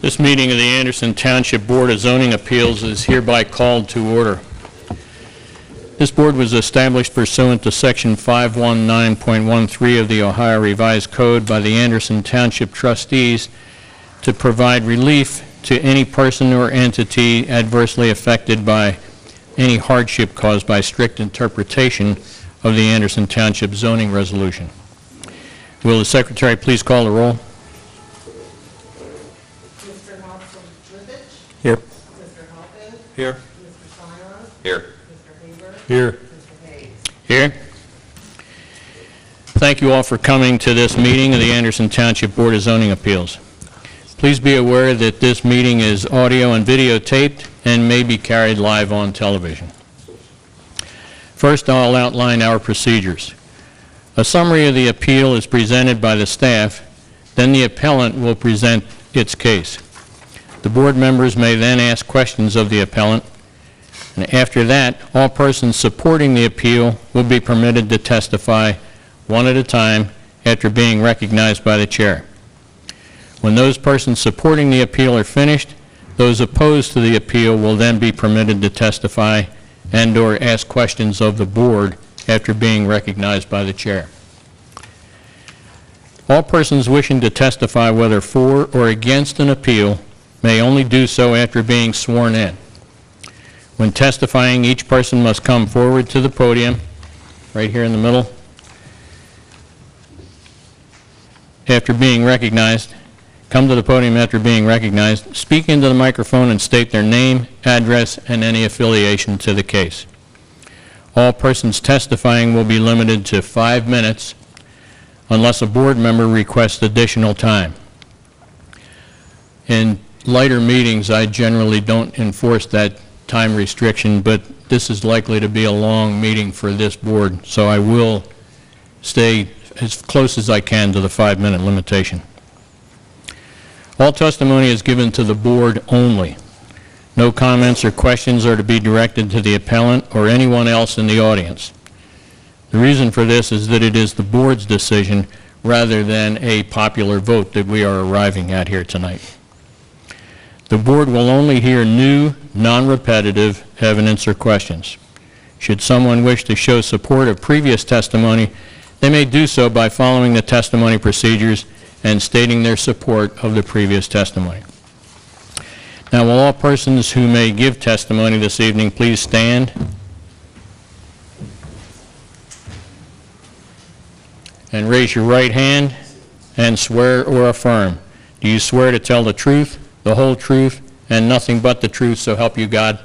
This meeting of the Anderson Township Board of Zoning Appeals is hereby called to order. This board was established pursuant to Section 519.13 of the Ohio Revised Code by the Anderson Township trustees to provide relief to any person or entity adversely affected by any hardship caused by strict interpretation of the Anderson Township zoning resolution. Will the Secretary please call the roll? Here. Mr. Halpin? Here. Mr. Simon? Here. Mr. Haber? Here. Mr. Hayes? Here. Thank you all for coming to this meeting of the Anderson Township Board of Zoning Appeals. Please be aware that this meeting is audio and videotaped and may be carried live on television. First, I'll outline our procedures. A summary of the appeal is presented by the staff, then the appellant will present its case. The board members may then ask questions of the appellant, and after that, all persons supporting the appeal will be permitted to testify one at a time after being recognized by the chair. When those persons supporting the appeal are finished, those opposed to the appeal will then be permitted to testify and/or ask questions of the board after being recognized by the chair. All persons wishing to testify whether for or against an appeal may only do so after being sworn in. When testifying, each person must come forward to the podium, right here in the middle, after being recognized. Come to the podium after being recognized, speak into the microphone and state their name, address, and any affiliation to the case. All persons testifying will be limited to 5 minutes unless a board member requests additional time. In lighter meetings, I generally don't enforce that time restriction, but this is likely to be a long meeting for this board, so I will stay as close as I can to the 5-minute limitation. All testimony is given to the board only. No comments or questions are to be directed to the appellant or anyone else in the audience. The reason for this is that it is the board's decision rather than a popular vote that we are arriving at here tonight. The board will only hear new, non-repetitive evidence or questions. Should someone wish to show support of previous testimony, they may do so by following the testimony procedures and stating their support of the previous testimony. Now, will all persons who may give testimony this evening please stand? And raise your right hand and swear or affirm. Do you swear to tell the truth, the whole truth, and nothing but the truth, so help you God?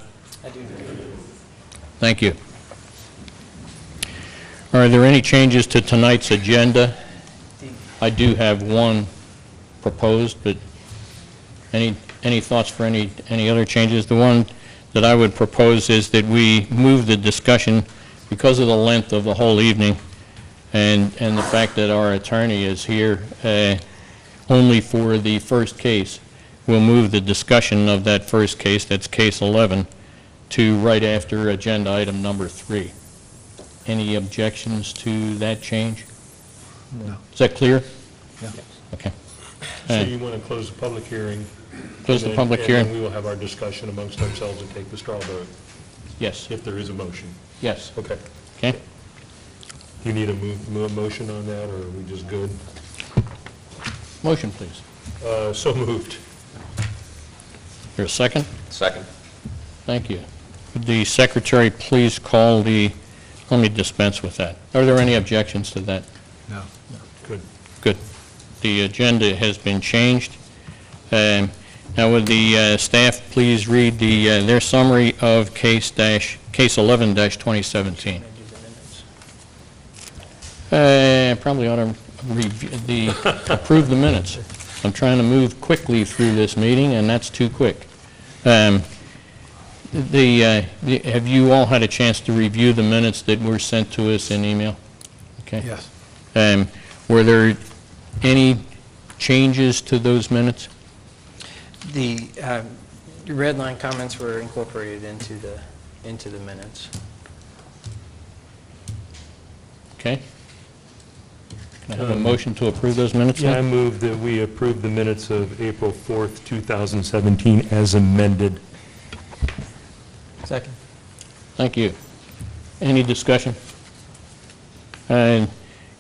I do. Thank you. Are there any changes to tonight's agenda? I do have one proposed, but any thoughts for any other changes? The one that I would propose is that we move the discussion, because of the length of the whole evening and the fact that our attorney is here only for the first case. We'll move the discussion of that first case, that's case 11, to right after agenda item number 3. Any objections to that change? No. Is that clear? Yeah. Okay. So you want to close the public hearing? Close the public hearing? And then we will have our discussion amongst ourselves and take the straw vote, Yes. if there is a motion. Yes. Okay. Okay. Do you need a motion on that, or are we just good? Motion, please. So moved. Here, a second? Second. Thank you. Would the secretary please call the, let me dispense with that. Are there any objections to that? No. Good. Good. The agenda has been changed. Now, would the staff please read their summary of case 11-2017? Probably ought to approve the minutes. I'm trying to move quickly through this meeting, and that's too quick. Have you all had a chance to review the minutes that were sent to us in email? Okay. Yes. Were there any changes to those minutes? The red line comments were incorporated into the minutes. Okay. I have a motion to approve those minutes? Yeah, I then? move that we approve the minutes of April 4th, 2017 as amended. Second. Thank you. Any discussion? And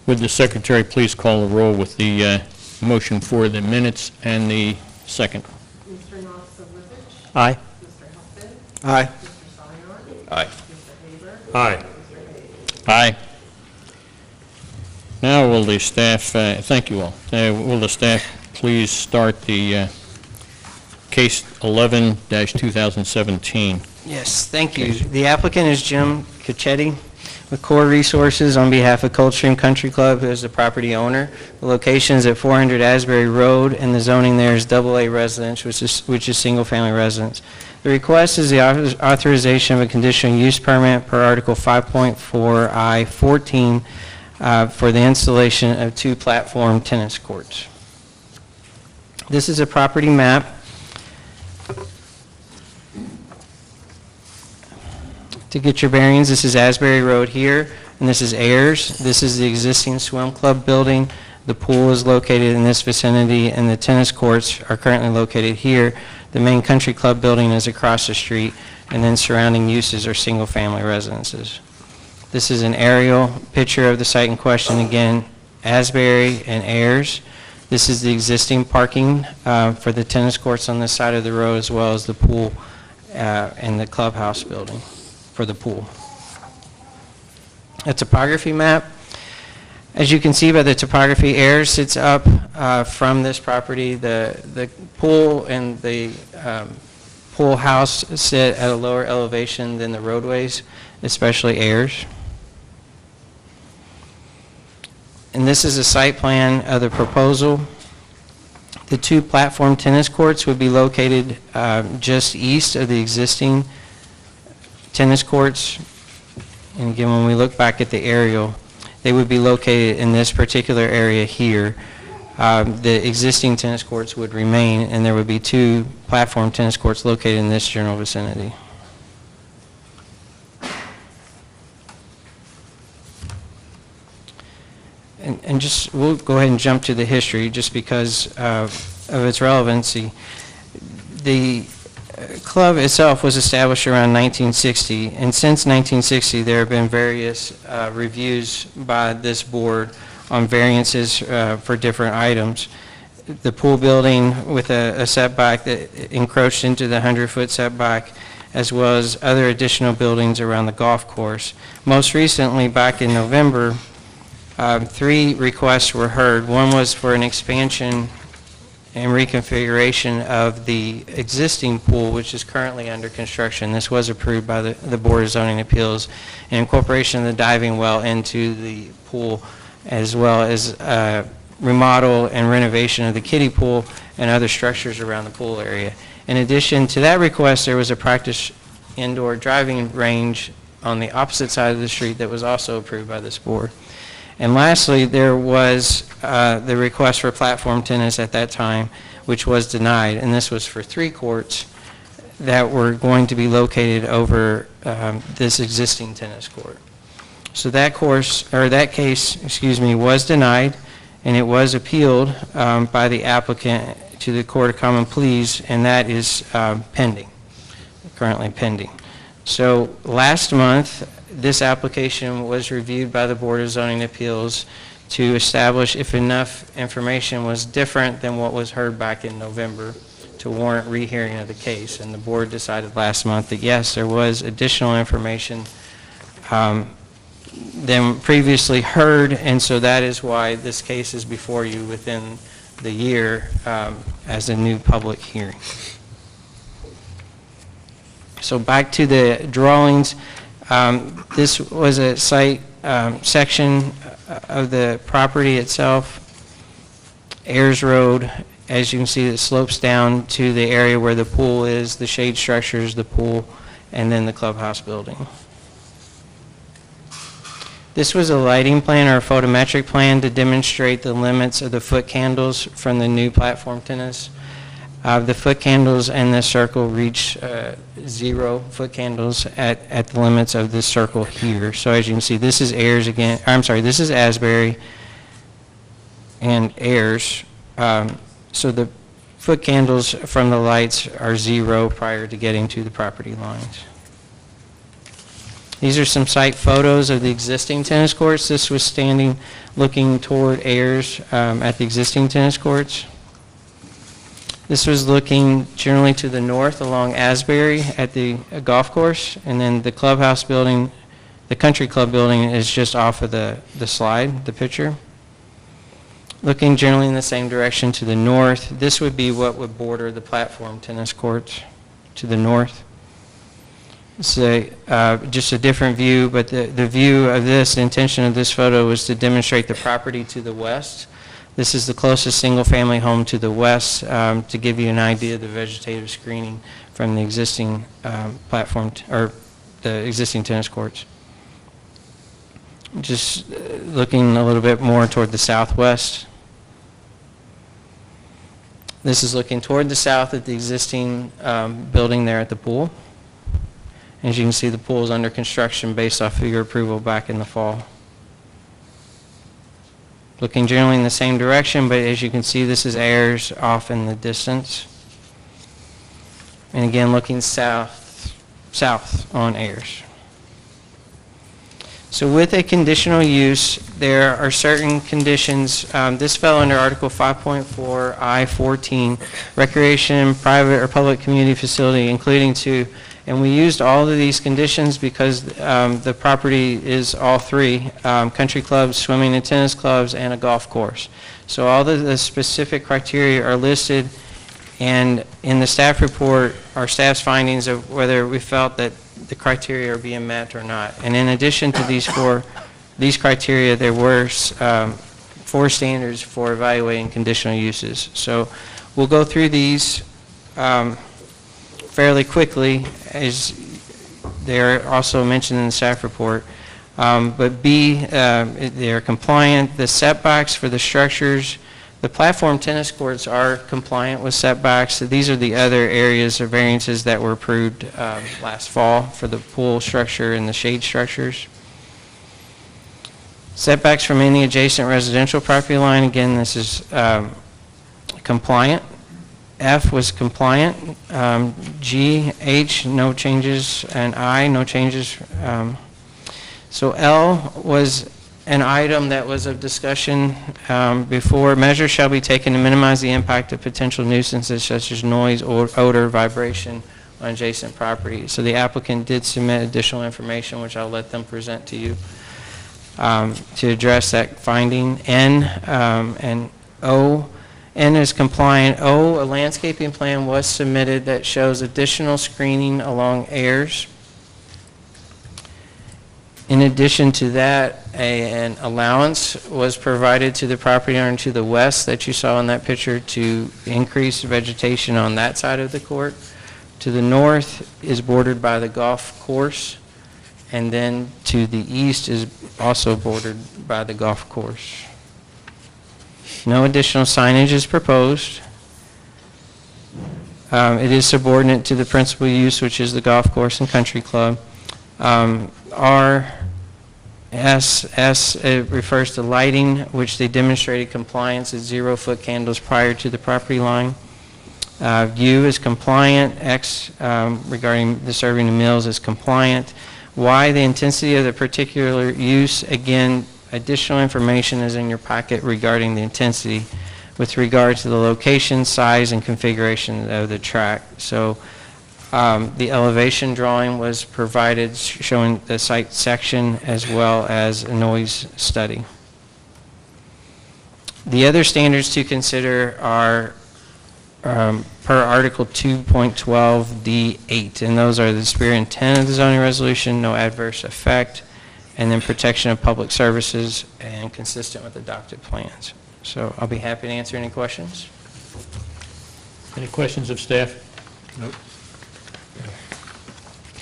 would the secretary please call the roll with the motion for the minutes and the second? Mr. Nasilevich. Aye. Mr. Halpin. Aye. Mr. Sion. Aye. Mr. Haber. Aye. Mr. Hayes. Aye. Now will the staff, thank you all. Will the staff please start the case 11-2017? Yes, thank you. The applicant is Jim Cacchetti with Core Resources on behalf of Coldstream Country Club, who is the property owner. The location is at 400 Asbury Road, and the zoning there is AA residence, which is single-family residence. The request is the authorization of a conditional use permit per Article 5.4I-14 for the installation of 2 platform tennis courts. This is a property map. To get your bearings, this is Asbury Road here, and this is Ayers. This is the existing swim club building. The pool is located in this vicinity, and the tennis courts are currently located here. The main country club building is across the street, and then surrounding uses are single-family residences. This is an aerial picture of the site in question. Again, Asbury and Ayers. This is the existing parking for the tennis courts on this side of the road, as well as the pool and the clubhouse building for the pool. A topography map. As you can see by the topography, Ayers sits up from this property. The pool and the pool house sit at a lower elevation than the roadways, especially Ayers. And this is a site plan of the proposal. The 2 platform tennis courts would be located just east of the existing tennis courts. And again, when we look back at the aerial, they would be located in this particular area here. The existing tennis courts would remain, and there would be 2 platform tennis courts located in this general vicinity. And just, we'll go ahead and jump to the history just because of its relevancy. The club itself was established around 1960, and since 1960 there have been various reviews by this board on variances for different items. The pool building with a setback that encroached into the 100-foot setback, as well as other additional buildings around the golf course. Most recently, back in November, 3 requests were heard. One was for an expansion and reconfiguration of the existing pool, which is currently under construction. This was approved by the Board of Zoning Appeals, and incorporation of the diving well into the pool, as well as remodel and renovation of the kiddie pool and other structures around the pool area. In addition to that request, there was a practice indoor driving range on the opposite side of the street that was also approved by this board. And lastly, there was the request for platform tennis at that time, which was denied, and this was for 3 courts that were going to be located over this existing tennis court. So that case, was denied, and it was appealed by the applicant to the Court of Common Pleas, and that is currently pending. So last month, this application was reviewed by the Board of Zoning Appeals to establish if enough information was different than what was heard back in November to warrant rehearing of the case. And the board decided last month that yes, there was additional information than previously heard, and so that is why this case is before you within the year as a new public hearing. So back to the drawings. This was a site section of the property itself. Ayers Road, as you can see, it slopes down to the area where the pool is, the shade structures, the pool, and then the clubhouse building. This was a lighting plan or a photometric plan to demonstrate the limits of the foot candles from the new platform tennis. The foot candles in this circle reach 0 foot candles at the limits of this circle here. So as you can see, this is Ayers again. I'm sorry, this is Asbury. and Ayers. So the foot candles from the lights are 0 prior to getting to the property lines. These are some site photos of the existing tennis courts. This was standing looking toward Ayers at the existing tennis courts. This was looking generally to the north along Asbury at the golf course, and then the clubhouse building, the country club building, is just off of the slide, the picture. Looking generally in the same direction to the north, this would be what would border the platform tennis courts to the north. So just a different view, but the view of this, the intention of this photo was to demonstrate the property to the west. This is the closest single-family home to the west, to give you an idea of the vegetative screening from the existing platform, or the existing tennis courts. Just looking a little bit more toward the southwest. This is looking toward the south at the existing building there at the pool. As you can see, the pool is under construction based off of your approval back in the fall. Looking generally in the same direction, but as you can see, this is Ayers off in the distance. And again, looking south on Ayers. So with a conditional use, there are certain conditions. This fell under Article 5.4 I-14, recreation, private or public community facility, including to, and we used all of these conditions because the property is all three, country clubs, swimming and tennis clubs, and a golf course. So all the specific criteria are listed, and in the staff report, our staff's findings of whether we felt that the criteria are being met or not. And in addition to these criteria, there were 4 standards for evaluating conditional uses. So we'll go through these fairly quickly, as they're also mentioned in the staff report. But B, they're compliant. The setbacks for the structures, the platform tennis courts are compliant with setbacks. So these are the other areas or variances that were approved last fall for the pool structure and the shade structures. Setbacks from any adjacent residential property line, again, this is compliant. F was compliant. G, H, no changes, and I, no changes. So L was an item that was of discussion before. Measures shall be taken to minimize the impact of potential nuisances such as noise, odor, vibration on adjacent property. So the applicant did submit additional information, which I'll let them present to you to address that finding. N and O. N is compliant. O, a landscaping plan was submitted that shows additional screening along Ayers. In addition to that, an allowance was provided to the property owner to the west that you saw in that picture to increase vegetation on that side of the court. To the north is bordered by the golf course, and then to the east is also bordered by the golf course. No additional signage is proposed. It is subordinate to the principal use, which is the golf course and country club. R, S, it refers to lighting, which they demonstrated compliance at 0-foot candles prior to the property line. U is compliant. X, regarding the serving of meals, is compliant. Y, the intensity of the particular use, again, additional information is in your packet regarding the intensity with regard to the location, size, and configuration of the track. So the elevation drawing was provided showing the site section as well as a noise study. The other standards to consider are per Article 2.12 D8, and those are the spirit and intent of the zoning resolution, no adverse effect, and then protection of public services and consistent with adopted plans. So I'll be happy to answer any questions. Any questions of staff? Nope.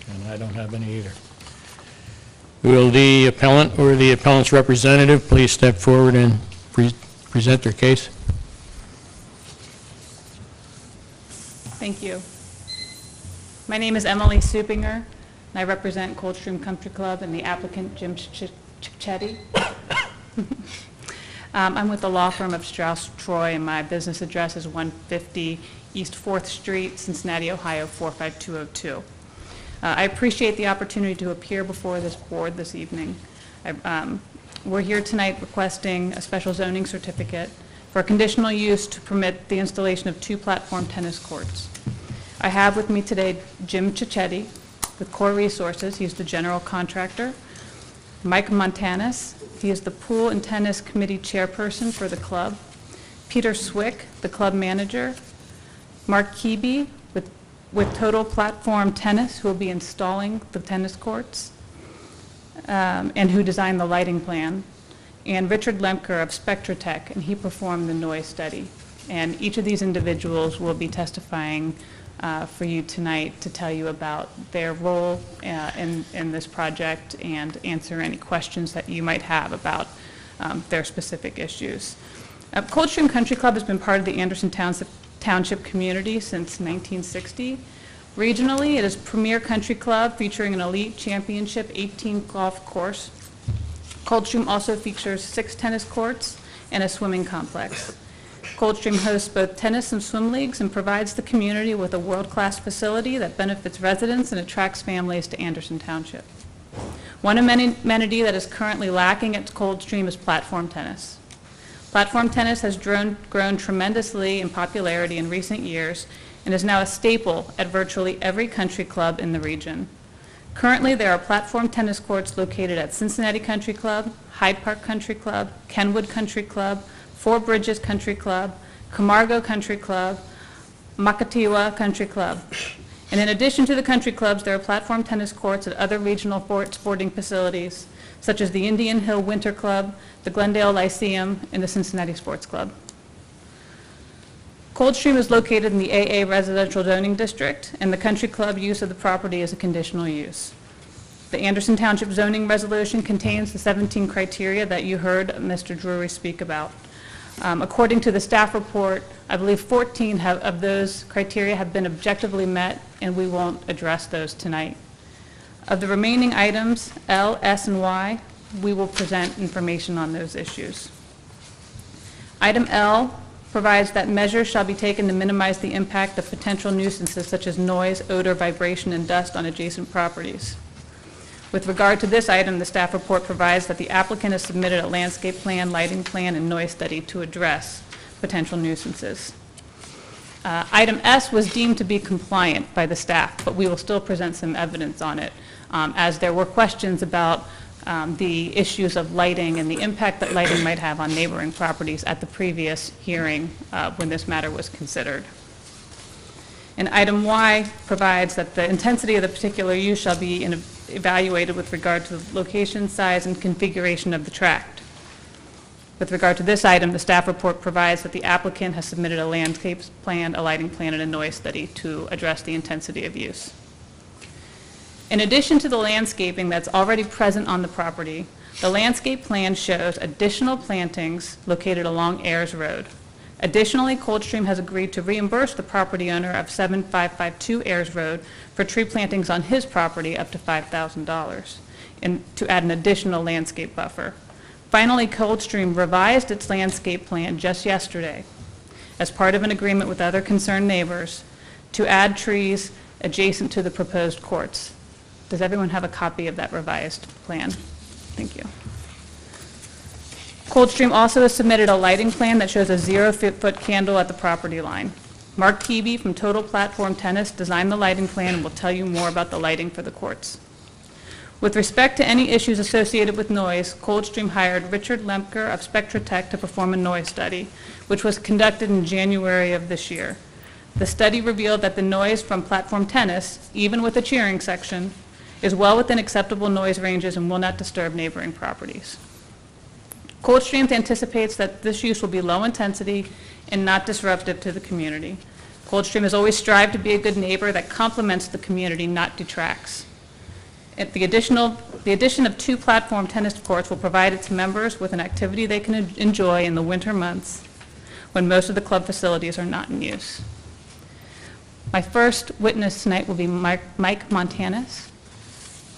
And I don't have any either. Will the appellant or the appellant's representative please step forward and present their case? Thank you. My name is Emily Supinger, and I represent Coldstream Country Club and the applicant, Jim Cicchetti. I'm with the law firm of Strauss Troy, and my business address is 150 East 4th Street, Cincinnati, Ohio 45202. I appreciate the opportunity to appear before this board this evening. We're here tonight requesting a special zoning certificate for conditional use to permit the installation of 2 platform tennis courts. I have with me today Jim Cicchetti with Core Resources. He's the general contractor. Mike Montanis, he is the Pool and Tennis Committee chairperson for the club. Peter Swick, the club manager. Mark Keeby with Total Platform Tennis, who will be installing the tennis courts and who designed the lighting plan. And Richard Lemker of Spectratech, and he performed the noise study. And each of these individuals will be testifying for you tonight to tell you about their role in this project and answer any questions that you might have about their specific issues. Coldstream Country Club has been part of the Anderson Township community since 1960. Regionally, it is a premier country club featuring an elite championship 18 golf course. Coldstream also features 6 tennis courts and a swimming complex. Coldstream hosts both tennis and swim leagues and provides the community with a world-class facility that benefits residents and attracts families to Anderson Township. One amenity that is currently lacking at Coldstream is platform tennis. Platform tennis has grown tremendously in popularity in recent years and is now a staple at virtually every country club in the region. Currently, there are platform tennis courts located at Cincinnati Country Club, Hyde Park Country Club, Kenwood Country Club, Four Bridges Country Club, Camargo Country Club, Makatiwa Country Club. And in addition to the country clubs, there are platform tennis courts at other regional sporting facilities, such as the Indian Hill Winter Club, the Glendale Lyceum, and the Cincinnati Sports Club. Coldstream is located in the AA Residential Zoning District, and the country club use of the property is a conditional use. The Anderson Township zoning resolution contains the 17 criteria that you heard Mr. Drury speak about. According to the staff report, I believe 14 of those criteria have been objectively met, and we won't address those tonight. Of the remaining items, L, S, and Y, we will present information on those issues. Item L provides that measures shall be taken to minimize the impact of potential nuisances such as noise, odor, vibration, and dust on adjacent properties. With regard to this item, the staff report provides that the applicant has submitted a landscape plan, lighting plan, and noise study to address potential nuisances. Item S was deemed to be compliant by the staff, but we will still present some evidence on it, as there were questions about the issues of lighting and the impact that lighting might have on neighboring properties at the previous hearing when this matter was considered. And item Y provides that the intensity of the particular use shall be evaluated with regard to the location, size, and configuration of the tract. With regard to this item, the staff report provides that the applicant has submitted a landscape plan, a lighting plan, and a noise study to address the intensity of use. In addition to the landscaping that's already present on the property, the landscape plan shows additional plantings located along Ayers Road. Additionally, Coldstream has agreed to reimburse the property owner of 7552 Ayers Road for tree plantings on his property up to $5,000 and to add an additional landscape buffer. Finally, Coldstream revised its landscape plan just yesterday as part of an agreement with other concerned neighbors to add trees adjacent to the proposed courts. Does everyone have a copy of that revised plan? Thank you. Coldstream also has submitted a lighting plan that shows a 0-foot candle at the property line. Mark Keeby from Total Platform Tennis designed the lighting plan and will tell you more about the lighting for the courts. With respect to any issues associated with noise, Coldstream hired Richard Lemker of Spectratech to perform a noise study, which was conducted in January of this year. The study revealed that the noise from platform tennis, even with a cheering section, is well within acceptable noise ranges and will not disturb neighboring properties. Coldstream anticipates that this use will be low intensity and not disruptive to the community. Coldstream has always strived to be a good neighbor that complements the community, not detracts. The addition of 2 platform tennis courts will provide its members with an activity they can enjoy in the winter months when most of the club facilities are not in use. My first witness tonight will be Mike Montanis,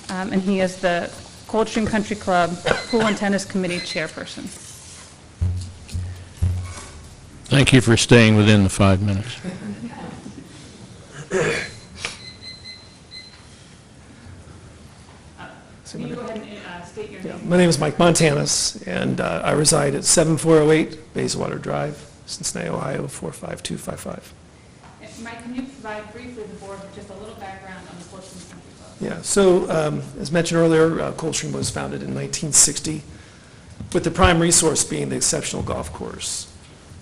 and he is the Coldstream Country Club Pool and Tennis Committee chairperson. Thank you for staying within the 5 minutes. Can you go ahead and state your name? My name is Mike Montanus, and I reside at 7408 Bayswater Drive, Cincinnati, Ohio, 45255. Mike, can you provide briefly the board with just a little background on the Coldstream Country Club? Yeah, so as mentioned earlier, Coldstream was founded in 1960, with the prime resource being the exceptional golf course.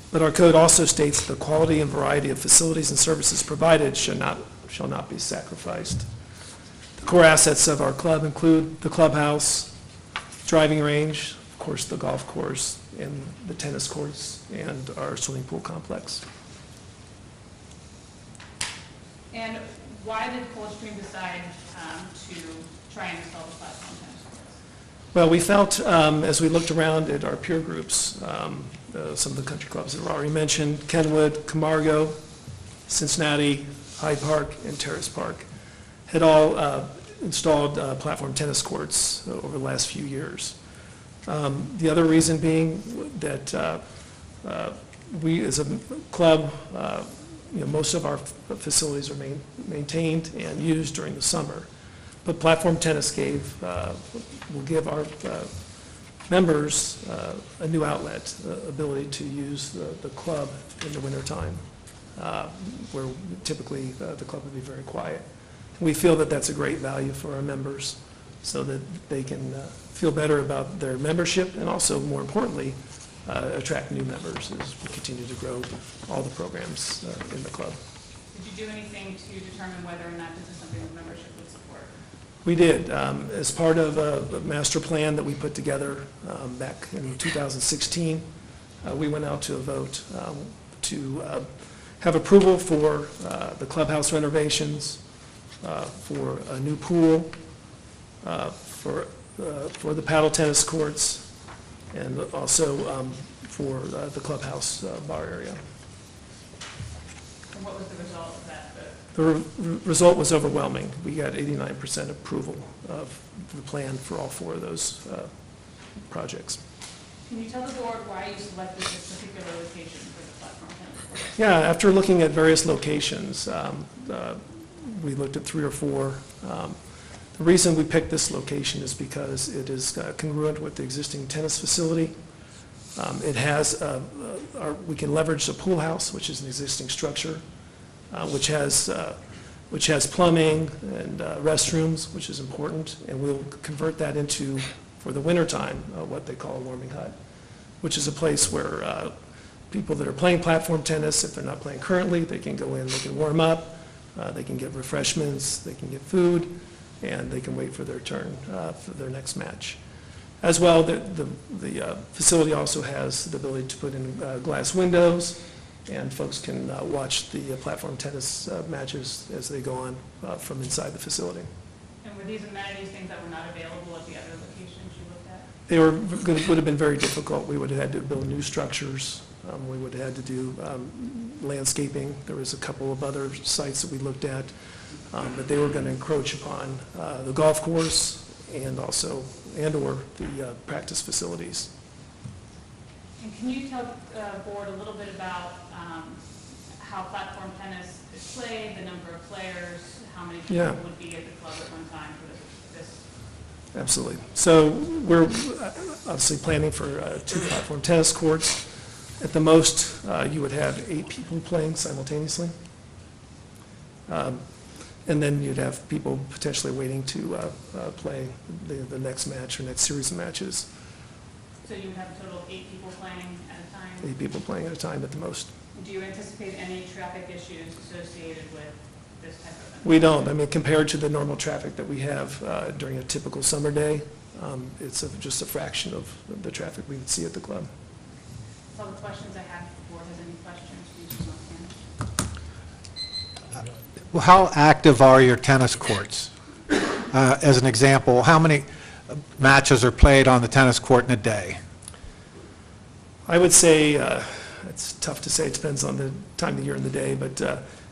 But our code also states the quality and variety of facilities and services provided shall not be sacrificed. The core assets of our club include the clubhouse, driving range, of course the golf course, and the tennis courts, and our swimming pool complex. And why did Coldstream decide to try and install the platform tennis courts? Well, we felt, as we looked around at our peer groups, some of the country clubs that were already mentioned, Kenwood, Camargo, Cincinnati, Hyde Park, and Terrace Park, had all installed platform tennis courts over the last few years. The other reason being that we, as a club, most of our facilities are maintained and used during the summer. But platform tennis will give our members a new outlet, ability to use the club in the wintertime, where typically the club would be very quiet. We feel that that's a great value for our members so that they can feel better about their membership and also, more importantly, attract new members as we continue to grow all the programs in the club. Did you do anything to determine whether or not this is something the membership would support? We did. As part of a master plan that we put together back in 2016, we went out to a vote to have approval for the clubhouse renovations, for a new pool, for the paddle tennis courts, and also for the clubhouse bar area. And what was the result of that vote? The result was overwhelming. We got 89% approval of the plan for all 4 of those projects. Can you tell the board why you selected this particular location for the platform tennis courts? Yeah, after looking at various locations, we looked at 3 or 4. The reason we picked this location is because it is congruent with the existing tennis facility. It has, we can leverage the pool house, which is an existing structure, which has plumbing and restrooms, which is important, and we'll convert that into, for the wintertime, what they call a warming hut, which is a place where people that are playing platform tennis, if they're not playing currently, they can go in, they can warm up, they can get refreshments, they can get food, and they can wait for their turn for their next match. As well, the facility also has the ability to put in glass windows, and folks can watch the platform tennis matches as they go on from inside the facility. And were these amenities things that were not available at the other locations you looked at? They would have been very difficult. We would have had to build new structures. We would have had to do landscaping. There was a couple of other sites that we looked at, but they were going to encroach upon the golf course and also or the practice facilities. And can you tell the board a little bit about how platform tennis is played, the number of players, how many people would be at the club at one time for this? Absolutely. So we're obviously planning for 2 platform tennis courts. At the most, you would have 8 people playing simultaneously. And then you'd have people potentially waiting to play the next match or next series of matches. So you would have a total of 8 people playing at a time? 8 people playing at a time at the most. Do you anticipate any traffic issues associated with this type of event? We don't. I mean, compared to the normal traffic that we have during a typical summer day, it's just a fraction of the traffic we would see at the club. That's all the questions I have. If the board has any questions, please raise your hand. Well, how active are your tennis courts? As an example, how many matches are played on the tennis court in a day? I would say, it's tough to say, it depends on the time of the year and the day, but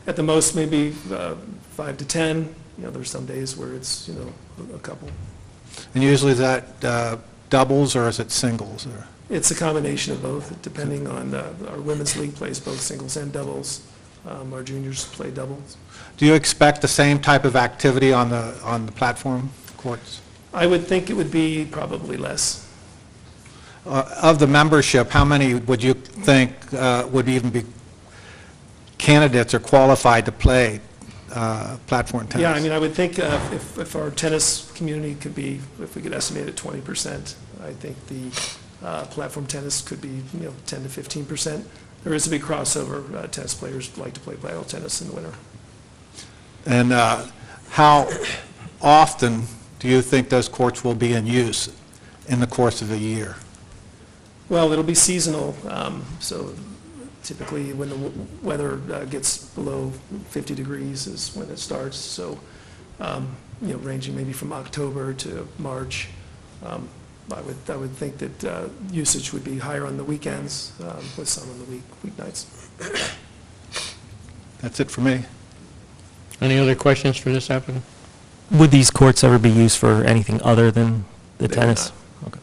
at the most maybe 5 to 10. There's some days where it's, a couple. And usually is that doubles or is it singles? Or? It's a combination of both, depending on, our women's league plays both singles and doubles. Our juniors play doubles. Do you expect the same type of activity on the platform courts? I would think it would be probably less. Of the membership, how many would you think would even be candidates or qualified to play platform tennis? Yeah, I mean, I would think if our tennis community could be, if we could estimate it 20%, I think the platform tennis could be, 10 to 15%. There is a big crossover. Tennis players like to play paddle tennis in the winter. And how often do you think those courts will be in use in the course of the year? Well, it'll be seasonal, so typically when the weather gets below 50 degrees is when it starts, so, ranging maybe from October to March. I would think that usage would be higher on the weekends, with some on the weeknights. That's it for me. Any other questions for this applicant? Would these courts ever be used for anything other than the They would tennis? not. Okay.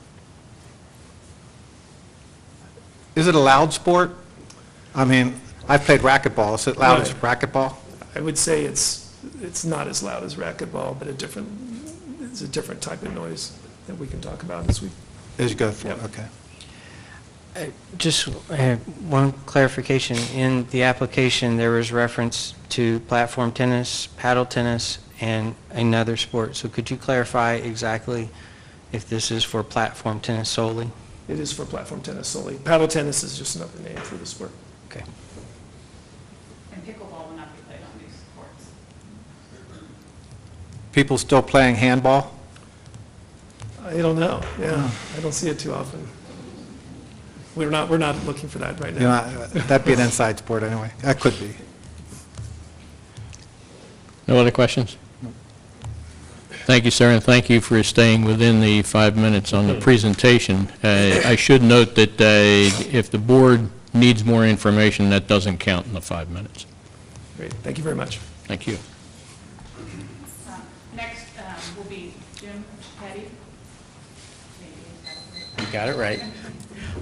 Is it a loud sport? I mean, I've played racquetball. Is it loud as racquetball? I would say it's not as loud as racquetball, but it's a different type of noise that we can talk about as we. As you go through, Yep. okay. Just one clarification. In the application, there was reference to platform tennis, paddle tennis, and another sport. So could you clarify exactly if this is for platform tennis solely? It is for platform tennis solely. Paddle tennis is just another name for the sport. Okay. And pickleball will not be played on these courts. People still playing handball? I don't know, yeah, I don't see it too often. We're not looking for that right You now. know, that'd be an inside sport anyway. That could be. No other questions? Thank you, sir, and thank you for staying within the 5 minutes on the presentation. I should note that if the board needs more information, that doesn't count in the 5 minutes. Great, thank you very much. Thank you. Next will be Jim Petty. You got it right.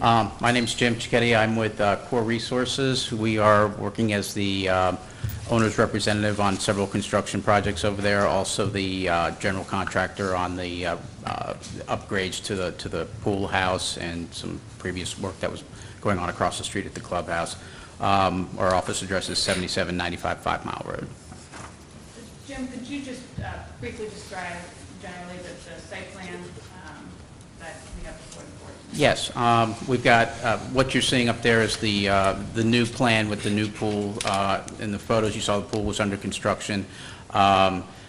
My name's Jim Cicchetti. I'm with Core Resources. We are working as the owner's representative on several construction projects over there, also the general contractor on the upgrades to the pool house and some previous work that was going on across the street at the clubhouse. Our office address is 7795 5 Mile Road. Jim, could you just briefly describe generally the site plan that we have before the board? Yes, we've got, what you're seeing up there is the new plan with the new pool. In the photos, you saw the pool was under construction.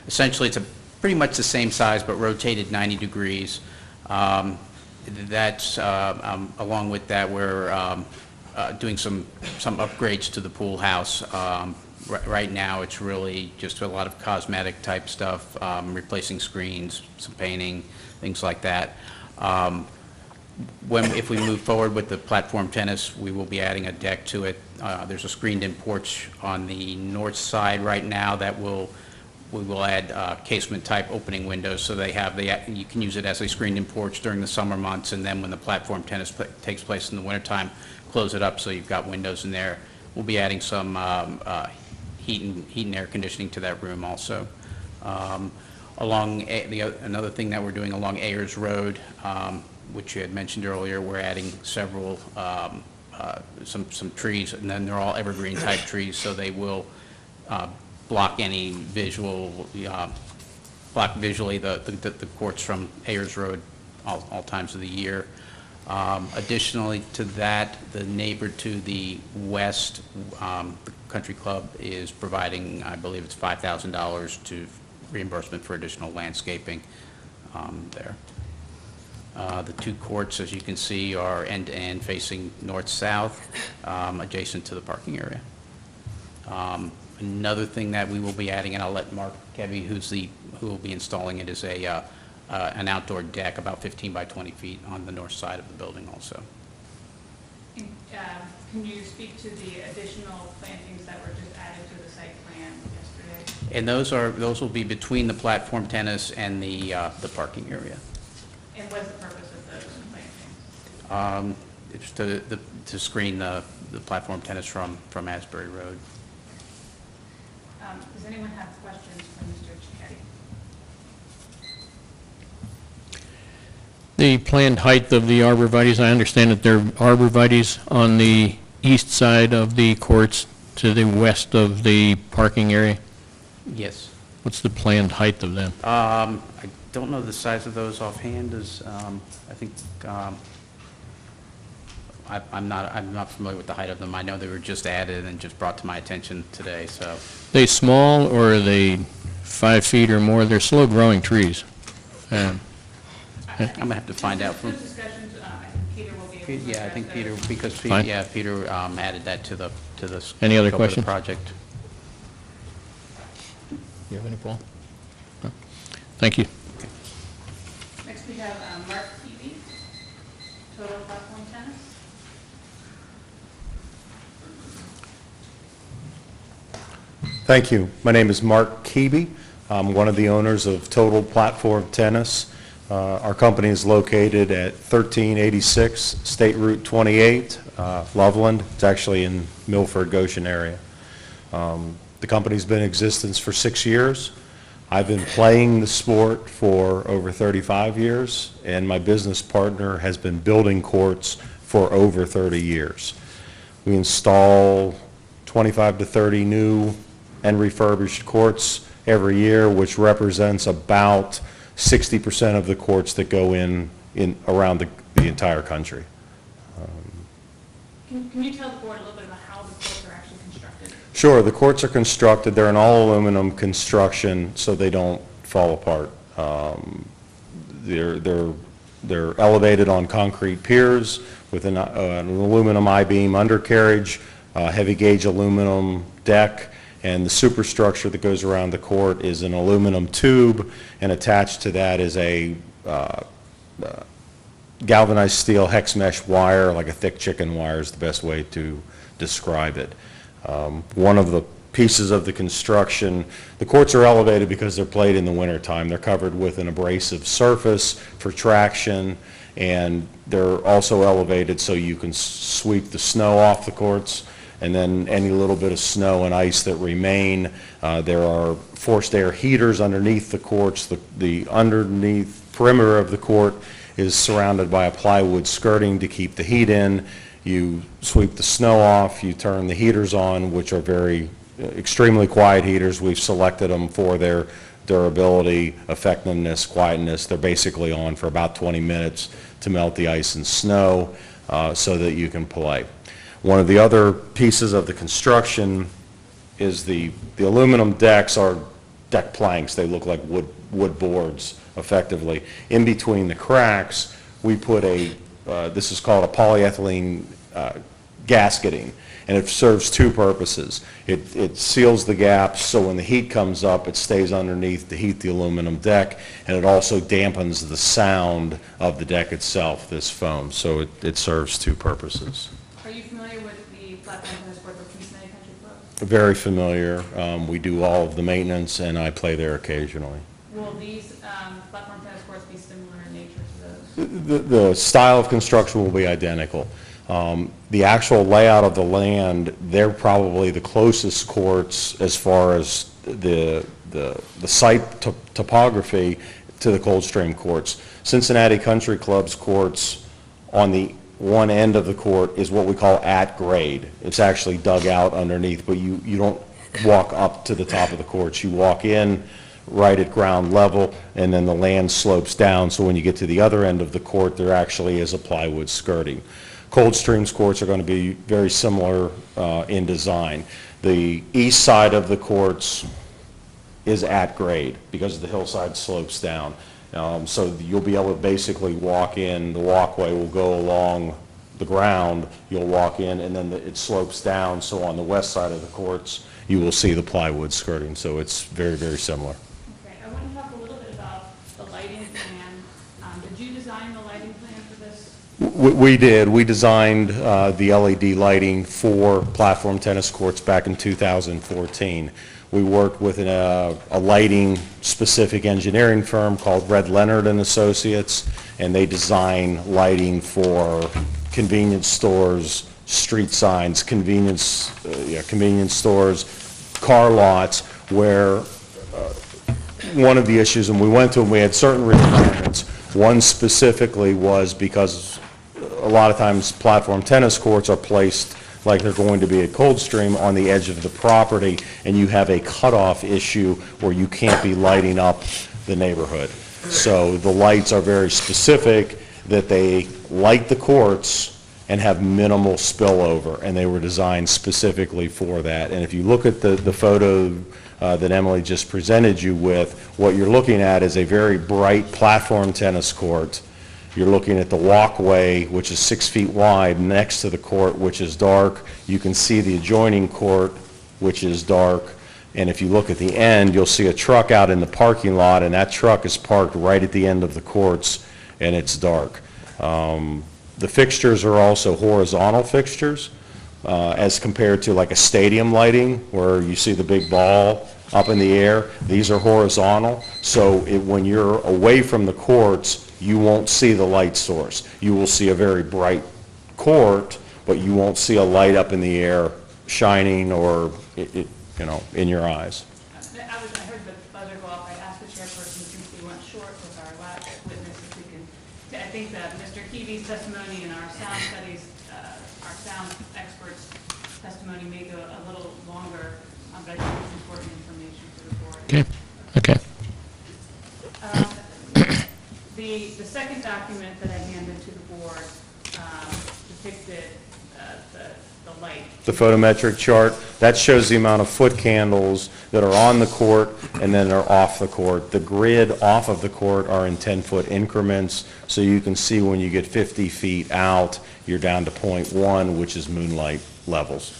Essentially, it's pretty much the same size, but rotated 90 degrees. That's, along with that, we're doing some upgrades to the pool house. Right now, it's really just a lot of cosmetic type stuff, replacing screens, some painting, things like that. If we move forward with the platform tennis, we will be adding a deck to it. There's a screened-in porch on the north side right now that we will add casement-type opening windows, so you can use it as a screened-in porch during the summer months, and then when the platform tennis takes place in the wintertime, close it up so you've got windows in there. We'll be adding some heat and air conditioning to that room also. Another thing that we're doing along Ayers Road, which you had mentioned earlier, we're adding several, some trees, and then they're all evergreen type trees, so they will block any block visually the courts from Ayers Road all times of the year. Additionally to that, the neighbor to the west, the country club, is providing, I believe it's $5,000 to reimbursement for additional landscaping there. The two courts, as you can see, are end-to-end facing north-south, adjacent to the parking area. Another thing that we will be adding, and I'll let Mark Kevy, who will be installing it, is an outdoor deck about 15 by 20 feet on the north side of the building also. Can you speak to the additional plantings that were just added to the site plan yesterday? And those will be between the platform tennis and the parking area. And what's the purpose of those It's to screen the platform tennis from Asbury Road. Does anyone have questions for Mr. Cicchetti? The planned height of the arborvitaes, I understand that there are arborvitaes on the east side of the courts to the west of the parking area. Yes. What's the planned height of them? I don't know the size of those offhand. I think I'm not familiar with the height of them. I know they were just added and just brought to my attention today. So They small, or are they 5 feet or more? They're slow-growing trees. I'm gonna have to find out from. Those discussions, I think Peter will be able to Yeah, I think address Peter, those. because Fine. Peter added that to the Any other scope of questions? the project. You have any, Paul? No? Thank you. Next, we have Mark Keavy, Total Platform Tennis. Thank you. My name is Mark Keeby. I'm one of the owners of Total Platform Tennis. Our company is located at 1386 State Route 28, Loveland. It's actually in Milford, Goshen area. The company's been in existence for 6 years. I've been playing the sport for over 35 years, and my business partner has been building courts for over 30 years. We install 25 to 30 new and refurbished courts every year, which represents about 60% of the courts that go in around the entire country. Can you tell the board a little bit about how the courts are actually constructed? Sure, the courts are constructed, they're an all-aluminum construction, so they don't fall apart. They're elevated on concrete piers with an aluminum I-beam undercarriage, heavy-gauge aluminum deck, and the superstructure that goes around the court is an aluminum tube, and attached to that is a galvanized steel hex mesh wire, like a thick chicken wire is the best way to describe it. One of the pieces of the construction, the courts are elevated because they're played in the wintertime. They're covered with an abrasive surface for traction, and they're also elevated so you can sweep the snow off the courts, and then any little bit of snow and ice that remain. There are forced air heaters underneath the courts. The underneath perimeter of the court is surrounded by a plywood skirting to keep the heat in. You sweep the snow off, you turn the heaters on, which are extremely quiet heaters. We've selected them for their durability, effectiveness, quietness. They're basically on for about 20 minutes to melt the ice and snow so that you can play. One of the other pieces of the construction is the aluminum decks are deck planks. They look like wood boards, effectively. In between the cracks, we put this is called a polyethylene gasketing, and it serves two purposes. It seals the gaps so when the heat comes up, it stays underneath to heat the aluminum deck, and it also dampens the sound of the deck itself, this foam. So it serves two purposes. Are you familiar with the platform tennis court for Cincinnati Country Club? Very familiar. We do all of the maintenance, and I play there occasionally. Will these platform tennis courts be similar in nature to those? The style of construction will be identical. The actual layout of the land, they're probably the closest courts as far as the site topography to the Coldstream courts. Cincinnati Country Club's courts on the one end of the court is what we call at grade. It's actually dug out underneath, but you don't walk up to the top of the courts. You walk in right at ground level, and then the land slopes down, so when you get to the other end of the court, there actually is a plywood skirting. Coldstream's courts are going to be very similar in design. The east side of the courts is at grade because the hillside slopes down. So you'll be able to basically walk in, the walkway will go along the ground, you'll walk in, and then it slopes down, so on the west side of the courts, you will see the plywood skirting, so it's very, very similar. Okay, I want to talk a little bit about the lighting plan. Did you design the lighting plan for this? We did. We designed the LED lighting for platform tennis courts back in 2014. We worked with a lighting-specific engineering firm called Red Leonard and Associates, and they design lighting for convenience stores, street signs, convenience stores, car lots, where one of the issues, and we went to them, we had certain requirements. One specifically was because a lot of times platform tennis courts are placed like they're going to be at Coldstream on the edge of the property, and you have a cutoff issue where you can't be lighting up the neighborhood. So the lights are very specific that they light the courts and have minimal spillover, and they were designed specifically for that. And if you look at the photo that Emily just presented you with, what you're looking at is a very bright platform tennis court. You're looking at the walkway, which is 6 feet wide, next to the court, which is dark. You can see the adjoining court, which is dark. And if you look at the end, you'll see a truck out in the parking lot, and that truck is parked right at the end of the courts, and it's dark. The fixtures are also horizontal fixtures, as compared to like a stadium lighting, where you see the big ball up in the air. These are horizontal, so when you're away from the courts, you won't see the light source. You will see a very bright court, but you won't see a light up in the air shining or, in your eyes. I heard the buzzer go off. I asked the chairperson, since we went short with our last witness, if we can, I think that Mr. Keevy's testimony and our sound studies, our sound experts' testimony may go a little longer, but I think it's important information for the board. Okay, okay. The second document that I handed to the board depicted the light. The photometric chart, that shows the amount of foot candles that are on the court and then are off the court. The grid off of the court are in 10-foot increments, so you can see when you get 50 feet out, you're down to .1, which is moonlight levels.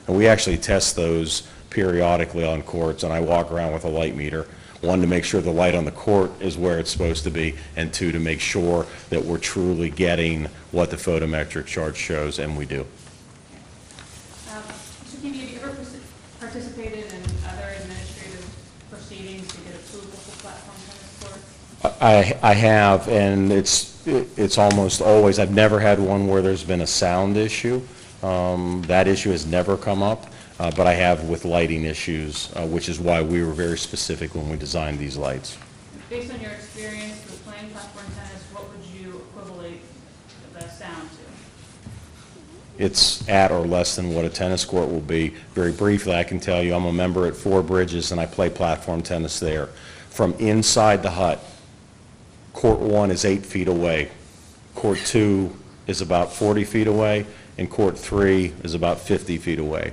And we actually test those periodically on courts, and I walk around with a light meter. One, to make sure the light on the court is where it's supposed to be, and two, to make sure that we're truly getting what the photometric chart shows, and we do. Mr. Keevy, have you ever participated in other administrative proceedings to get approval for platform tennis courts? I have, and it's almost always, I've never had one where there's been a sound issue. That issue has never come up. But I have with lighting issues, which is why we were very specific when we designed these lights. Based on your experience with playing platform tennis, what would you equivalent the sound to? It's at or less than what a tennis court will be. Very briefly, I can tell you I'm a member at Four Bridges, and I play platform tennis there. From inside the hut, court 1 is 8 feet away, court 2 is about 40 feet away, and court 3 is about 50 feet away.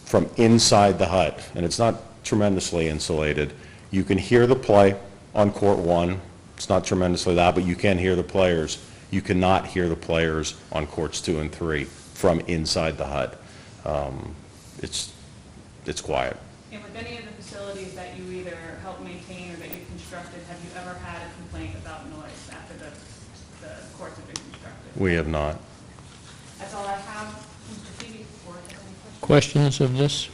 From inside the hut, and it's not tremendously insulated, you can hear the play on court 1. It's not tremendously loud, but you can hear the players. You cannot hear the players on courts 2 and 3 from inside the hut. It's quiet. And with any of the facilities that you either help maintain or that you constructed, have you ever had a complaint about noise after the courts have been constructed? We have not. That's all I have. Mr. Keevy, before I have any questions? Questions of this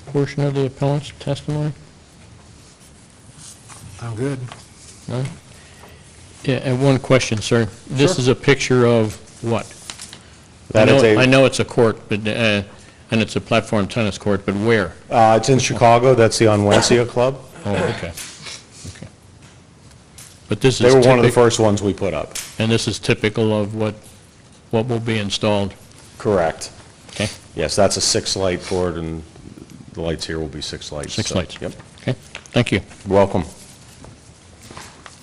portion of the appellant's testimony? I'm good. None? Yeah, and one question, sir. This is a picture of what? I know it's a court, but, and it's a platform tennis court, but where? It's in Chicago. That's the Onwencia Club. Oh, okay. Okay. But this is They were one of the typical, first ones we put up. and this is typical of what will be installed? Correct. Okay, Yes, that's a 6-light court, and the lights here will be 6 lights. 6 so, lights. Yep. Okay, thank you. You're welcome.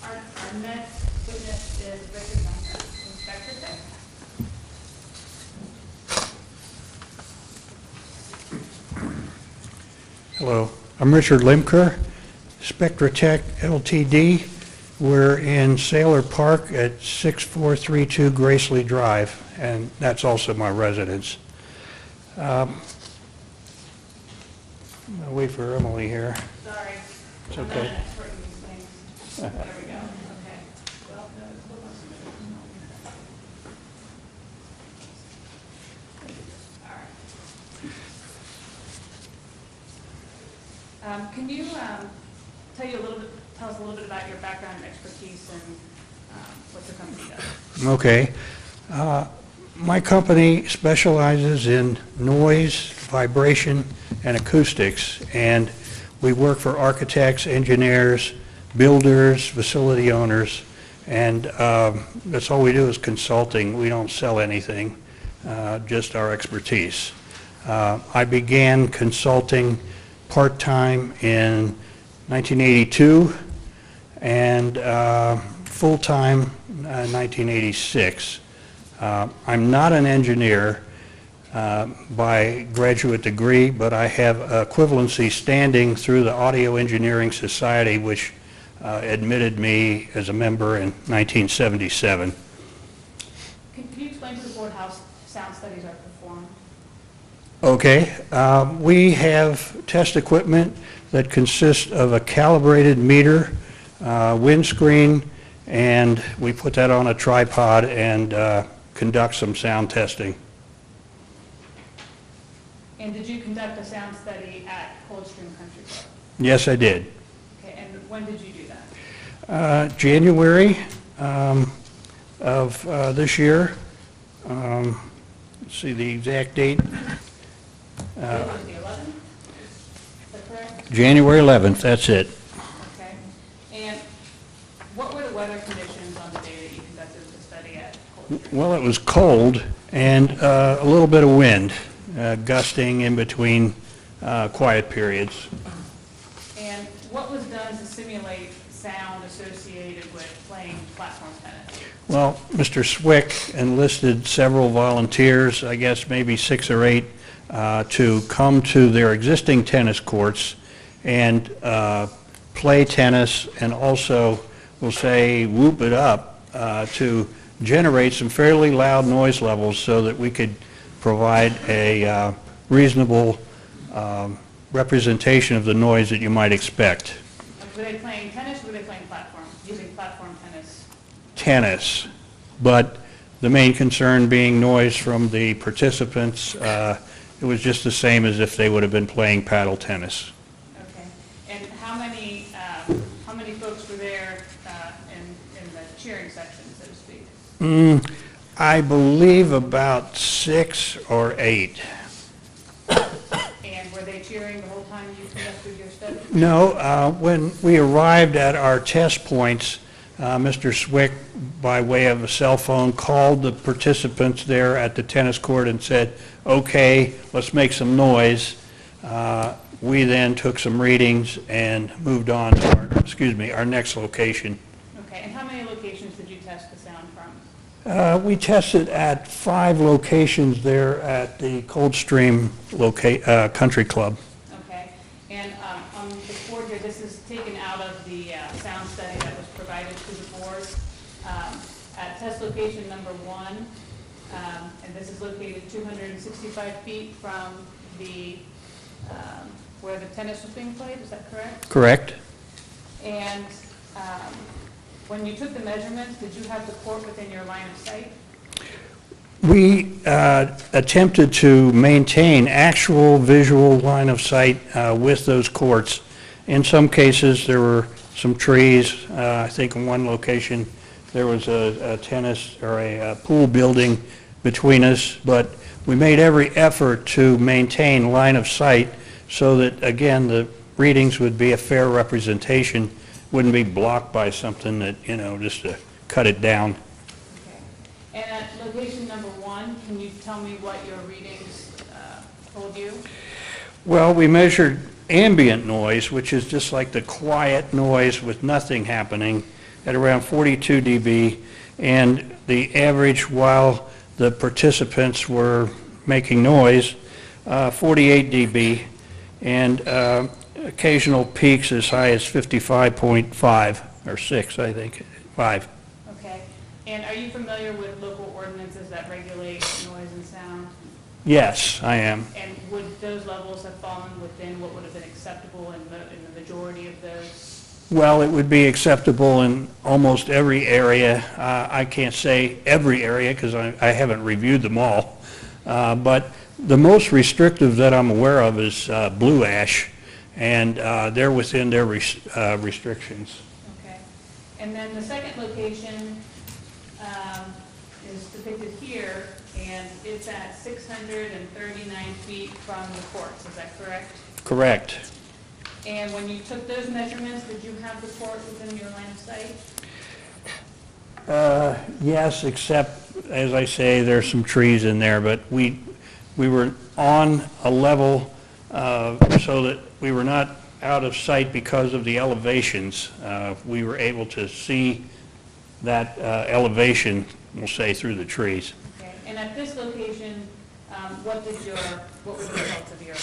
Our next witness is Richard Duncan, Inspector Tech. Hello, I'm Richard Limker, Spectra Tech Ltd. We're in Sailor Park at 6432 Gracely Drive, and that's also my residence. I'll wait for Emily here. Sorry. It's I'm not okay. an expert in these things. There we go. Okay. Well, hold on a minute. All right. Can you tell us a little bit about your background and expertise and what your company does? Okay. My company specializes in noise, vibration, and acoustics, and we work for architects, engineers, builders, facility owners, and that's all we do is consulting. We don't sell anything, just our expertise. I began consulting part-time in 1982 and full-time 1986. I'm not an engineer by graduate degree, but I have equivalency standing through the Audio Engineering Society, which admitted me as a member in 1977. Can you explain to the board how sound studies are performed? Okay. We have test equipment that consists of a calibrated meter, windscreen, and we put that on a tripod and conduct some sound testing. And did you conduct a sound study at Coldstream Country Club? Yes, I did. Okay, and when did you do that? January of this year. Let's see the exact date. Was it the 11th? Is that correct? January 11th, that's it. Okay. And what were the weather conditions on the day that you conducted the study at Coldstream? Well, it was cold and a little bit of wind, gusting in between quiet periods. And what was done to simulate sound associated with playing platform tennis? Well, Mr. Swick enlisted several volunteers, I guess maybe 6 or 8, to come to their existing tennis courts and play tennis and also, we'll say, whoop it up to generate some fairly loud noise levels so that we could provide a reasonable representation of the noise that you might expect. Were they playing tennis or were they playing platform, using platform tennis? Tennis, but the main concern being noise from the participants. It was just the same as if they would have been playing paddle tennis. Okay. And how many folks were there in the cheering section, so to speak? I believe about 6 or 8. And were they cheering the whole time you conducted your study? No, when we arrived at our test points, Mr. Swick, by way of a cell phone, called the participants there at the tennis court and said, okay, let's make some noise. We then took some readings and moved on to our next location. Okay, and how many locations did you test the sound from? We tested at 5 locations there at the Coldstream Country Club. Okay, and on the board here, this is taken out of the sound study that was provided to the board. At test location number 1, and this is located 265 feet from the, where the tennis was being played, is that correct? Correct. And when you took the measurements, did you have the court within your line of sight? We attempted to maintain actual visual line of sight with those courts. In some cases, there were some trees. I think in one location, there was a tennis or a pool building between us, but we made every effort to maintain line of sight so that, again, the readings would be a fair representation, wouldn't be blocked by something that, just to cut it down. Okay. And at location number 1, can you tell me what your readings told you? Well, we measured ambient noise, which is just like the quiet noise with nothing happening, at around 42 dB, and the average while the participants were making noise, 48 dB, and occasional peaks as high as 55.5 or 6, I think, 5. Okay. And are you familiar with local ordinances that regulate noise and sound? Yes, I am. And would those levels have fallen within what would have been acceptable in the majority of those? Well, it would be acceptable in almost every area. I can't say every area because I haven't reviewed them all. But the most restrictive that I'm aware of is blue ash. and they're within their restrictions. Okay. And then the second location is depicted here, and it's at 639 feet from the courts, is that correct? Correct. And when you took those measurements, did you have the court within your line of sight? Yes, except, as I say, there's some trees in there, but we were on a level so that we were not out of sight because of the elevations. We were able to see that elevation, we'll say, through the trees. Okay. And at this location, what were the results of your?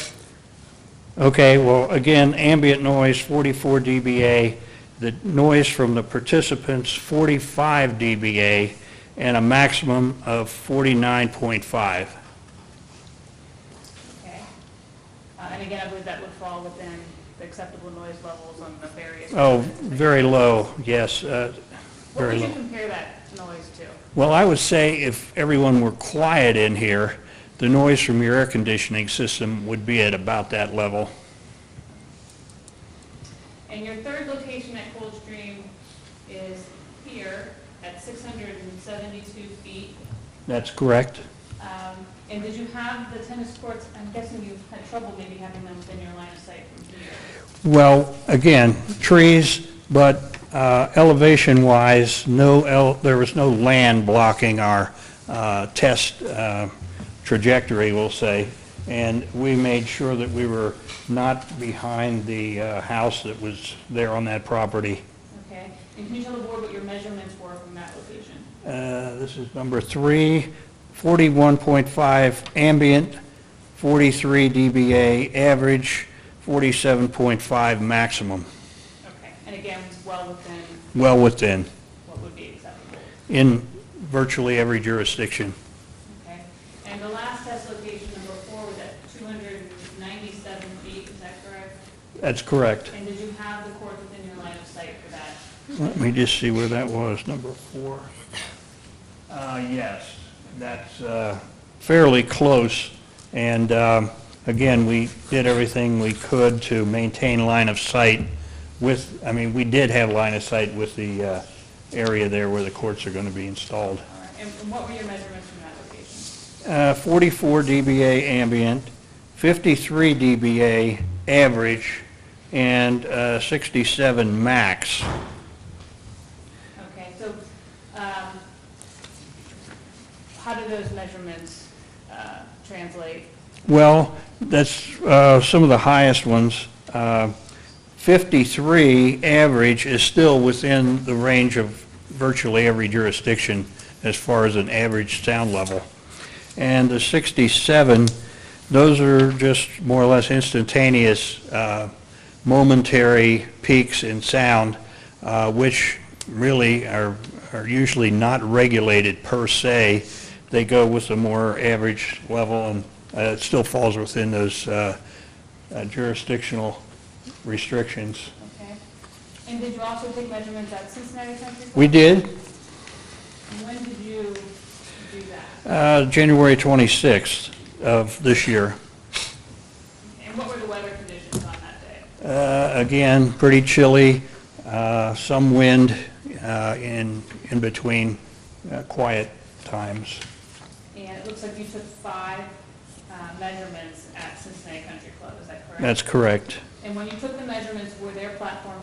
Okay, well, again, ambient noise, 44 dBA, the noise from the participants, 45 dBA, and a maximum of 49.5. Okay. And again, I believe that would fall within the acceptable noise levels on the various. Oh, very low, yes, What very would you low. compare that noise to? Well, I would say if everyone were quiet in here, the noise from your air conditioning system would be at about that level. And your third location at Coldstream is here at 672 feet. That's correct. And did you have the tennis courts, I'm guessing you've had trouble maybe having them within your line of sight from here? Well, again, trees, but elevation-wise, there was no land blocking our test trajectory, we'll say, and we made sure that we were not behind the house that was there on that property. Okay. And can you tell the board what your measurements were from that location? This is number 3, 41.5 ambient, 43 dBA average, 47.5 maximum. Okay. And again, well within Well within, what would be acceptable. in virtually every jurisdiction. Okay. And the last test location, number 4, was at 297 feet, is that correct? That's correct. And did you have the court within your line of sight for that? Let me just see where that was, number 4. Yes, that's fairly close, and again, we did everything we could to maintain line of sight with, we did have line of sight with the area there where the courts are going to be installed. All right. And what were your measurements from that location? 44 dBA ambient, 53 dBA average, and 67 max. Okay, so how do those measurements translate? Well, that's some of the highest ones. 53 average is still within the range of virtually every jurisdiction as far as an average sound level. And the 67, those are just more or less instantaneous, momentary peaks in sound, which really are usually not regulated per se. They go with a more average level, and it still falls within those jurisdictional restrictions. Okay. And did you also take measurements at Cincinnati Country Club? We did, And when did you do that? January 26th of this year. And what were the weather conditions on that day? Again, pretty chilly, some wind in between quiet times. And it looks like you took 5 measurements at Cincinnati Country Club, is that correct? That's correct. And when you took the measurements, were there platform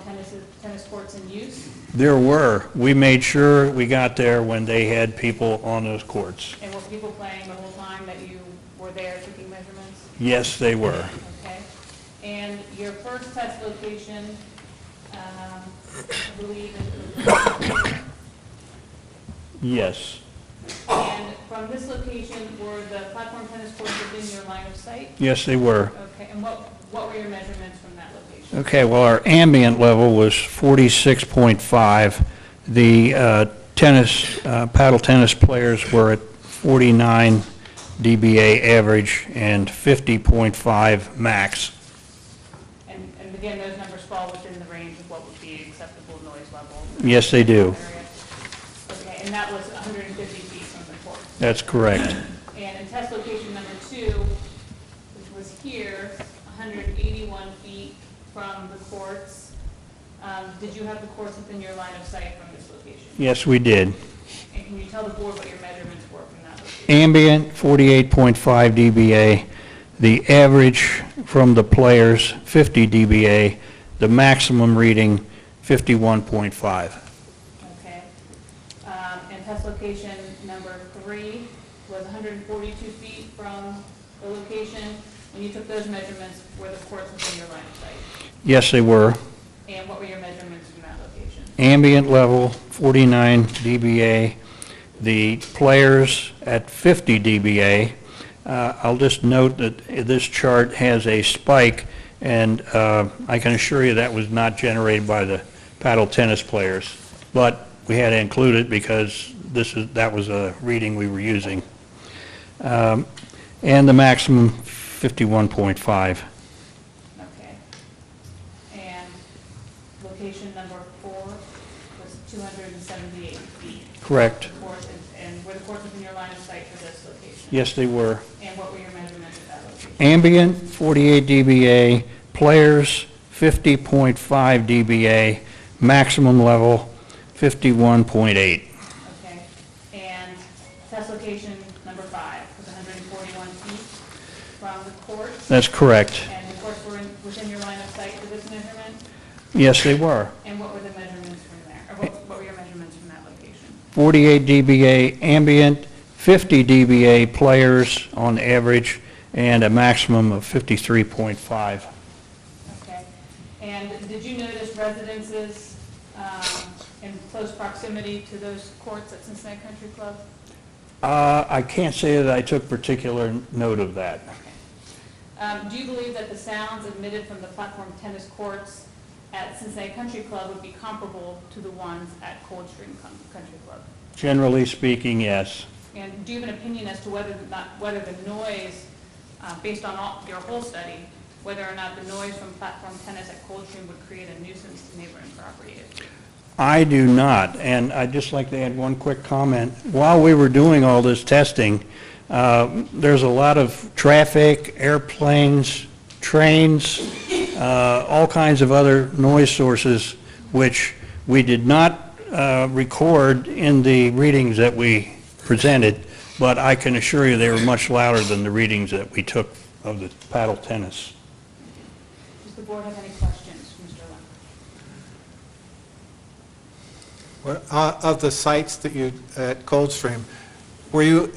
tennis courts in use? There were. We made sure we got there when they had people on those courts. And were people playing the whole time that you were there taking measurements? Yes, they were. Okay. And your first test location, I believe it was... Yes. And from this location, were the platform tennis courts within your line of sight? Yes, they were. Okay. And what were your measurements from that location? Okay, well, our ambient level was 46.5. The paddle tennis players were at 49 dBA average and 50.5 max. And again, those numbers fall within the range of what would be acceptable noise level? Yes, they do. Okay, and that was 150 feet from the court? That's correct. And in test location number 2, which was here, 181 feet from the courts. Did you have the courts within your line of sight from this location? Yes, we did. And can you tell the board what your measurements were from that location? Ambient, 48.5 dBA. The average from the players, 50 dBA. The maximum reading, 51.5. Okay. And test location number 3 was 142 feet from the location. When you took those measurements, were the courts within your line of sight? Yes, they were. And what were your measurements from that location? Ambient level, 49 dBA. The players at 50 dBA. I'll just note that this chart has a spike, and I can assure you that was not generated by the paddle tennis players, but we had to include it because that was a reading we were using. And the maximum, 51.5. Okay. And location number 4 was 278 feet. Correct. And were the courts within your line of sight for this location? Yes, they were. And what were your measurements at that location? Ambient, 48 dBA. Players, 50.5 dBA. Maximum level, 51.8. Okay. And test location number 5 was 141 feet from the courts? That's correct. And the courts were within your line of sight for this measurement? Yes, they were. And what were the measurements from there? Or what were your measurements from that location? 48 dBA ambient, 50 dBA players on average, and a maximum of 53.5. Okay. And did you notice residences in close proximity to those courts at Cincinnati Country Club? I can't say that I took particular note of that. Do you believe that the sounds emitted from the platform tennis courts at Cincinnati Country Club would be comparable to the ones at Coldstream Country Club? Generally speaking, yes. And do you have an opinion as to whether the noise, based on your whole study, whether or not the noise from platform tennis at Coldstream would create a nuisance to neighboring properties? I do not, and I'd just like to add one quick comment. While we were doing all this testing, there's a lot of traffic, airplanes, trains, all kinds of other noise sources, which we did not record in the readings that we presented, but I can assure you they were much louder than the readings that we took of the paddle tennis. Does the board have any questions, Mr. Lund? Of the sites that you, at Coldstream, were you,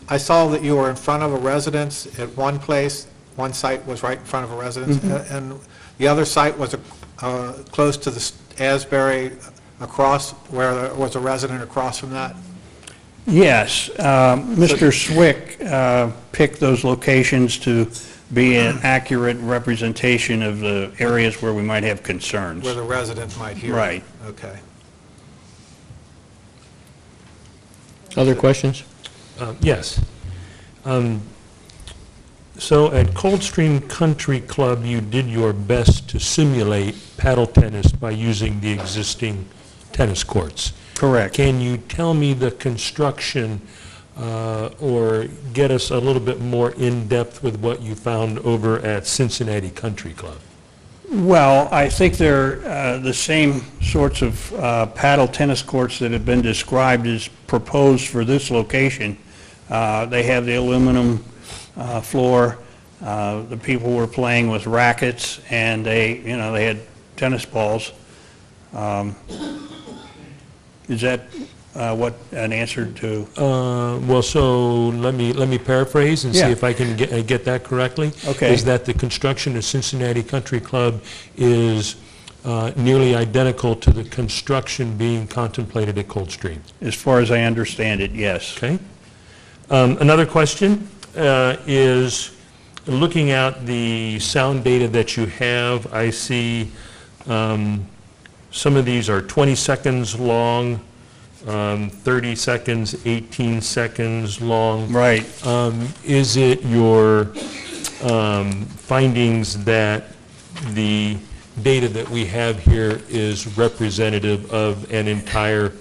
I saw that you were in front of a residence at one place, one site was right in front of a residence, and the other site was close to the Asbury, across, where there was a resident across from that? Yes, Mr. Swick picked those locations to be an accurate representation of the areas where we might have concerns. Where the resident might hear it? Right. Okay. Other questions? Yes. So at Coldstream Country Club, you did your best to simulate paddle tennis by using the existing tennis courts. Correct. Can you tell me the construction or get us a little bit more in-depth with what you found over at Cincinnati Country Club? Well, I think they're the same sorts of paddle tennis courts that have been described as proposed for this location. They have the aluminum floor. The people were playing with rackets, and they had tennis balls. Is that what an answer to? Well, so let me paraphrase and see Yeah. if I can get that correctly. Okay. Is that the construction of Cincinnati Country Club is nearly identical to the construction being contemplated at Coldstream? As far as I understand it, yes. Okay. Another question is, looking at the sound data that you have, I see some of these are 20 seconds long, 30 seconds, 18 seconds long. Right. Is it your findings that the data that we have here is representative of an entire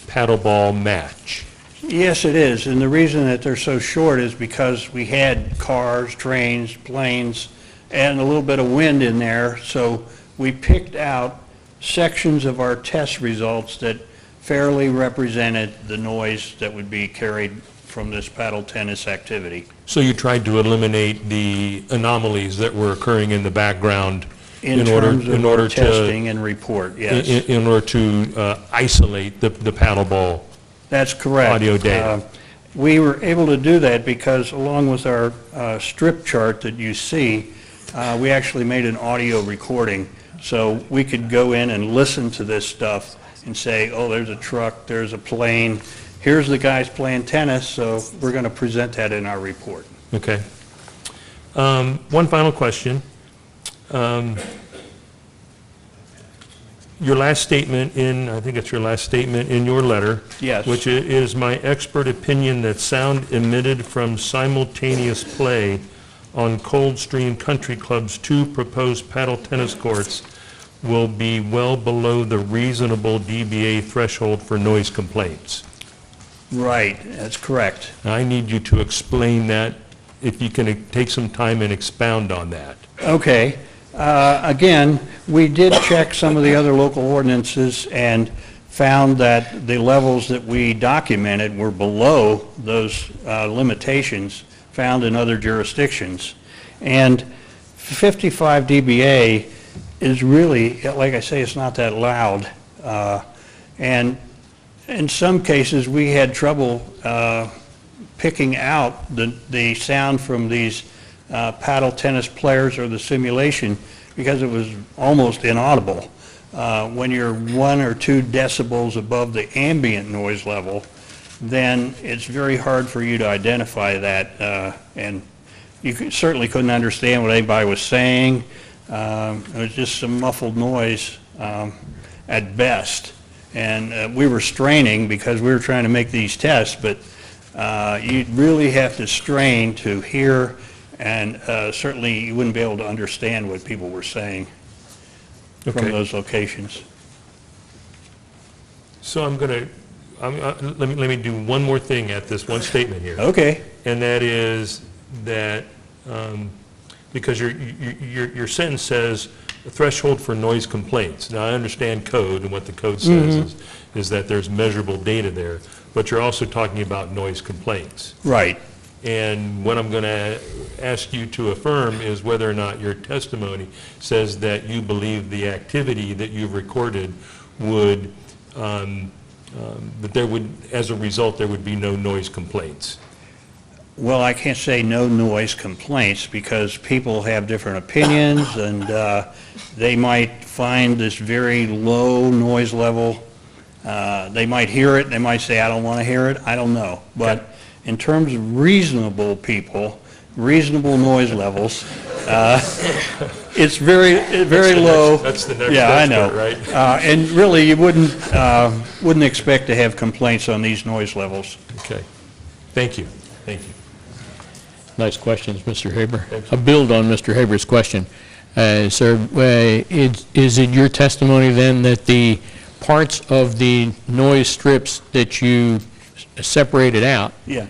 paddleball match? Yes, it is, and the reason that they're so short is because we had cars, trains, planes, and a little bit of wind in there, so we picked out sections of our test results that fairly represented the noise that would be carried from this paddle tennis activity. So you tried to eliminate the anomalies that were occurring in the background In terms of our testing and report, yes. in order to isolate the paddle ball That's correct. audio data. We were able to do that because along with our strip chart that you see, we actually made an audio recording. So we could go in and listen to this stuff and say, oh, there's a truck, there's a plane, here's the guys playing tennis, so we're going to present that in our report. Okay. One final question. Your last statement I think it's your last statement in your letter. Yes. Which is my expert opinion that sound emitted from simultaneous play on Coldstream Country Club's 2 proposed paddle tennis courts will be well below the reasonable dBA threshold for noise complaints. Right, that's correct. I need you to explain that, if you can take some time and expound on that. Okay. Again, we did check some of the other local ordinances and found that the levels that we documented were below those limitations found in other jurisdictions. And 55 dBA is really, like I say, it's not that loud. And in some cases, we had trouble picking out the sound from these paddle tennis players or the simulation because it was almost inaudible. When you're 1 or 2 decibels above the ambient noise level, then it's very hard for you to identify that, and you certainly couldn't understand what anybody was saying. It was just some muffled noise at best, and we were straining because we were trying to make these tests, but you really have to strain to hear, and certainly you wouldn't be able to understand what people were saying from Okay. those locations. So let me do one more thing at this one statement here. Okay. And that is that, because your sentence says the threshold for noise complaints. Now, I understand code, and what the code says is that there's measurable data there, but you're also talking about noise complaints. Right. And what I'm going to ask you to affirm is whether or not your testimony says that you believe the activity that you've recorded would, that there would, as a result, there would be no noise complaints. Well, I can't say no noise complaints because people have different opinions, and they might find this very low noise level. They might hear it, they might say, I don't want to hear it, I don't know. But in terms of reasonable people, reasonable noise levels, it's very low. That's the next Yeah, I know. expert, right? And really, you wouldn't expect to have complaints on these noise levels. Okay. Thank you. Thank you. Nice questions, Mr. Haber. Thank you. I'll build on Mr. Haber's question. Sir, is it your testimony then that the parts of the noise strips that you separated out Yeah.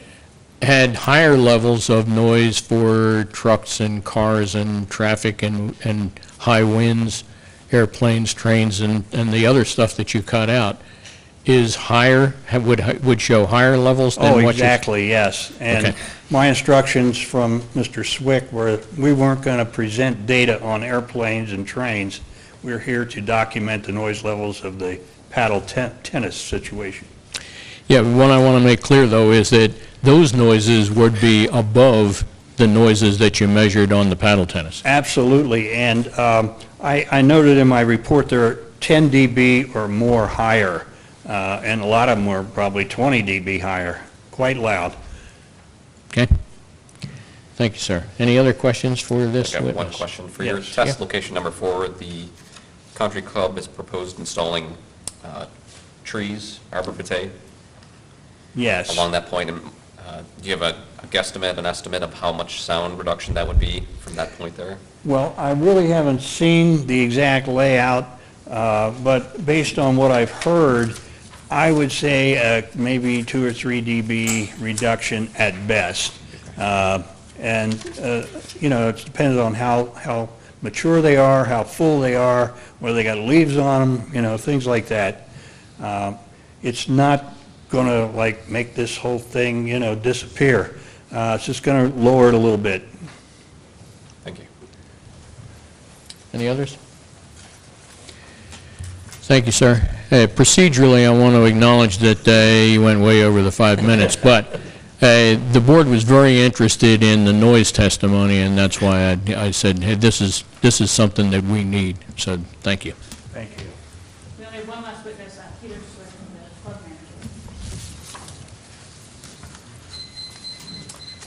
had higher levels of noise for trucks and cars and traffic and high winds, airplanes, trains, and the other stuff that you cut out is higher, would show higher levels than what you... Oh, exactly, yes. And Okay. my instructions from Mr. Swick were we weren't going to present data on airplanes and trains. We're here to document the noise levels of the paddle tennis situation. Yeah, what I want to make clear, though, is that those noises would be above the noises that you measured on the paddle tennis. Absolutely, and I noted in my report there are 10 dB or more higher, and a lot of them were probably 20 dB higher, quite loud. Okay? Thank you, sir. Any other questions for this I got witness? one question. For your Yes. test location number 4, the country club has proposed installing trees, arbor vitae, Yes. along that point. And, do you have a guesstimate, an estimate of how much sound reduction that would be from that point there? Well, I really haven't seen the exact layout, but based on what I've heard, I would say maybe 2 or 3 dB reduction at best. And, it depends on how mature they are, how full they are, whether they got leaves on them, things like that. It's not going to make this whole thing, disappear. It's just going to lower it a little bit. Thank you. Any others? Thank you, sir. Procedurally, I want to acknowledge that you went way over the 5 minutes, but the board was very interested in the noise testimony, and that's why I said, hey, this is something that we need. So, thank you. Thank you. We only have one last witness, Peter Swift, the club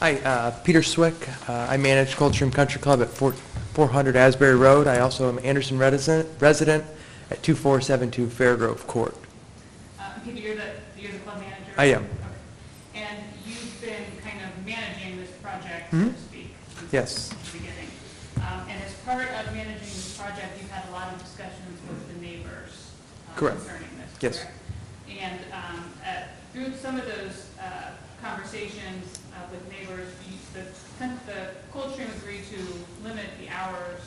manager. Hi, Peter Swick. I manage Coldstream Country Club at 400 Asbury Road. I also am Anderson resident at 2472 Fairgrove Court. Peter, you're the club manager? I am. Okay. And you've been kind of managing this project, so to speak, Yes. since the beginning. And as part of managing this project, you've had a lot of discussions with the neighbors Correct. concerning this, Yes. correct? And through some of those conversations with neighbors, the Coldstream agreed to limit the hours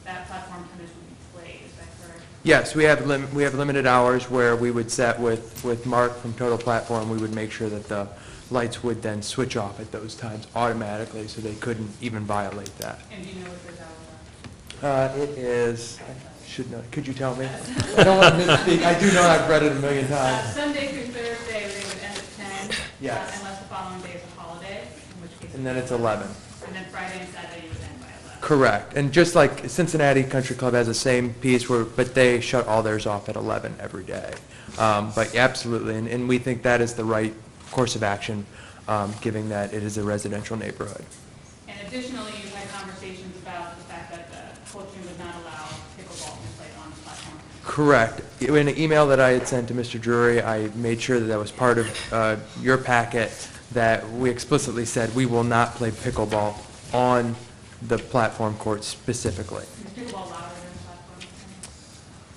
that platform tennis would be played, is that correct? Yes, we have limited hours where we would set with Mark from Total Platform, we would make sure that the lights would then switch off at those times automatically, so they couldn't even violate that. And do you know what those hours are? It is, I should know, could you tell me? I don't want to misspeak, I do know I've read it a million times. Sunday through Thursday, they would end at 10. Yes. Unless the following day is a holiday, in which case. And then it's 11. And then Friday and Saturday you would end by 11. Correct, and just like Cincinnati Country Club has the same piece, but they shut all theirs off at 11 every day. But absolutely, and we think that is the right course of action, given that it is a residential neighborhood. And additionally, you've had conversations about the fact that the Coldstream would not allow pickleball to be played on the platform. Correct. In an email that I had sent to Mr. Drury, I made sure that that was part of your packet, that we explicitly said we will not play pickleball on the platform court specifically. Is pickleball louder than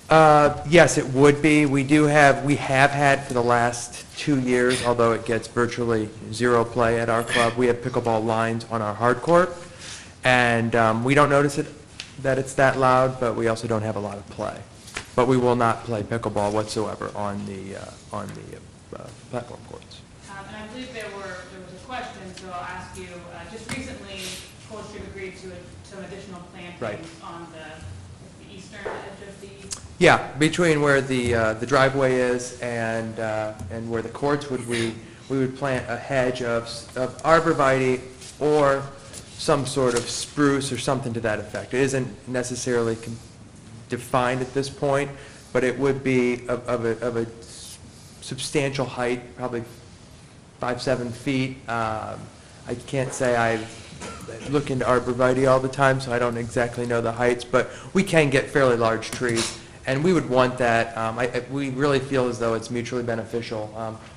platform? Yes, it would be. We have had for the last 2 years, although it gets virtually zero play at our club, we have pickleball lines on our hard court, and we don't notice that it's that loud, but we also don't have a lot of play. But we will not play pickleball whatsoever on the platform courts. And I believe there was a question, so I'll ask you, just recently, Coldstream agreed to some additional plantings Right. on the eastern edge of the. Yeah, between where the driveway is and where the courts would be, we would plant a hedge of arborvitae or some sort of spruce or something to that effect. It isn't necessarily defined at this point, but it would be of a substantial height, probably 5-7 feet. I can't say I look into arborvitae all the time, so I don't exactly know the heights, but we can get fairly large trees, and we would want that. We really feel as though it's mutually beneficial.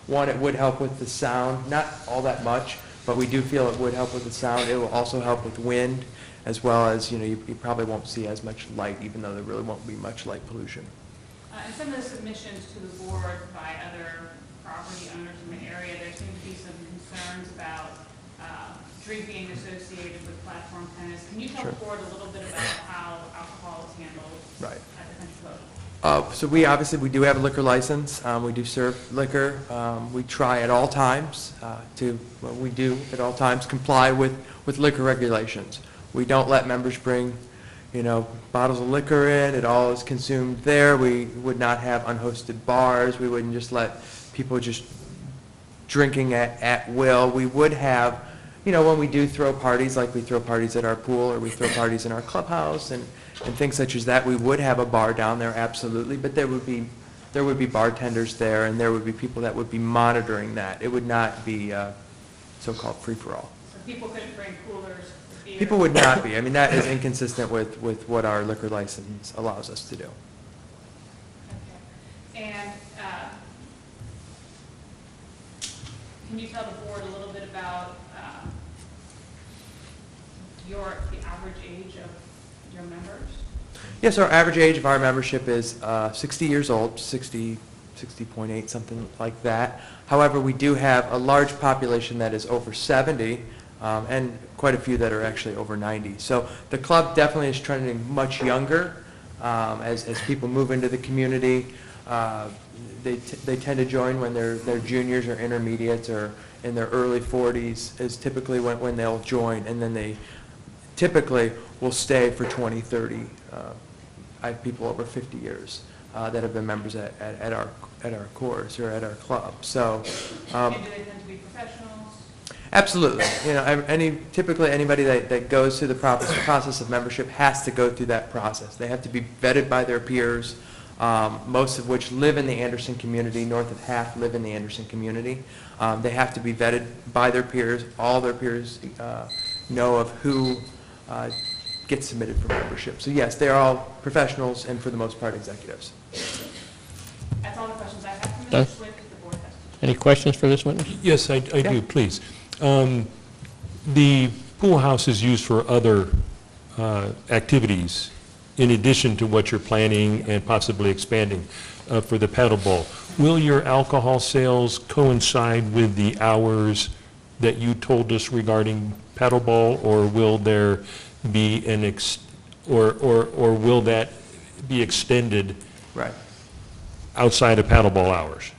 One, it would help with the sound, not all that much, but we do feel it would help with the sound. It will also help with wind, as well as, you probably won't see as much light, even though there really won't be much light pollution. And some of the submissions to the board by other property owners in the area, there seem to be some concerns about drink being associated with platform tennis. Can you tell the board a little bit about how alcohol is handled Right. at the country club? So we do have a liquor license. We do serve liquor. We try at all times we do at all times comply with liquor regulations. We don't let members bring, bottles of liquor in. It all is consumed there. We would not have unhosted bars. We wouldn't just let people just drinking at will. We would have, when we do throw parties, like we throw parties at our pool or we throw parties in our clubhouse and things such as that, we would have a bar down there, absolutely, but there would be bartenders there, and there would be people that would be monitoring that. It would not be so-called free-for-all. So people couldn't bring coolers, beer? People would not be. I mean, that is inconsistent with what our liquor license allows us to do. Okay. And can you tell the board a little bit about the average age of your members? Yes, our average age of our membership is 60 years old, 60.8, something like that. However, we do have a large population that is over 70. and quite a few that are actually over 90. So the club definitely is trending much younger as people move into the community. They tend to join when they're juniors or intermediates or in their early 40s is typically when they'll join, and then they typically will stay for 20, 30. I have people over 50 years that have been members at our course or at our club. So. And do they tend to be professionals? Absolutely. You know, typically anybody that goes through the process of membership has to go through that process. They have to be vetted by their peers, most of which live in the Anderson community. North of half live in the Anderson community. They have to be vetted by their peers. All their peers know of who gets submitted for membership. So yes, they're all professionals and for the most part executives. That's all the questions I have for Done. Mr. Swick. If the board has Any questions for this witness? Yes, I do, please. The pool house is used for other activities in addition to what you're planning and possibly expanding for the paddleball. Will your alcohol sales coincide with the hours that you told us regarding paddleball, or will there be or will that be extended Right. outside of paddleball hours?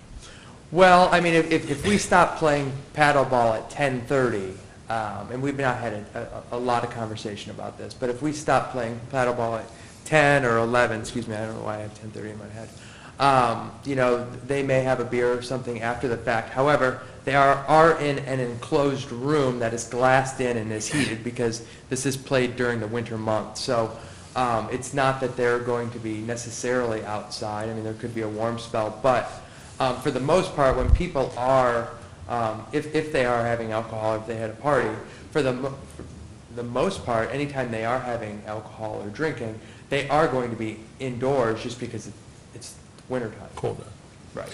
Well, I mean, if we stop playing paddleball at 10:30, and we've not had a lot of conversation about this, but if we stop playing paddleball at 10 or 11, excuse me, I don't know why I have 10:30 in my head, you know, they may have a beer or something after the fact. However, they are in an enclosed room that is glassed in and is heated because this is played during the winter months. So it's not that they're going to be necessarily outside. I mean, there could be a warm spell, but for the most part, when people are, if they are having alcohol, if they had a party, for the most part, anytime they are having alcohol or drinking, they are going to be indoors just because it's wintertime. Cold out. Right.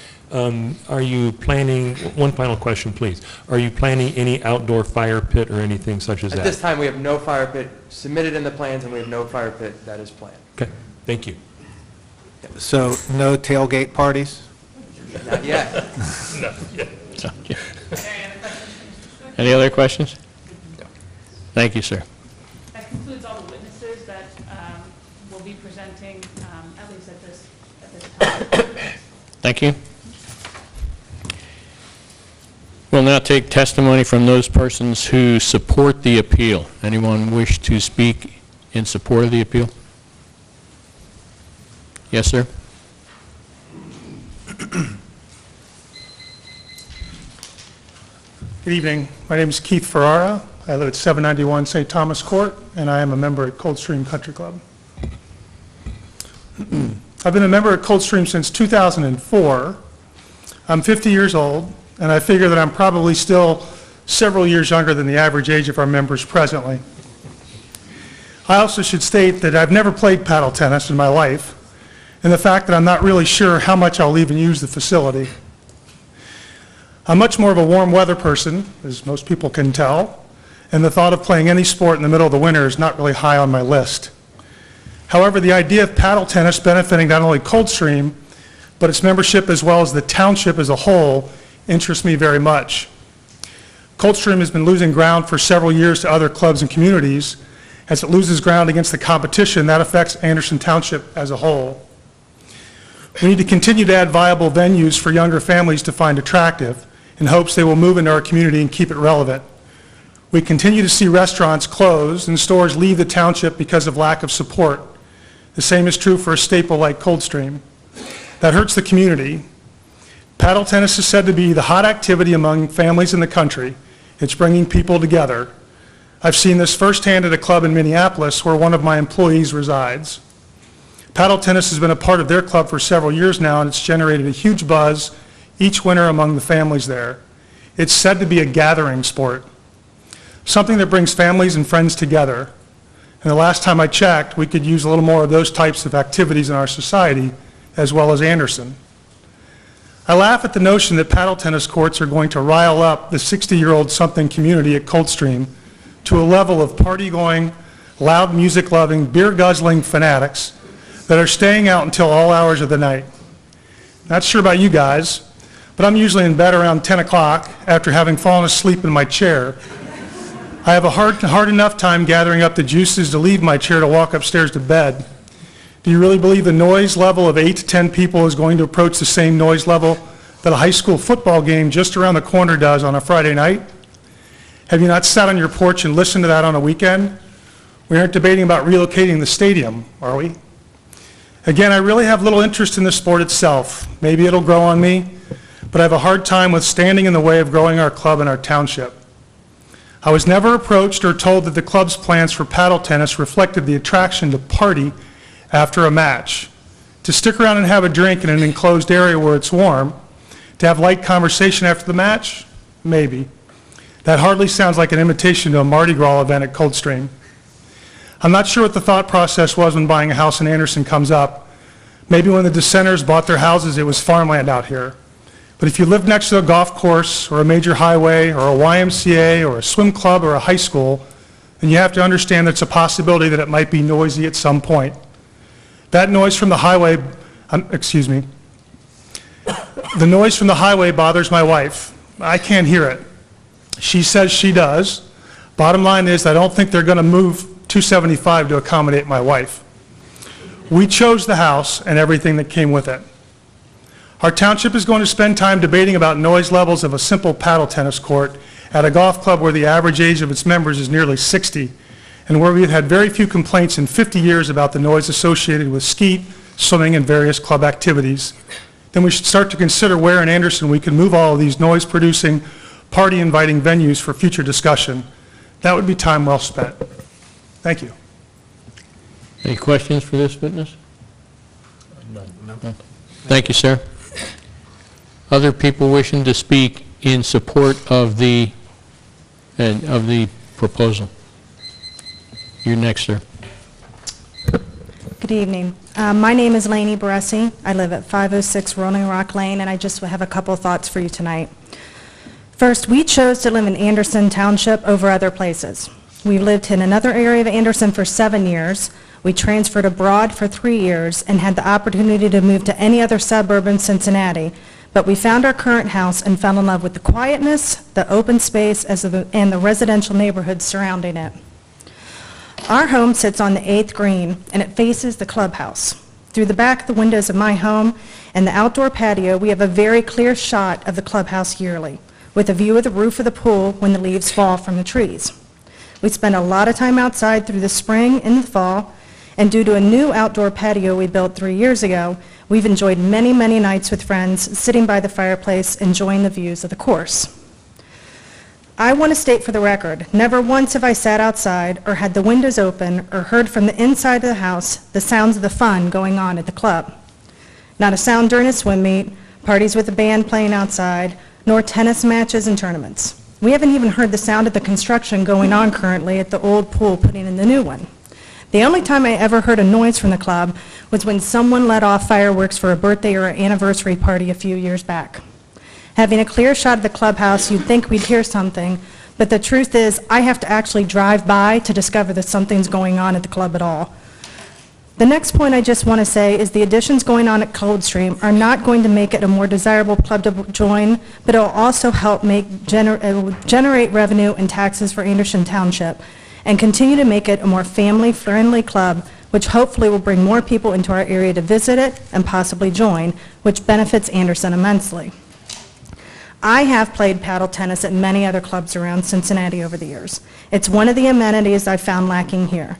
Are you planning, one final question, please. Are you planning any outdoor fire pit or anything such as that? At this time, we have no fire pit submitted in the plans, and we have no fire pit that is planned. Okay, thank you. So no tailgate parties? Not yet. Any other questions? Thank you, sir. That concludes all the witnesses that will be presenting, at least at this time. Thank you. We'll now take testimony from those persons who support the appeal. Anyone wish to speak in support of the appeal? Yes, sir. Good evening. My name is Keith Ferrara. I live at 791 St. Thomas Court, and I am a member at Coldstream Country Club. I've been a member at Coldstream since 2004. I'm 50 years old, and I figure that I'm probably still several years younger than the average age of our members presently. I also should state that I've never played paddle tennis in my life, and the fact that I'm not really sure how much I'll even use the facility. I'm much more of a warm weather person, as most people can tell, and the thought of playing any sport in the middle of the winter is not really high on my list. However, the idea of paddle tennis benefiting not only Coldstream, but its membership as well as the township as a whole interests me very much. Coldstream has been losing ground for several years to other clubs and communities. As it loses ground against the competition, that affects Anderson Township as a whole. We need to continue to add viable venues for younger families to find attractive in hopes they will move into our community and keep it relevant. We continue to see restaurants close and stores leave the township because of lack of support. The same is true for a staple like Coldstream. That hurts the community. Paddle tennis is said to be the hot activity among families in the country. It's bringing people together. I've seen this firsthand at a club in Minneapolis where one of my employees resides. Paddle tennis has been a part of their club for several years now, and it's generated a huge buzz each winter among the families there. It's said to be a gathering sport, something that brings families and friends together. And the last time I checked, we could use a little more of those types of activities in our society, as well as Anderson. I laugh at the notion that paddle tennis courts are going to rile up the 60-year-old something community at Coldstream to a level of party-going, loud music-loving, beer-guzzling fanatics that are staying out until all hours of the night. Not sure about you guys, but I'm usually in bed around 10 o'clock after having fallen asleep in my chair. I have a hard enough time gathering up the juices to leave my chair to walk upstairs to bed. Do you really believe the noise level of 8 to 10 people is going to approach the same noise level that a high school football game just around the corner does on a Friday night? Have you not sat on your porch and listened to that on a weekend? We aren't debating about relocating the stadium, are we? Again, I really have little interest in the sport itself. Maybe it'll grow on me, but I have a hard time with standing in the way of growing our club and our township. I was never approached or told that the club's plans for paddle tennis reflected the attraction to party after a match, to stick around and have a drink in an enclosed area where it's warm, to have light conversation after the match, maybe. That hardly sounds like an invitation to a Mardi Gras event at Coldstream. I'm not sure what the thought process was when buying a house in Anderson comes up. Maybe when the dissenters bought their houses, it was farmland out here. But if you live next to a golf course or a major highway or a YMCA or a swim club or a high school, then you have to understand that it's a possibility that it might be noisy at some point. That noise from the highway, the noise from the highway bothers my wife. I can't hear it. She says she does. Bottom line is, I don't think they're going to move 275 to accommodate my wife. We chose the house and everything that came with it. Our township is going to spend time debating about noise levels of a simple paddle tennis court at a golf club where the average age of its members is nearly 60, and where we've had very few complaints in 50 years about the noise associated with skeet, swimming, and various club activities. Then we should start to consider where in Anderson we can move all of these noise-producing, party-inviting venues for future discussion. That would be time well spent. Thank you. Any questions for this witness? No. Thank you, sir. Other people wishing to speak in support of the proposal? You're next, sir. Good evening. My name is Lainey Baresi. I live at 506 Rolling Rock Lane, and I just have a couple thoughts for you tonight. First, we chose to live in Anderson Township over other places. We lived in another area of Anderson for 7 years. We transferred abroad for 3 years and had the opportunity to move to any other suburb in Cincinnati. But we found our current house and fell in love with the quietness, the open space, and the residential neighborhood surrounding it. Our home sits on the 8th green, and it faces the clubhouse. Through the back of the windows of my home and the outdoor patio, we have a very clear shot of the clubhouse yearly, with a view of the roof of the pool when the leaves fall from the trees. We spend a lot of time outside through the spring and the fall, and due to a new outdoor patio we built 3 years ago, we've enjoyed many, many nights with friends sitting by the fireplace enjoying the views of the course. I want to state for the record, never once have I sat outside or had the windows open or heard from the inside of the house the sounds of the fun going on at the club. Not a sound during a swim meet, parties with a band playing outside, nor tennis matches and tournaments. We haven't even heard the sound of the construction going on currently at the old pool putting in the new one. The only time I ever heard a noise from the club was when someone let off fireworks for a birthday or anniversary party a few years back. Having a clear shot of the clubhouse, you'd think we'd hear something, but the truth is I have to actually drive by to discover that something's going on at the club at all. The next point I just want to say is the additions going on at Coldstream are not going to make it a more desirable club to join, but it will also help generate revenue and taxes for Anderson Township and continue to make it a more family-friendly club, which hopefully will bring more people into our area to visit it and possibly join, which benefits Anderson immensely. I have played paddle tennis at many other clubs around Cincinnati over the years. It's one of the amenities I've found lacking here.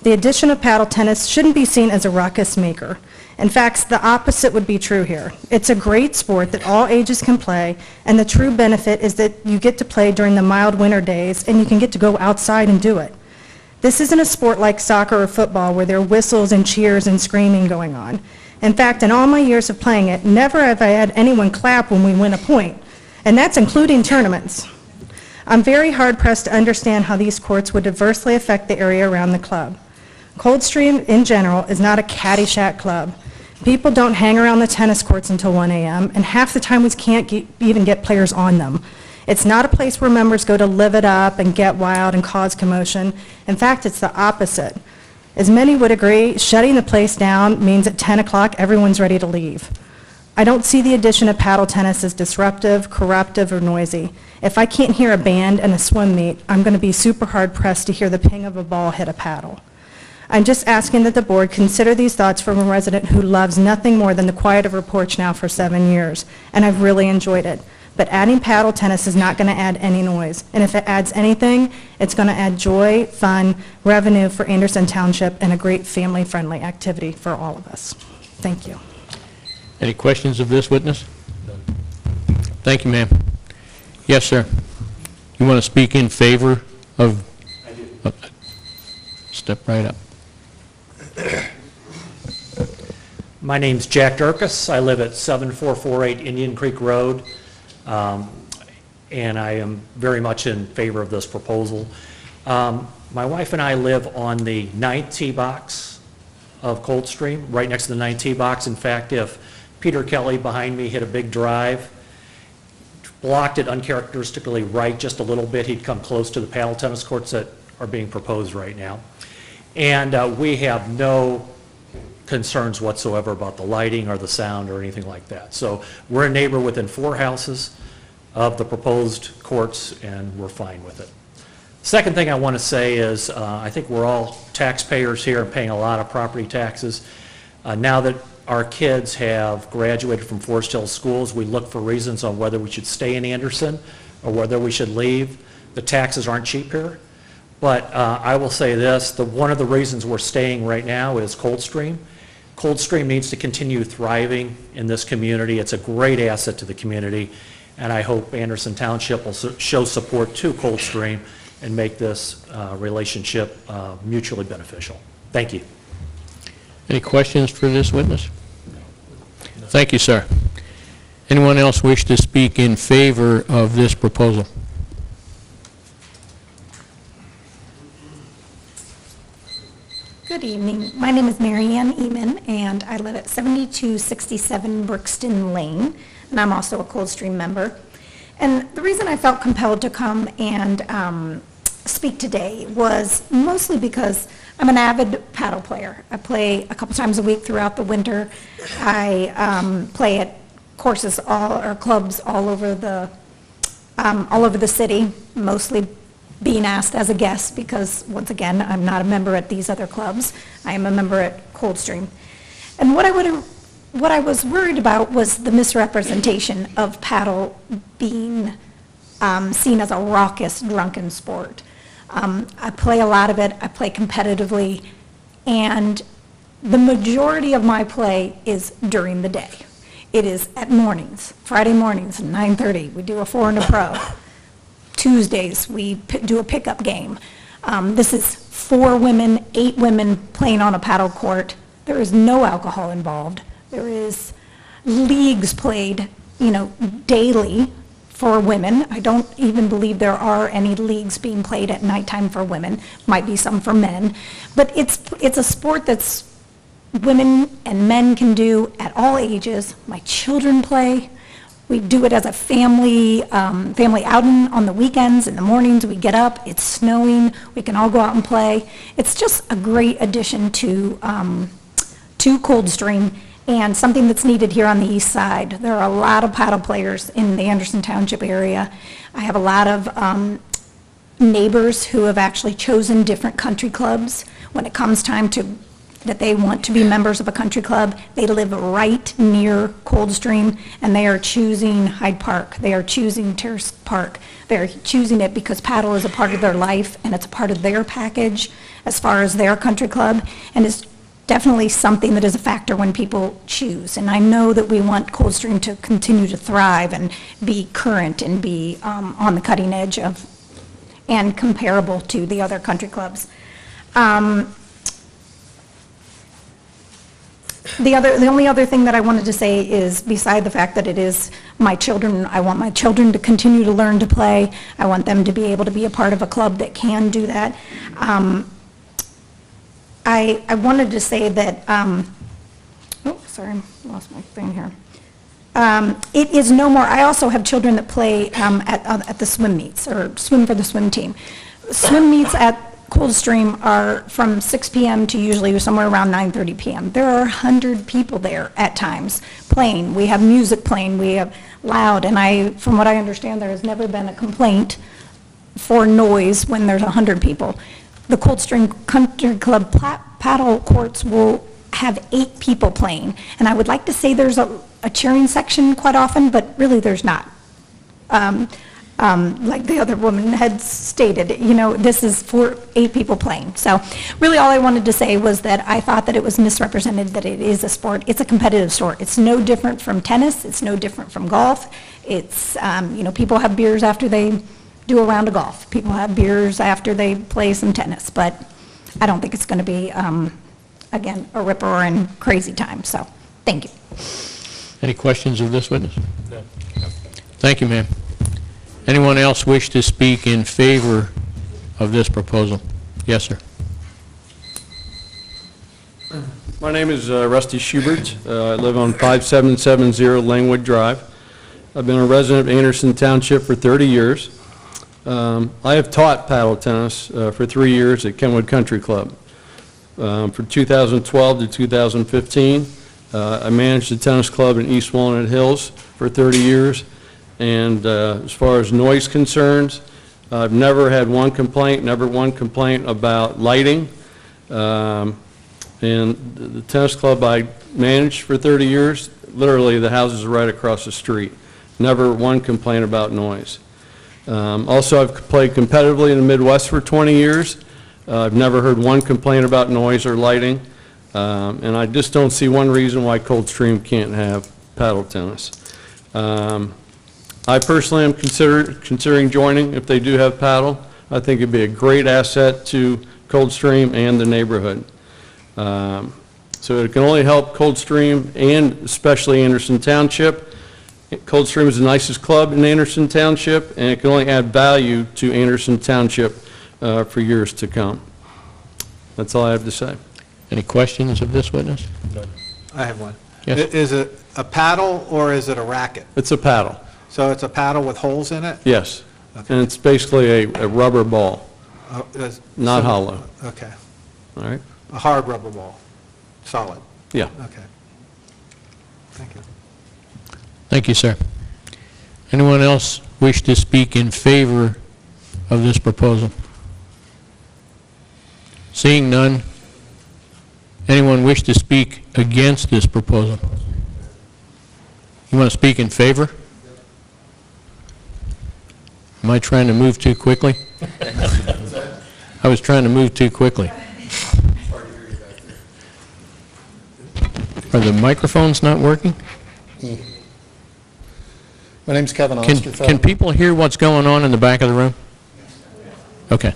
The addition of paddle tennis shouldn't be seen as a ruckus maker. In fact, the opposite would be true here. It's a great sport that all ages can play, and the true benefit is that you get to play during the mild winter days, and you can get to go outside and do it. This isn't a sport like soccer or football where there are whistles and cheers and screaming going on. In fact, in all my years of playing it, never have I had anyone clap when we win a point, and that's including tournaments. I'm very hard-pressed to understand how these courts would adversely affect the area around the club. Coldstream, in general, is not a Caddyshack club. People don't hang around the tennis courts until 1 a.m., and half the time we can't even get players on them. It's not a place where members go to live it up and get wild and cause commotion. In fact, it's the opposite. As many would agree, shutting the place down means at 10 o'clock everyone's ready to leave. I don't see the addition of paddle tennis as disruptive, corruptive, or noisy. If I can't hear a band and a swim meet, I'm going to be super hard pressed to hear the ping of a ball hit a paddle. I'm just asking that the board consider these thoughts from a resident who loves nothing more than the quiet of her porch now for 7 years, and I've really enjoyed it. But adding paddle tennis is not going to add any noise, and if it adds anything, it's going to add joy, fun, revenue for Anderson Township, and a great family-friendly activity for all of us. Thank you. Any questions of this witness? Thank you, ma'am. Yes, sir. You want to speak in favor of? I do. Step right up. My name's Jack Durkis. I live at 7448 Indian Creek Road, and I am very much in favor of this proposal. My wife and I live on the 9th tee box of Coldstream, right next to the 9th tee box. In fact, if Peter Kelly behind me hit a big drive, blocked it uncharacteristically right just a little bit, he'd come close to the paddle tennis courts that are being proposed right now. And we have no concerns whatsoever about the lighting or the sound or anything like that. So we're a neighbor within 4 houses of the proposed courts, and we're fine with it. Second thing I want to say is I think we're all taxpayers here and paying a lot of property taxes. Now that our kids have graduated from Forest Hill schools, we look for reasons on whether we should stay in Anderson or whether we should leave. The taxes aren't cheap here. But I will say this, one of the reasons we're staying right now is Coldstream. Coldstream needs to continue thriving in this community. It's a great asset to the community, and I hope Anderson Township will show support to Coldstream and make this relationship mutually beneficial. Thank you. Any questions for this witness? Thank you, sir. Anyone else wish to speak in favor of this proposal? Good evening. My name is Mary Ann Eman, and I live at 7267 Brookston Lane, and I'm also a Coldstream member. And the reason I felt compelled to come and speak today was mostly because I'm an avid paddle player. I play a couple times a week throughout the winter. I play at courses or clubs all over the city, mostly being asked as a guest because, once again, I'm not a member at these other clubs. I am a member at Coldstream. And what I was worried about was the misrepresentation of paddle being seen as a raucous, drunken sport. I play a lot of it. I play competitively. And the majority of my play is during the day. It is at mornings, Friday mornings, 9:30. We do a 4 and a pro. Tuesdays, we do a pickup game. This is 4 women, 8 women playing on a paddle court. There is no alcohol involved. There is leagues played, daily for women. I don't even believe there are any leagues being played at nighttime for women. Might be some for men. But it's a sport that's women and men can do at all ages. My children play. We do it as a family outing on the weekends. In the mornings, we get up, it's snowing, we can all go out and play. It's just a great addition to Coldstream and something that's needed here on the east side. There are a lot of paddle players in the Anderson Township area. I have a lot of neighbors who have actually chosen different country clubs when it comes time that they want to be members of a country club. They live right near Coldstream, and they are choosing Hyde Park. They are choosing Terrace Park. They're choosing it because paddle is a part of their life, and it's a part of their package as far as their country club, and it's definitely something that is a factor when people choose. And I know that we want Coldstream to continue to thrive and be current and be on the cutting edge of and comparable to the other country clubs. The only other thing that I wanted to say is, beside the fact that it is my children, I want my children to continue to learn to play. I want them to be able to be a part of a club that can do that. I wanted to say that, sorry, I lost my thing here. It is no more, I also have children that play at the swim meets, or swim for the swim team. Swim meets at Coldstream are from 6 PM to usually somewhere around 9:30 PM. There are 100 people there at times playing. We have music playing, we have loud, and from what I understand, there has never been a complaint for noise when there's 100 people. The Coldstream Country Club paddle courts will have 8 people playing, and I would like to say there's a cheering section quite often, but really there's not. Like the other woman had stated, you know, this is for 8 people playing. So really all I wanted to say was that I thought that it was misrepresented, that it is a sport. It's a competitive sport. It's no different from tennis. It's no different from golf. It's, you know, people have beers after they do a round of golf. People have beers after they play some tennis. But I don't think it's going to be, again, a rip-roaring crazy time. So thank you. Any questions of this witness? No. Thank you, ma'am. Anyone else wish to speak in favor of this proposal? Yes, sir. My name is Rusty Schubert. I live on 5770 Langwood Drive. I've been a resident of Anderson Township for 30 years. I have taught paddle tennis for 3 years at Kenwood Country Club. From 2012 to 2015, I managed the tennis club in East Walnut Hills for 30 years. And as far as noise concerns, I've never had one complaint about lighting. And the tennis club I managed for 30 years, literally the houses are right across the street. Never one complaint about noise. Also, I've played competitively in the Midwest for 20 years. I've never heard one complaint about noise or lighting. And I just don't see one reason why Coldstream can't have paddle tennis. I personally am considering joining if they do have paddle. I think it'd be a great asset to Coldstream and the neighborhood. So it can only help Coldstream and especially Anderson Township. Coldstream is the nicest club in Anderson Township, and it can only add value to Anderson Township for years to come. That's all I have to say. Any questions of this witness? No. I have one. Yes. Is it a paddle or is it a racket? It's a paddle. So it's a paddle with holes in it? Yes. Okay. And it's basically a rubber ball, not hollow. Okay. All right? A hard rubber ball, solid? Yeah. Okay. Thank you. Thank you, sir. Anyone else wish to speak in favor of this proposal? Seeing none, anyone wish to speak against this proposal? You want to speak in favor? Am I trying to move too quickly? I was trying to move too quickly. Are the microphones not working? My name's Kevin Osterfeld. Can people hear what's going on in the back of the room? Okay.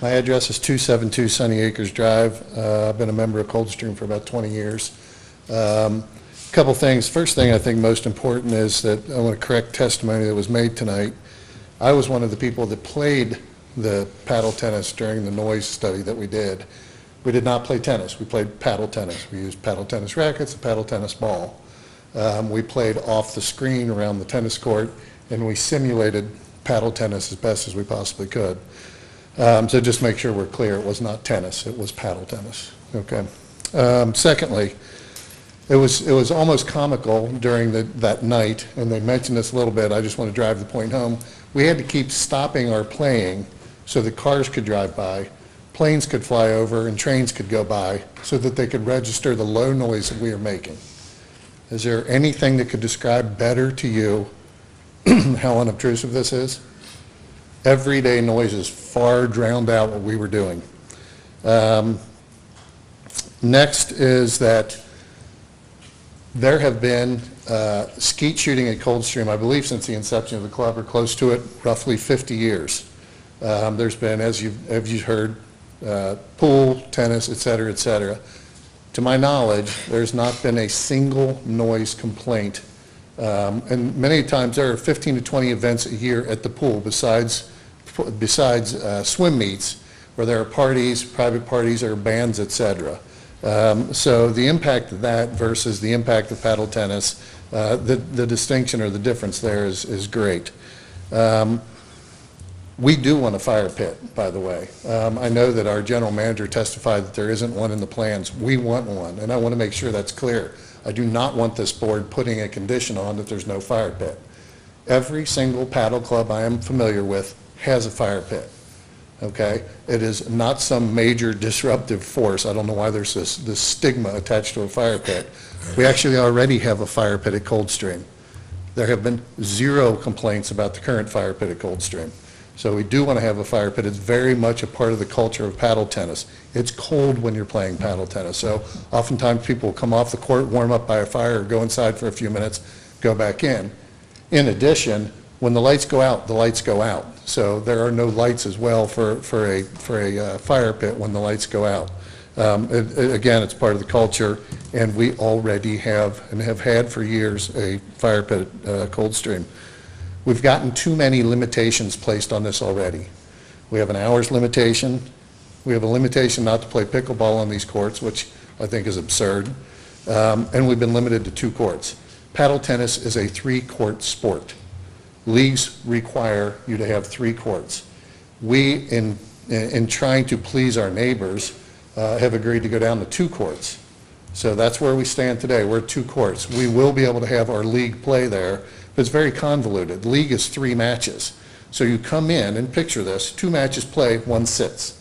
My address is 272 Sunny Acres Drive. I've been a member of Coldstream for about 20 years. Couple things. First thing I think most important is that I want to correct testimony that was made tonight. I was one of the people that played the paddle tennis during the noise study that we did. We did not play tennis. We played paddle tennis. We used paddle tennis rackets, a paddle tennis ball. We played off the screen around the tennis court, and we simulated paddle tennis as best as we possibly could. So just make sure we're clear, it was not tennis, it was paddle tennis. Okay. Secondly, it was almost comical during that night, and they mentioned this a little bit, I just want to drive the point home. We had to keep stopping our playing so that cars could drive by, planes could fly over, and trains could go by so that they could register the low noise that we are making. Is there anything that could describe better to you how unobtrusive this is? Everyday noises far drowned out what we were doing. Next is that there have been skeet shooting at Coldstream, I believe since the inception of the club, or close to it, roughly 50 years. There's been, as you've heard, pool, tennis, et cetera, et cetera. To my knowledge, there's not been a single noise complaint. And many times there are 15 to 20 events a year at the pool besides swim meets where there are parties, private parties, or bands, et cetera. So the impact of that versus the impact of paddle tennis, the distinction or the difference there is great. We do want a fire pit, by the way. I know that our general manager testified that there isn't one in the plans. We want one, and I want to make sure that's clear. I do not want this board putting a condition on that there's no fire pit. Every single paddle club I am familiar with has a fire pit, okay? It is not some major disruptive force. I don't know why there's this stigma attached to a fire pit. We actually already have a fire pit at Coldstream. There have been 0 complaints about the current fire pit at Coldstream. So we do want to have a fire pit. It's very much a part of the culture of paddle tennis. It's cold when you're playing paddle tennis. So oftentimes people will come off the court, warm up by a fire, or go inside for a few minutes, go back in. In addition, when the lights go out, the lights go out. So there are no lights as well for a fire pit when the lights go out. Again, it's part of the culture, and we already have, and have had for years, a fire pit at Coldstream. We've gotten too many limitations placed on this already. We have an hours limitation. We have a limitation not to play pickleball on these courts, which I think is absurd. And we've been limited to 2 courts. Paddle tennis is a 3-court sport. Leagues require you to have 3 courts. We, in trying to please our neighbors, have agreed to go down to 2 courts. So that's where we stand today. We're at 2 courts. We will be able to have our league play there. It's very convoluted. League is 3 matches. So you come in, and picture this, 2 matches play, 1 sits.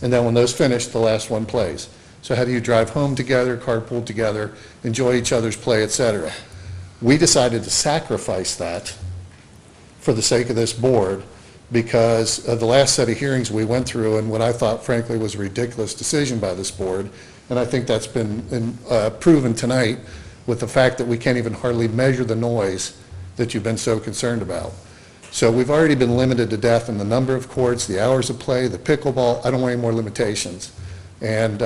And then when those finish, the last one plays. So how do you drive home together, carpool together, enjoy each other's play, etc.? We decided to sacrifice that for the sake of this board, because of the last set of hearings we went through and what I thought frankly was a ridiculous decision by this board, and I think that's been proven tonight with the fact that we can't even hardly measure the noise that you've been so concerned about. So we've already been limited to death in the number of courts, the hours of play, the pickleball. I don't want any more limitations. And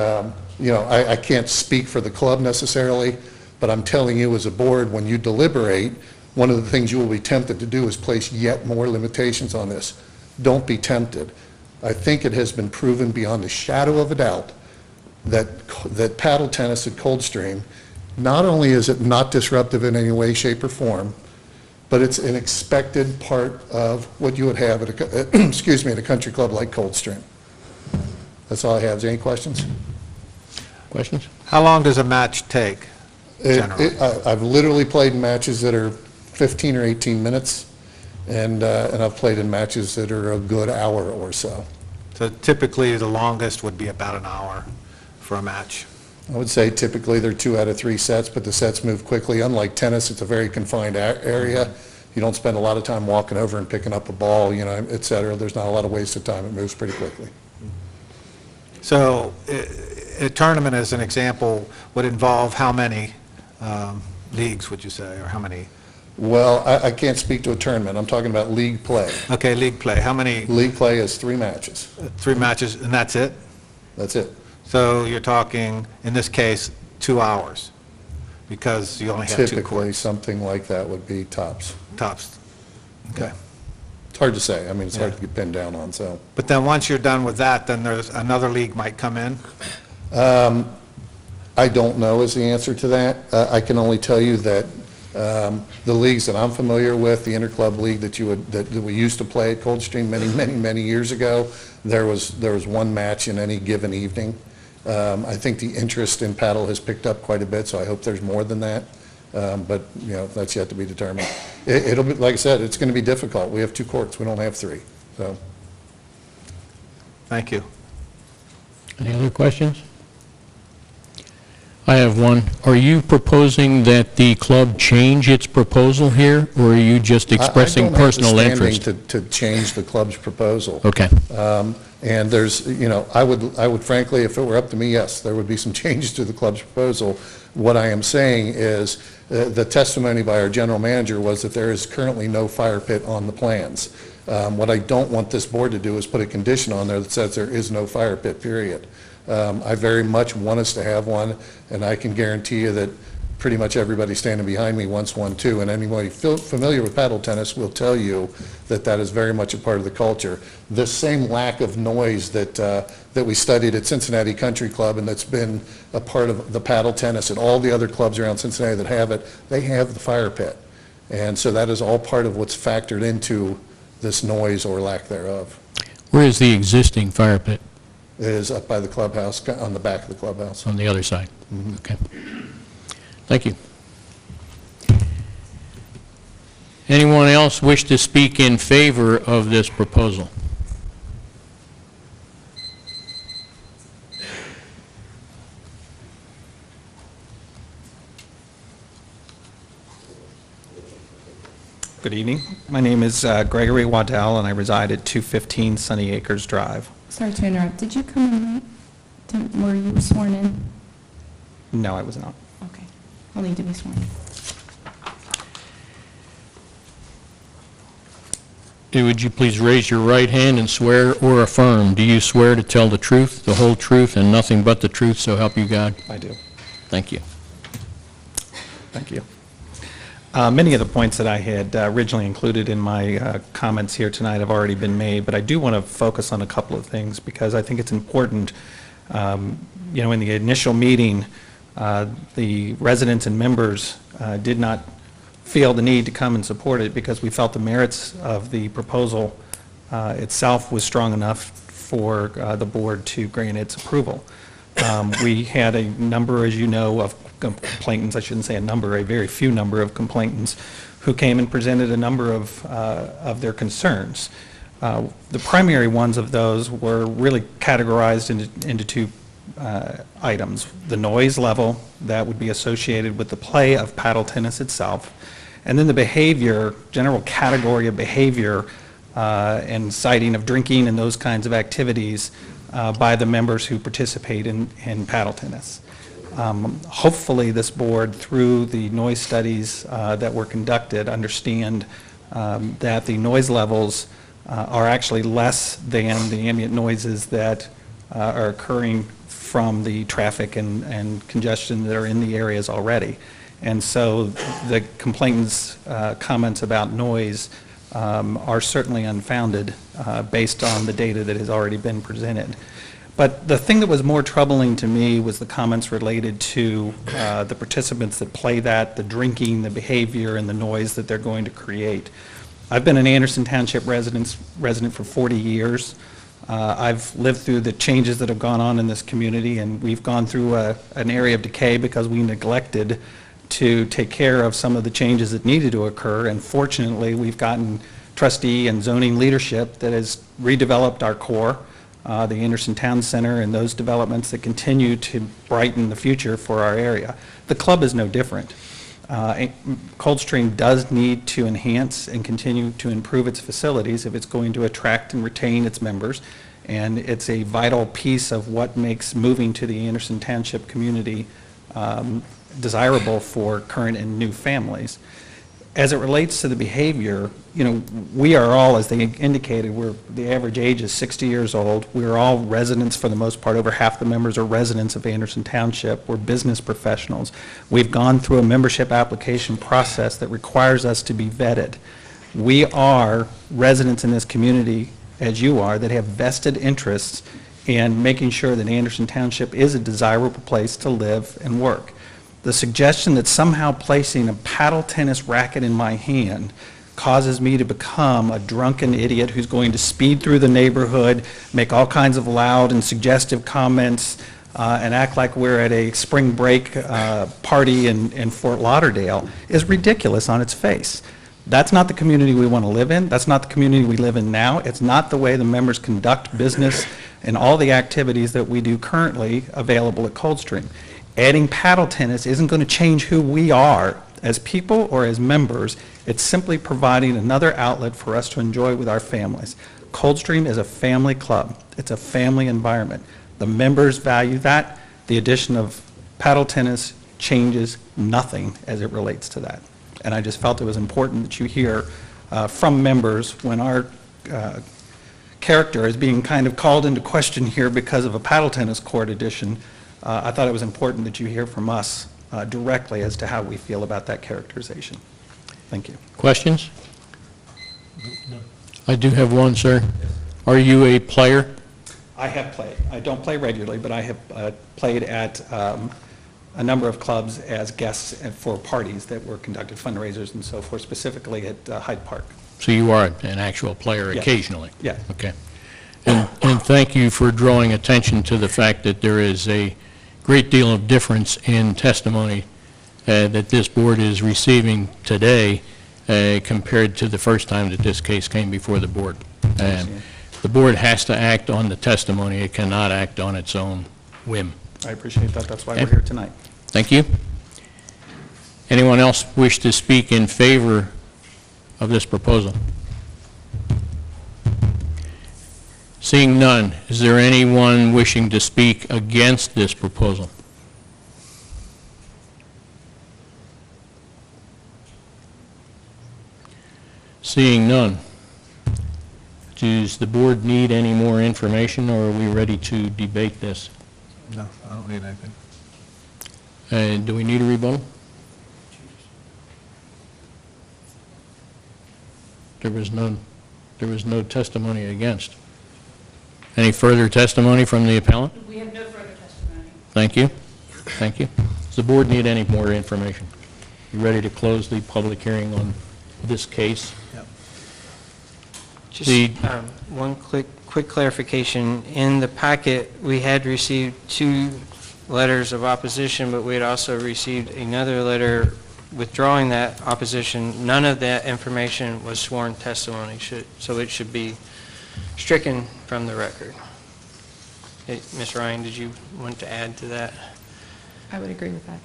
you know, I can't speak for the club necessarily, but I'm telling you as a board, when you deliberate, one of the things you will be tempted to do is place yet more limitations on this. Don't be tempted. I think it has been proven beyond a shadow of a doubt that paddle tennis at Coldstream, not only is it not disruptive in any way, shape, or form, but it's an expected part of what you would have at a, excuse me, at a country club like Coldstream. That's all I have. Is there any questions? Questions? How long does a match take, generally? I've literally played in matches that are 15 or 18 minutes, and I've played in matches that are a good hour or so. So typically, the longest would be about an hour for a match. I would say typically they're 2 out of 3 sets, but the sets move quickly. Unlike tennis, it's a very confined area. You don't spend a lot of time walking over and picking up a ball, you know, et cetera. There's not a lot of wasted time. It moves pretty quickly. So a tournament, as an example, would involve how many leagues, would you say, or how many? Well, I can't speak to a tournament. I'm talking about league play. Okay, league play. How many? League play is 3 matches. 3 matches, and that's it? That's it. So you're talking, in this case, 2 hours, because you only have 2 courts. Typically, something like that would be tops. Tops. Okay. It's hard to say. I mean, it's hard to get pinned down on, so. But then once you're done with that, then there's another league might come in? I don't know is the answer to that. I can only tell you that the leagues that I'm familiar with, the interclub league that we used to play at Coldstream many years ago, there was 1 match in any given evening. I think the interest in paddle has picked up quite a bit, so I hope there's more than that. But you know, that's yet to be determined. It'll be, like I said, it's going to be difficult. We have 2 courts. We don't have 3. So. Thank you. Any other questions? I have one. Are you proposing that the club change its proposal here, or are you just expressing personal interest? I don't have the standing to change the club's proposal. Okay. And there's, you know, I would frankly, if it were up to me, yes, there would be some changes to the club's proposal. What I am saying is the testimony by our general manager was that there is currently no fire pit on the plans. What I don't want this board to do is put a condition on there that says there is no fire pit, period. I very much want us to have one, and I can guarantee you that pretty much everybody standing behind me wants one too, and anybody familiar with paddle tennis will tell you that that is very much a part of the culture. This same lack of noise that we studied at Cincinnati Country Club, and that's been a part of the paddle tennis and all the other clubs around Cincinnati that have it, they have the fire pit. And so that is all part of what's factored into this noise or lack thereof. Where is the existing fire pit? It is up by the clubhouse, on the back of the clubhouse. On the other side? Okay. Thank you. Anyone else wish to speak in favor of this proposal? Good evening. My name is Gregory Waddell, and I reside at 215 Sunny Acres Drive. Sorry to interrupt. Did you come in late? Were you sworn in? No, I was not. Okay. I'll need to be sworn in. Would you please raise your right hand and swear or affirm? Do you swear to tell the truth, the whole truth, and nothing but the truth, so help you God? I do. Thank you. Thank you. Many of the points that I had originally included in my comments here tonight have already been made, but I do want to focus on a couple of things because I think it's important. You know, in the initial meeting, the residents and members did not feel the need to come and support it because we felt the merits of the proposal itself was strong enough for the board to grant its approval. We had a number, as you know, of complainants, I shouldn't say a number, a very few number of complainants who came and presented a number of their concerns. The primary ones of those were really categorized into two items. The noise level that would be associated with the play of paddle tennis itself, and then the behavior, general category of behavior and citing of drinking and those kinds of activities by the members who participate in paddle tennis. Hopefully this board, through the noise studies that were conducted, understand that the noise levels are actually less than the ambient noises that are occurring from the traffic and congestion that are in the areas already. And so the complainants' comments about noise are certainly unfounded based on the data that has already been presented. But the thing that was more troubling to me was the comments related to the participants that play that, the drinking, the behavior, and the noise that they're going to create. I've been an Anderson Township resident for 40 years. I've lived through the changes that have gone on in this community, and we've gone through an area of decay because we neglected to take care of some of the changes that needed to occur. And fortunately, we've gotten trustee and zoning leadership that has redeveloped our core, the Anderson Town Center, and those developments that continue to brighten the future for our area. The club is no different. Coldstream does need to enhance and continue to improve its facilities if it's going to attract and retain its members, and it's a vital piece of what makes moving to the Anderson Township community desirable for current and new families. As it relates to the behavior, you know, we are all, as they indicated, the average age is 60 years old. We're all residents for the most part. Over half the members are residents of Anderson Township. We're business professionals. We've gone through a membership application process that requires us to be vetted. We are residents in this community, as you are, that have vested interests in making sure that Anderson Township is a desirable place to live and work. The suggestion that somehow placing a paddle tennis racket in my hand causes me to become a drunken idiot who's going to speed through the neighborhood, make all kinds of loud and suggestive comments, and act like we're at a spring break party in Fort Lauderdale is ridiculous on its face. That's not the community we want to live in. That's not the community we live in now. It's not the way the members conduct business and all the activities that we do currently available at Coldstream. Adding paddle tennis isn't going to change who we are as people or as members. It's simply providing another outlet for us to enjoy with our families. Coldstream is a family club. It's a family environment. The members value that. The addition of paddle tennis changes nothing as it relates to that. And I just felt it was important that you hear from members when our character is being kind of called into question here because of a paddle tennis court addition. I thought it was important that you hear from us directly as to how we feel about that characterization. Thank you. Questions? No. I do have one, sir. Are you a player? I have played. I don't play regularly, but I have played at a number of clubs as guests for parties that were conducted, fundraisers and so forth, specifically at Hyde Park. So you are an actual player Yes. occasionally? Yeah. Okay. And thank you for drawing attention to the fact that there is a great deal of difference in testimony that this board is receiving today compared to the first time that this case came before the board. The board has to act on the testimony. It cannot act on its own whim. I appreciate that. That's why Okay. we're here tonight. Thank you. Anyone else wish to speak in favor of this proposal? Seeing none, is there anyone wishing to speak against this proposal? Seeing none, does the board need any more information, or are we ready to debate this? No, I don't need anything. Do we need a rebuttal? There was no testimony against. Any further testimony from the appellant? We have no further testimony. Thank you. Thank you. Does the board need any more information? You ready to close the public hearing on this case? Just one quick clarification. In the packet, we had received 2 letters of opposition, but we had also received another letter withdrawing that opposition. None of that information was sworn testimony, so it should be stricken from the record. Hey, Ms. Ryan, did you want to add to that? I would agree with that.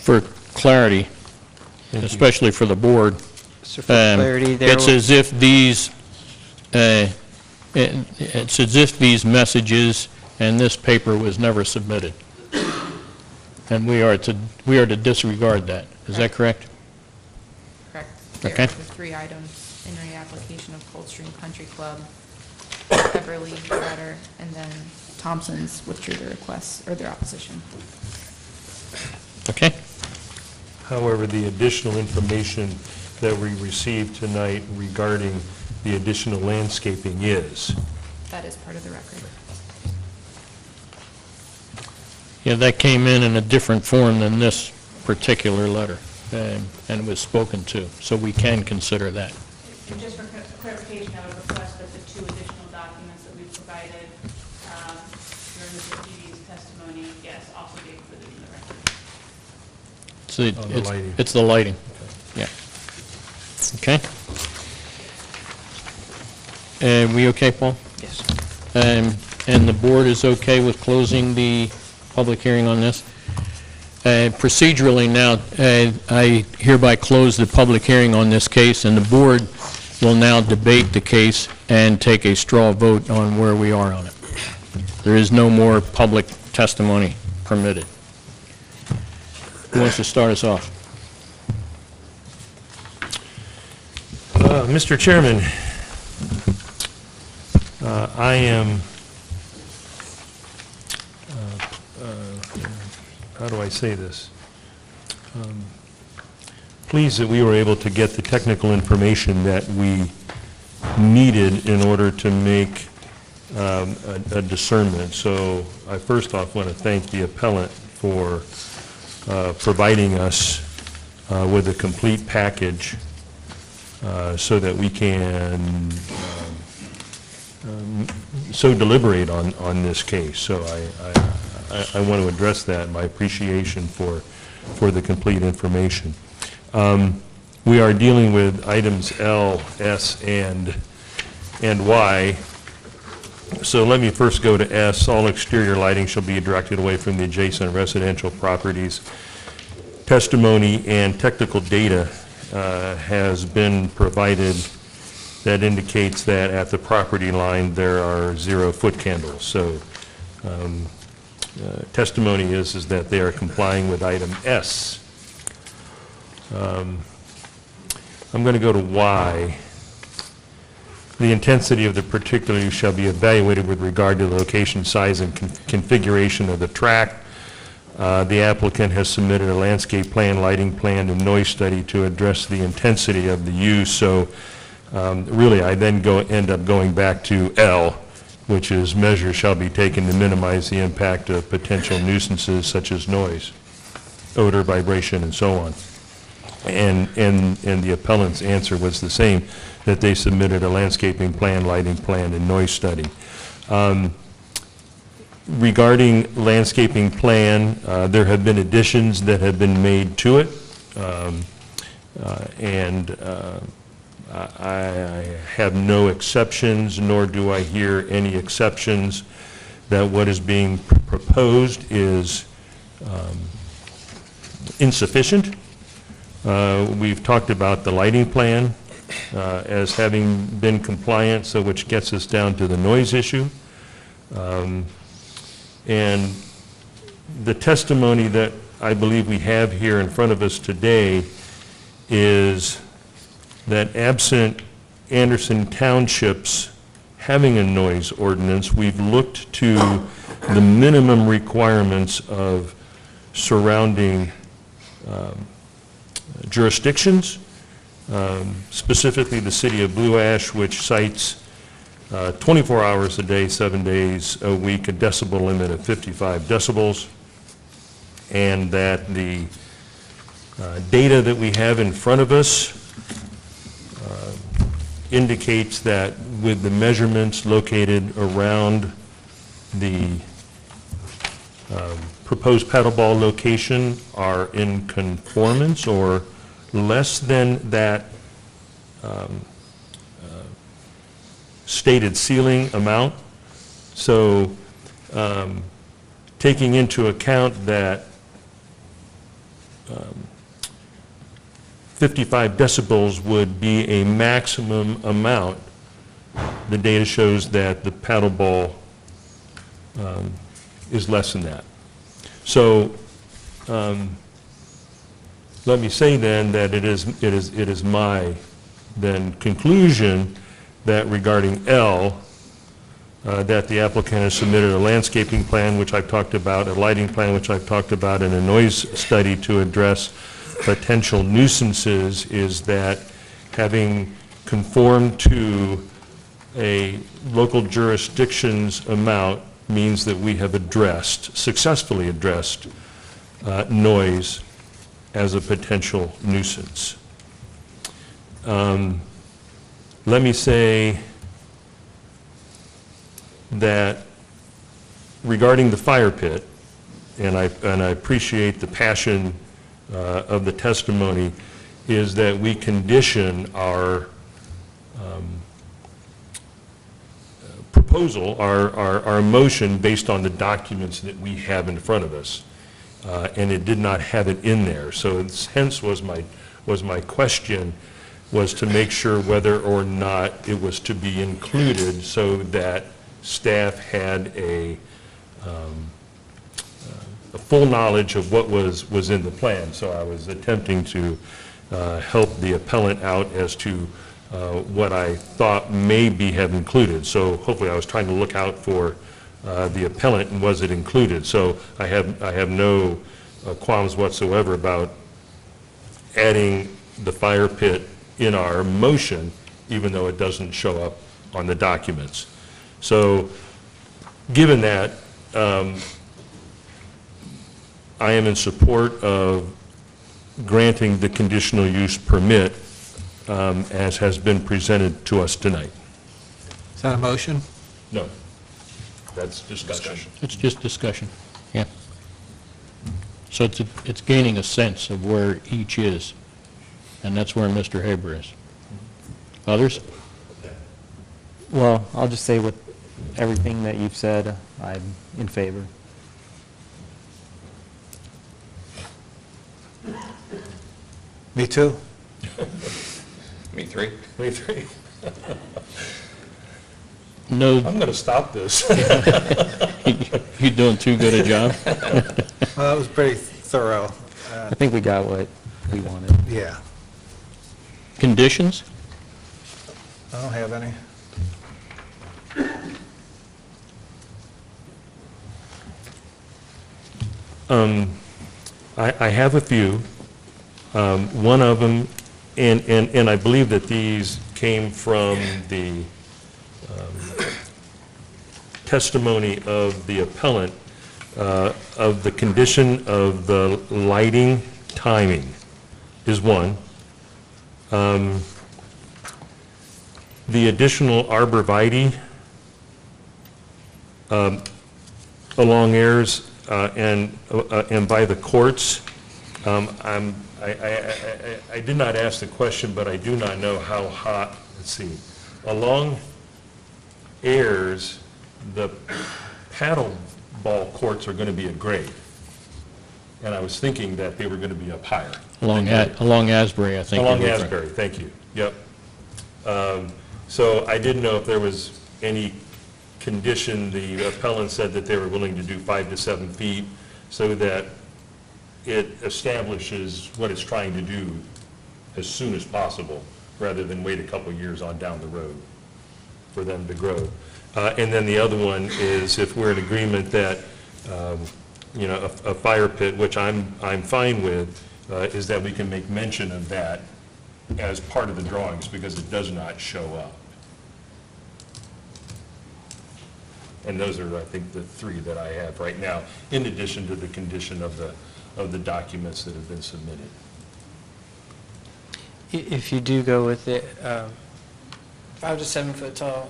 For clarity, especially for the board, So for clarity, there it's as if these messages and this paper was never submitted. And we are to disregard that. Is that correct? Correct. Okay. There are the 3 items in the application of Coldstream Country Club, Beverly letter, and then Thompson's withdrew their requests or their opposition. Okay. However, the additional information that we received tonight regarding the additional landscaping is. That is part of the record. Yeah, that came in a different form than this particular letter, and was spoken to, so we can consider that. And just for clarification, I would request that the 2 additional documents that we provided during Mr. Peavy's testimony, yes, also be included in the record. It's the lighting. Yeah. Okay. We okay, Paul? Yes. And the board is okay with closing the public hearing on this? Procedurally now, I hereby close the public hearing on this case, and the board will now debate the case and take a straw vote on where we are on it. There is no more public testimony permitted. Who wants to start us off? Mr. Chairman, I am, how do I say this? Pleased that we were able to get the technical information that we needed in order to make a discernment. So I first off want to thank the appellant for providing us with a complete package so that we can so deliberate on this case. So I want to address that, my appreciation for the complete information. We are dealing with items L, S, and Y. So let me first go to S. All exterior lighting shall be directed away from the adjacent residential properties. Testimony and technical data has been provided that indicates that at the property line there are 0 foot candles. So testimony is that they are complying with item S. I'm going to go to Y. The intensity of the particular use shall be evaluated with regard to the location, size, and configuration of the tract. The applicant has submitted a landscape plan, lighting plan, and noise study to address the intensity of the use. So really, I then end up going back to L, which is measures shall be taken to minimize the impact of potential nuisances such as noise. odor, vibration, and so on. And the appellant's answer was the same, that they submitted a landscaping plan, lighting plan, and noise study. Regarding landscaping plan, there have been additions that have been made to it, and I have no exceptions, nor do I hear any exceptions that what is being proposed is insufficient. We've talked about the lighting plan as having been compliant, so which gets us down to the noise issue. And the testimony that I believe we have here in front of us today is that absent Anderson Township's having a noise ordinance, we've looked to the minimum requirements of surrounding jurisdictions, specifically the city of Blue Ash, which cites 24 hours a day, 7 days a week, a decibel limit of 55 decibels, and that the data that we have in front of us indicates that with the measurements located around the proposed paddleball location are in conformance or less than that stated ceiling amount. So taking into account that 55 decibels would be a maximum amount, the data shows that the paddleball is less than that. So let me say then that it is my then conclusion that regarding L, that the applicant has submitted a landscaping plan, which I've talked about, a lighting plan, which I've talked about, and a noise study to address potential nuisances, is that having conformed to a local jurisdiction's amount means that we have successfully addressed noise as a potential nuisance. Let me say that regarding the fire pit, and I appreciate the passion of the testimony, is that we condition our proposal, our motion, based on the documents that we have in front of us. And it did not have it in there. So hence was my question, was to make sure whether or not it was to be included so that staff had a full knowledge of what was in the plan. So I was attempting to help the appellant out as to what I thought maybe have included. So hopefully I was trying to look out for the appellant and was it included. So I have no qualms whatsoever about adding the fire pit in our motion, even though it doesn't show up on the documents. So given that, I am in support of granting the conditional use permit as has been presented to us tonight. Is that a motion? No, that's discussion. It's just discussion, yeah. So it's gaining a sense of where each is, and that's where Mr. Haber is. Others? Well, I'll just say with everything that you've said, I'm in favor. Me too. Me three. Me three. No. I'm going to stop this. You're doing too good a job. Well, that was pretty thorough. I think we got what we wanted. Yeah. Conditions? I don't have any. I have a few. One of them, and I believe that these came from the testimony of the appellant, of the condition of the lighting timing is one. The additional arborvitae along Ayers and by the courts, I did not ask the question, but I do not know how hot, let's see, along Ayers, the paddle ball courts are going to be at grade. And I was thinking that they were going to be up higher. Along Asbury, I think. Along Asbury, thank you, yep. So I didn't know if there was any condition. The appellant said that they were willing to do 5 to 7 feet so that it establishes what it's trying to do as soon as possible, rather than wait a couple years on down the road for them to grow. And then the other one is if we're in agreement that, you know, a fire pit, which I'm fine with, is that we can make mention of that as part of the drawings, because it does not show up. And those are, I think, the 3 that I have right now, in addition to the condition of the documents that have been submitted. If you do go with it, 5 to 7 foot tall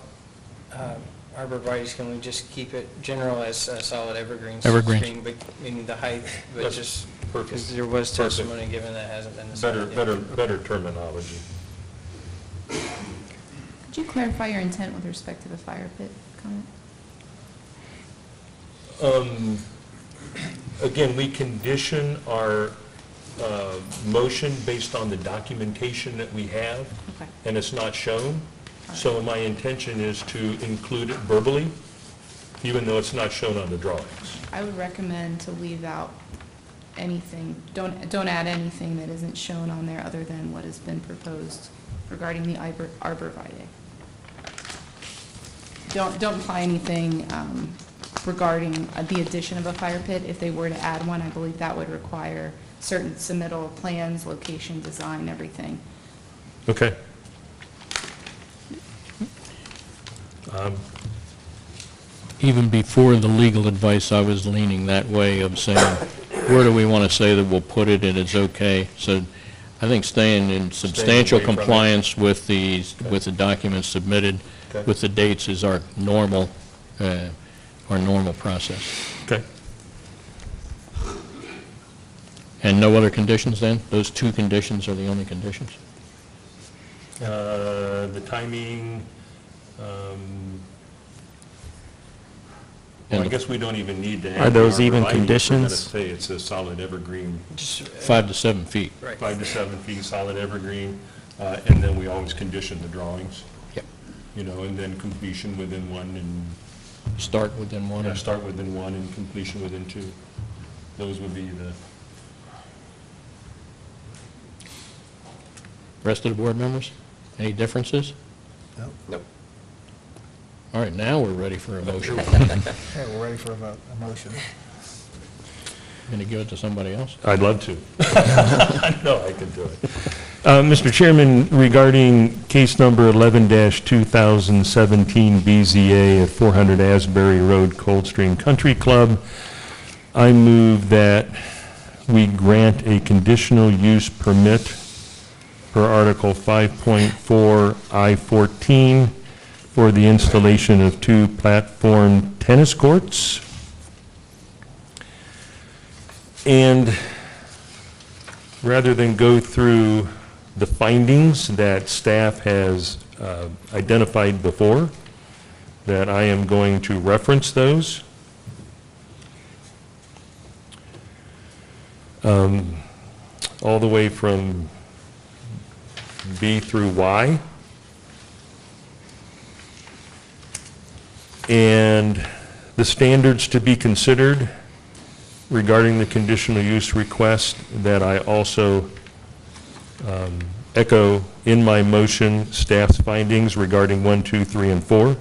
arborvitae's, can we just keep it general as solid evergreens? Evergreen. Meaning the height, but That's just, perfect. because there was Perfect. testimony given that hasn't been decided. Better terminology. Could you clarify your intent with respect to the fire pit comment? Again, we condition our motion based on the documentation that we have, Okay. and it's not shown. So my intention is to include it verbally, even though it's not shown on the drawings. I would recommend to leave out anything, don't add anything that isn't shown on there other than what has been proposed regarding the arborvitae. Don't imply anything regarding the addition of a fire pit. If they were to add one, I believe that would require certain submittal plans, location, design, everything. Okay. Even before the legal advice, I was leaning that way of saying, where do we want to say that we'll put it and it's okay? So I think staying in substantial away from it. compliance with the documents submitted, Okay. with the dates is our normal process. Okay. And no other conditions then? Those 2 conditions are the only conditions? The timing, well, I guess we don't even need to add. Are those the even arborvitae. conditions? We're going to say it's a solid evergreen. Just 5 to 7 feet. 5 to 7 feet, solid evergreen, and then we always condition the drawings. Yep. You know, and then completion within 1 and. Start within 1. Yeah, start within 1 and completion within 2. Those would be the. Rest of the board members? Any differences? Nope. All right, now we're ready for a motion. Okay, we're ready for a motion. Going to give it to somebody else? I'd love to. No, I can do it. Mr. Chairman, regarding case number 11-2017 BZA at 400 Asbury Road, Coldstream Country Club, I move that we grant a conditional use permit per Article 5.4 I-14 for the installation of 2 platform tennis courts. And rather than go through the findings that staff has identified before, that I am going to reference those. All the way from B through Y. And the standards to be considered regarding the conditional use request that I also echo in my motion, staff's findings regarding 1, 2, 3, and 4.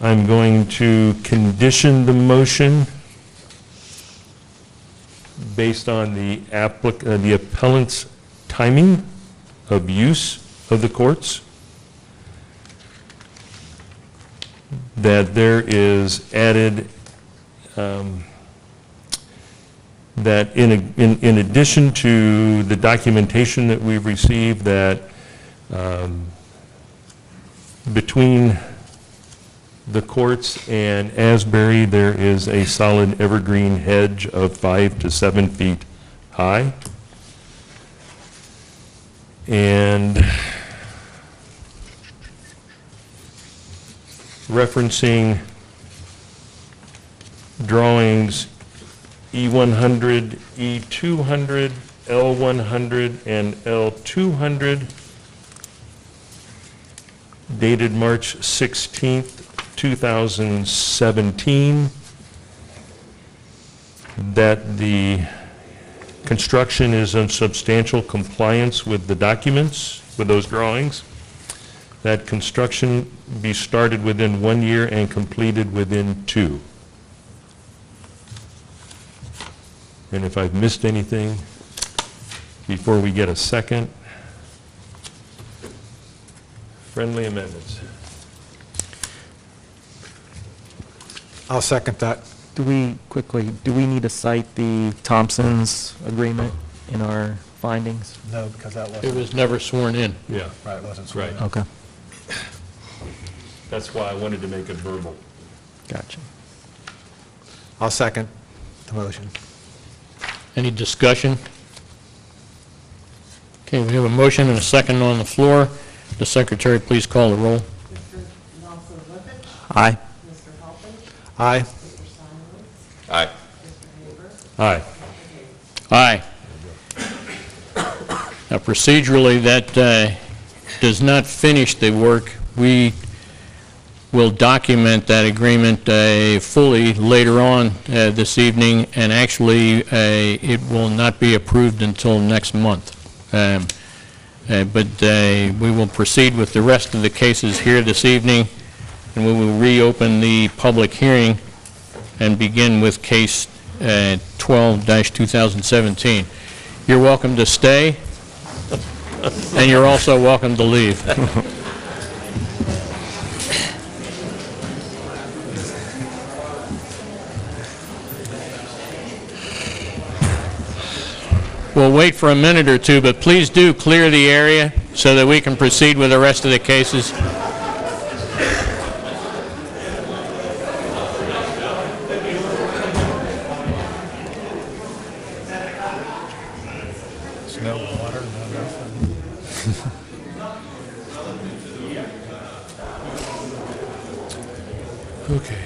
I'm going to condition the motion based on the appellant's timing of use of the courts. that there is added, that in addition to the documentation that we've received, that between the courts and Asbury, there is a solid evergreen hedge of 5 to 7 feet high. And referencing drawings E100, E200, L100, and L200, dated March 16th, 2017, that the construction is in substantial compliance with the documents, with those drawings, that construction be started within 1 year and completed within 2. And if I've missed anything, before we get a second, friendly amendments. I'll second that. Do we need to cite the Thompson's agreement in our findings? No, because that wasn't. It was never sworn in. Yeah. Right, it wasn't sworn in. Okay. That's why I wanted to make it verbal. Gotcha. I'll second the motion. Any discussion? Okay, we have a motion and a second on the floor. The secretary, please call the roll. Aye. Aye. Aye. Aye. Aye. Now procedurally, that does not finish the work. We will document that agreement fully later on this evening, and actually it will not be approved until next month. But we will proceed with the rest of the cases here this evening, and we will reopen the public hearing and begin with case 12-2017. You're welcome to stay, and you're also welcome to leave. We'll wait for a minute or two, but please do clear the area so that we can proceed with the rest of the cases. There's no water, no nothing. Okay.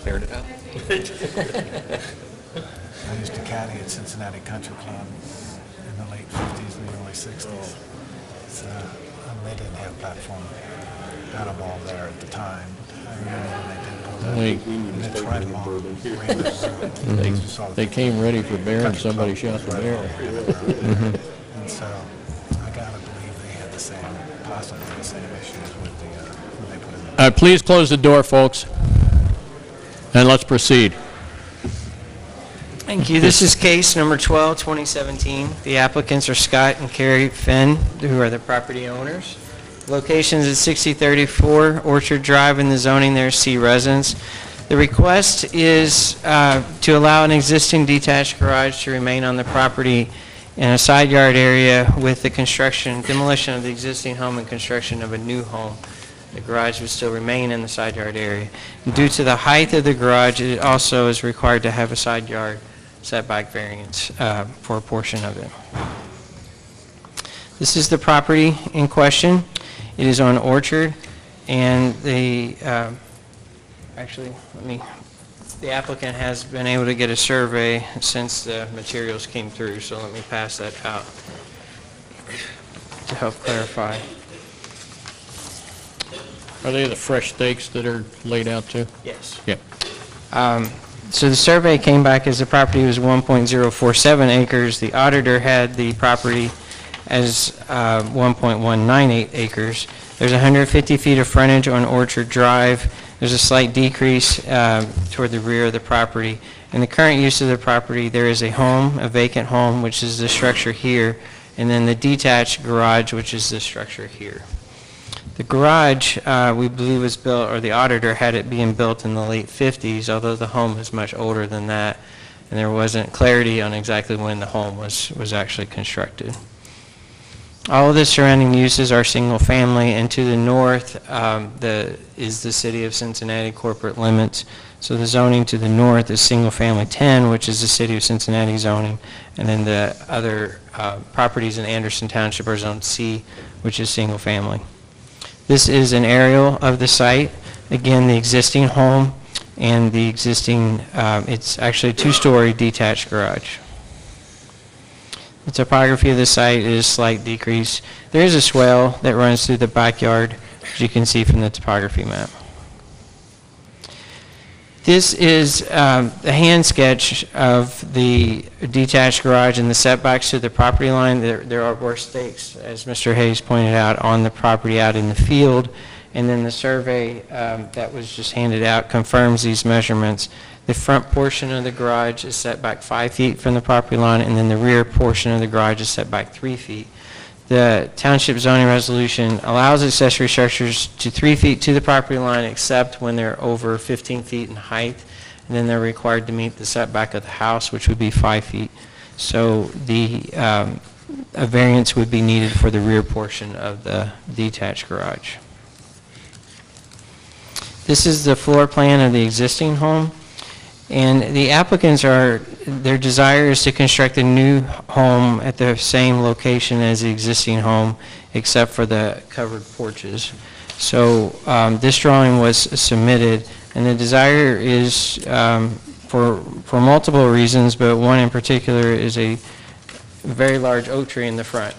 Cleared it out. I used to caddy at Cincinnati Country Club in the late 50s and the early 60s. So, they didn't have platform paddleball there at the time. I remember when they did put that. And it's right along Raymond's Road. They came ready for bear and somebody shot the bear. And so I gotta believe they had the same, possibly the same issues with the, when they put in the. Please close the door, folks, and let's proceed. Thank you. This is case number 12, 2017. The applicants are Scott and Carrie Finn, who are the property owners. Locations at 6034 Orchard Drive, in the zoning there, C residence. The request is to allow an existing detached garage to remain on the property in a side yard area with the demolition of the existing home and construction of a new home. The garage would still remain in the side yard area. Due to the height of the garage, it also is required to have a side yard setback variance for a portion of it. This is the property in question. It is on Orchard, and the applicant has been able to get a survey since the materials came through, so let me pass that out to help clarify. Are they the fresh stakes that are laid out too? Yes. Yep. So the survey came back as the property was 1.047 acres. The auditor had the property as 1.198 acres. There's 150 feet of frontage on Orchard Drive. There's a slight decrease toward the rear of the property. In the current use of the property, there is a home, a vacant home, which is the structure here, and then the detached garage, which is the structure here. The garage, we believe was built, or the auditor had it being built in the late 50s, although the home is much older than that, and there wasn't clarity on exactly when the home was actually constructed. All of the surrounding uses are single-family, and to the north is the City of Cincinnati corporate limits. So the zoning to the north is single-family 10, which is the City of Cincinnati zoning, and then the other properties in Anderson Township are Zone C, which is single-family. This is an aerial of the site. Again, the existing home and the existing, it's actually a two-story detached garage. The topography of the site is a slight decrease. There is a swale that runs through the backyard, as you can see from the topography map. This is a hand sketch of the detached garage and the setbacks to the property line. There were stakes, as Mr. Hayes pointed out, on the property out in the field, and then the survey that was just handed out confirms these measurements. The front portion of the garage is set back 5 feet from the property line, and then the rear portion of the garage is set back 3 feet. The Township zoning resolution allows accessory structures to 3 feet to the property line except when they're over 15 feet in height, and then they're required to meet the setback of the house, which would be 5 feet. So a variance would be needed for the rear portion of the detached garage. This is the floor plan of the existing home. And the applicants their desire is to construct a new home at the same location as the existing home, except for the covered porches. So this drawing was submitted, and the desire is for multiple reasons, but one in particular is a very large oak tree in the front.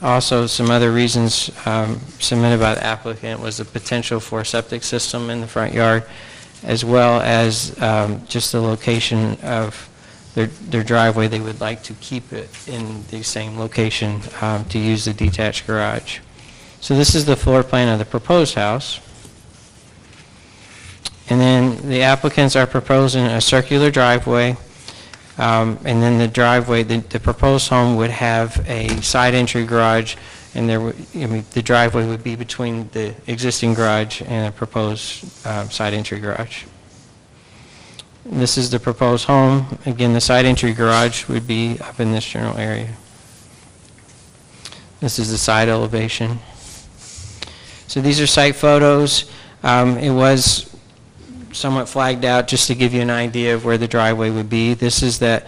Also, some other reasons submitted by the applicant was the potential for a septic system in the front yard, as well as just the location of their driveway. They would like to keep it in the same location to use the detached garage. So this is the floor plan of the proposed house. And then the applicants are proposing a circular driveway, and then the driveway, the proposed home would have a side entry garage, and the driveway would be between the existing garage and a proposed side entry garage. This is the proposed home. Again, the side entry garage would be up in this general area. This is the side elevation. So these are site photos. It was somewhat flagged out just to give you an idea of where the driveway would be. This is that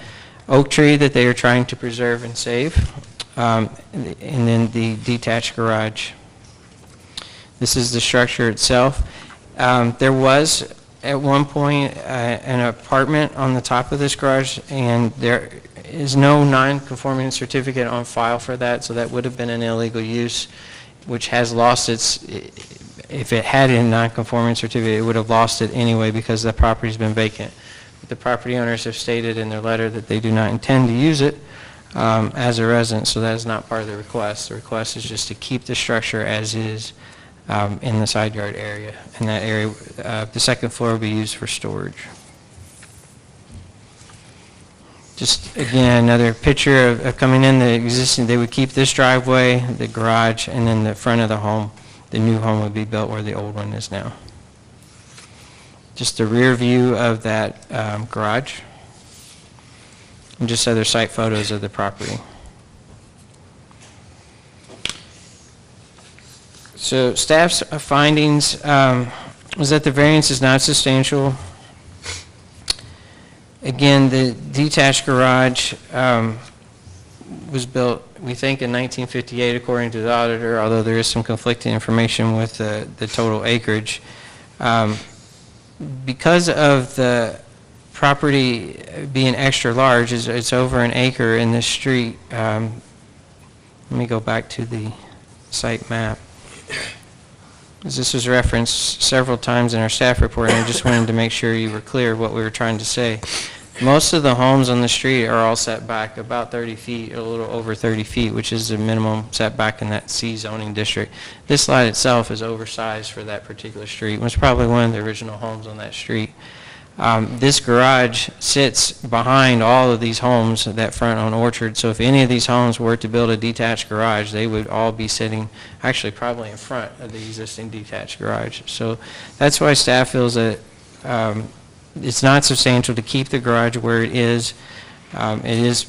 oak tree that they are trying to preserve and save. And then the detached garage. This is the structure itself. There was, at one point, an apartment on the top of this garage, and there is no non-conforming certificate on file for that, so that would have been an illegal use, which has lost its, if it had a non-conforming certificate, it would have lost it anyway because the property's been vacant. But the property owners have stated in their letter that they do not intend to use it as a residence, so that is not part of the request. The request is just to keep the structure as is in the side yard area. In that area, the second floor will be used for storage. Just again, another picture of coming in the existing, they would keep this driveway, the garage, and then the front of the home. The new home would be built where the old one is now. Just a rear view of that garage. And just other site photos of the property. So staff's findings was that the variance is not substantial. Again, the detached garage was built, we think, in 1958 according to the auditor, although there is some conflicting information with the total acreage. Because of the property being extra large, it's over an acre in this street. Let me go back to the site map. This was referenced several times in our staff report, and I just wanted to make sure you were clear what we were trying to say. Most of the homes on the street are all set back about 30 feet, a little over 30 feet, which is the minimum setback in that C zoning district. This lot itself is oversized for that particular street. It was probably one of the original homes on that street. This garage sits behind all of these homes that front on Orchard, so if any of these homes were to build a detached garage, they would all be sitting, actually probably in front of the existing detached garage. So that's why staff feels that it's not substantial to keep the garage where it is. It is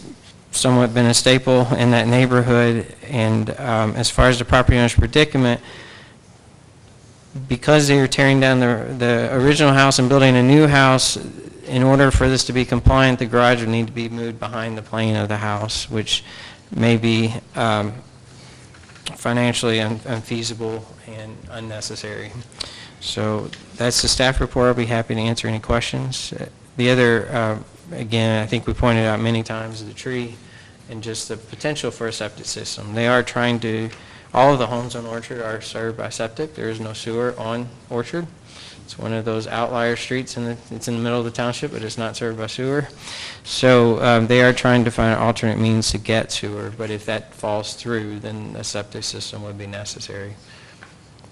somewhat been a staple in that neighborhood, and as far as the property owner's predicament, because they are tearing down the original house and building a new house, in order for this to be compliant, the garage would need to be moved behind the plane of the house, which may be financially unfeasible and unnecessary. So that's the staff report. I'll be happy to answer any questions. The other, again, I think we pointed out many times, the tree and just the potential for a septic system. They are trying to, all of the homes on Orchard are served by septic. There is no sewer on Orchard. It's one of those outlier streets, and it's in the middle of the township, but it's not served by sewer. So they are trying to find alternate means to get sewer, but if that falls through, then a septic system would be necessary.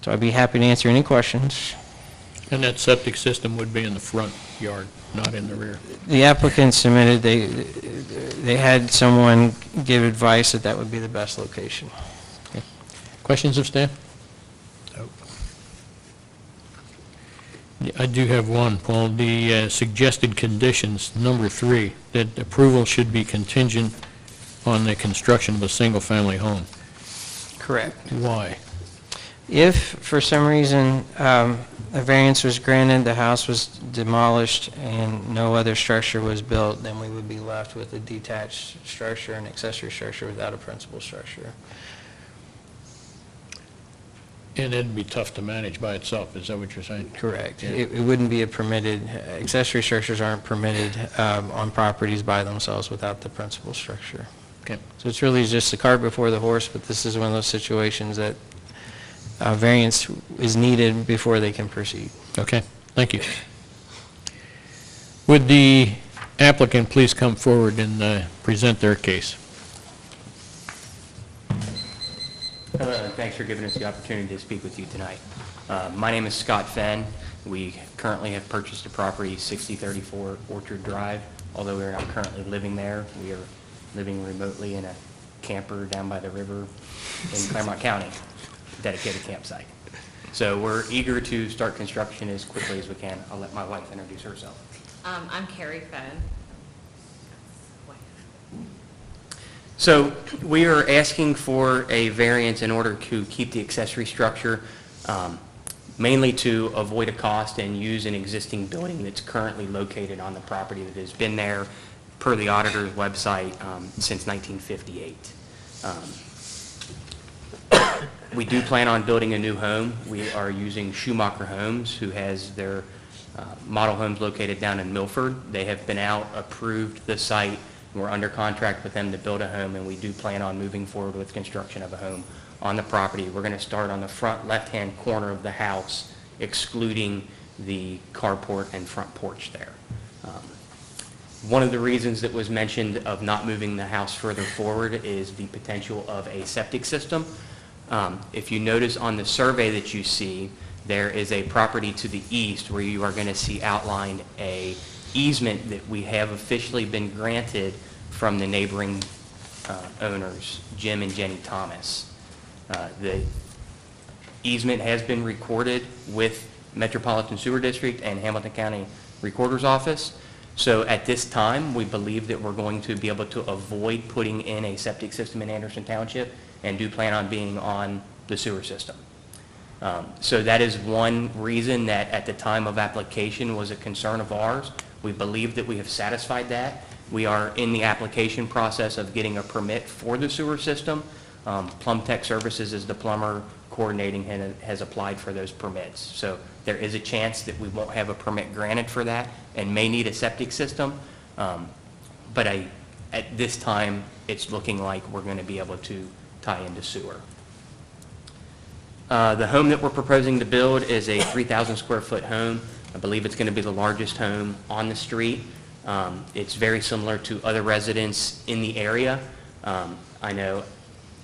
So I'd be happy to answer any questions. And that septic system would be in the front yard, not in the rear. The applicant submitted, they had someone give advice that that would be the best location. Questions of staff? I do have one, Paul. The suggested conditions, number 3, that approval should be contingent on the construction of a single-family home. Correct. Why? If, for some reason, a variance was granted, the house was demolished, and no other structure was built, then we would be left with a detached structure, an accessory structure without a principal structure. And it'd be tough to manage by itself, is that what you're saying? Correct. Yeah. It wouldn't be a permitted, accessory structures aren't permitted on properties by themselves without the principal structure. Okay. So it's really just the cart before the horse, but this is one of those situations that variance is needed before they can proceed. Okay, thank you. Would the applicant please come forward and present their case? Hello, and thanks for giving us the opportunity to speak with you tonight. My name is Scott Fenn. We currently have purchased a property, 6034 Orchard Drive. Although we are not currently living there, we are living remotely in a camper down by the river in Claremont County, dedicated campsite. So we're eager to start construction as quickly as we can. I'll let my wife introduce herself. I'm Carrie Fenn. So we are asking for a variance in order to keep the accessory structure, mainly to avoid a cost and use an existing building that's currently located on the property that has been there, per the auditor's website, since 1958. We do plan on building a new home. We are using Schumacher Homes, who has their model homes located down in Milford. They have been out, approved the site. We're under contract with them to build a home, and we do plan on moving forward with construction of a home on the property. We're going to start on the front left-hand corner of the house, excluding the carport and front porch there. One of the reasons that was mentioned of not moving the house further forward is the potential of a septic system. If you notice on the survey that you see, there is a property to the east where you are going to see outlined a easement that we have officially been granted from the neighboring owners, Jim and Jenny Thomas. The easement has been recorded with Metropolitan Sewer District and Hamilton County Recorder's Office. So at this time, we believe that we're going to be able to avoid putting in a septic system in Anderson Township and do plan on being on the sewer system. So that is one reason that at the time of application was a concern of ours. We believe that we have satisfied that. We are in the application process of getting a permit for the sewer system. Plum Tech Services is the plumber coordinating and has applied for those permits. So there is a chance that we won't have a permit granted for that and may need a septic system. But at this time, it's looking like we're going to be able to tie into sewer. The home that we're proposing to build is a 3,000 square foot home. I believe it's going to be the largest home on the street. It's very similar to other residents in the area. I know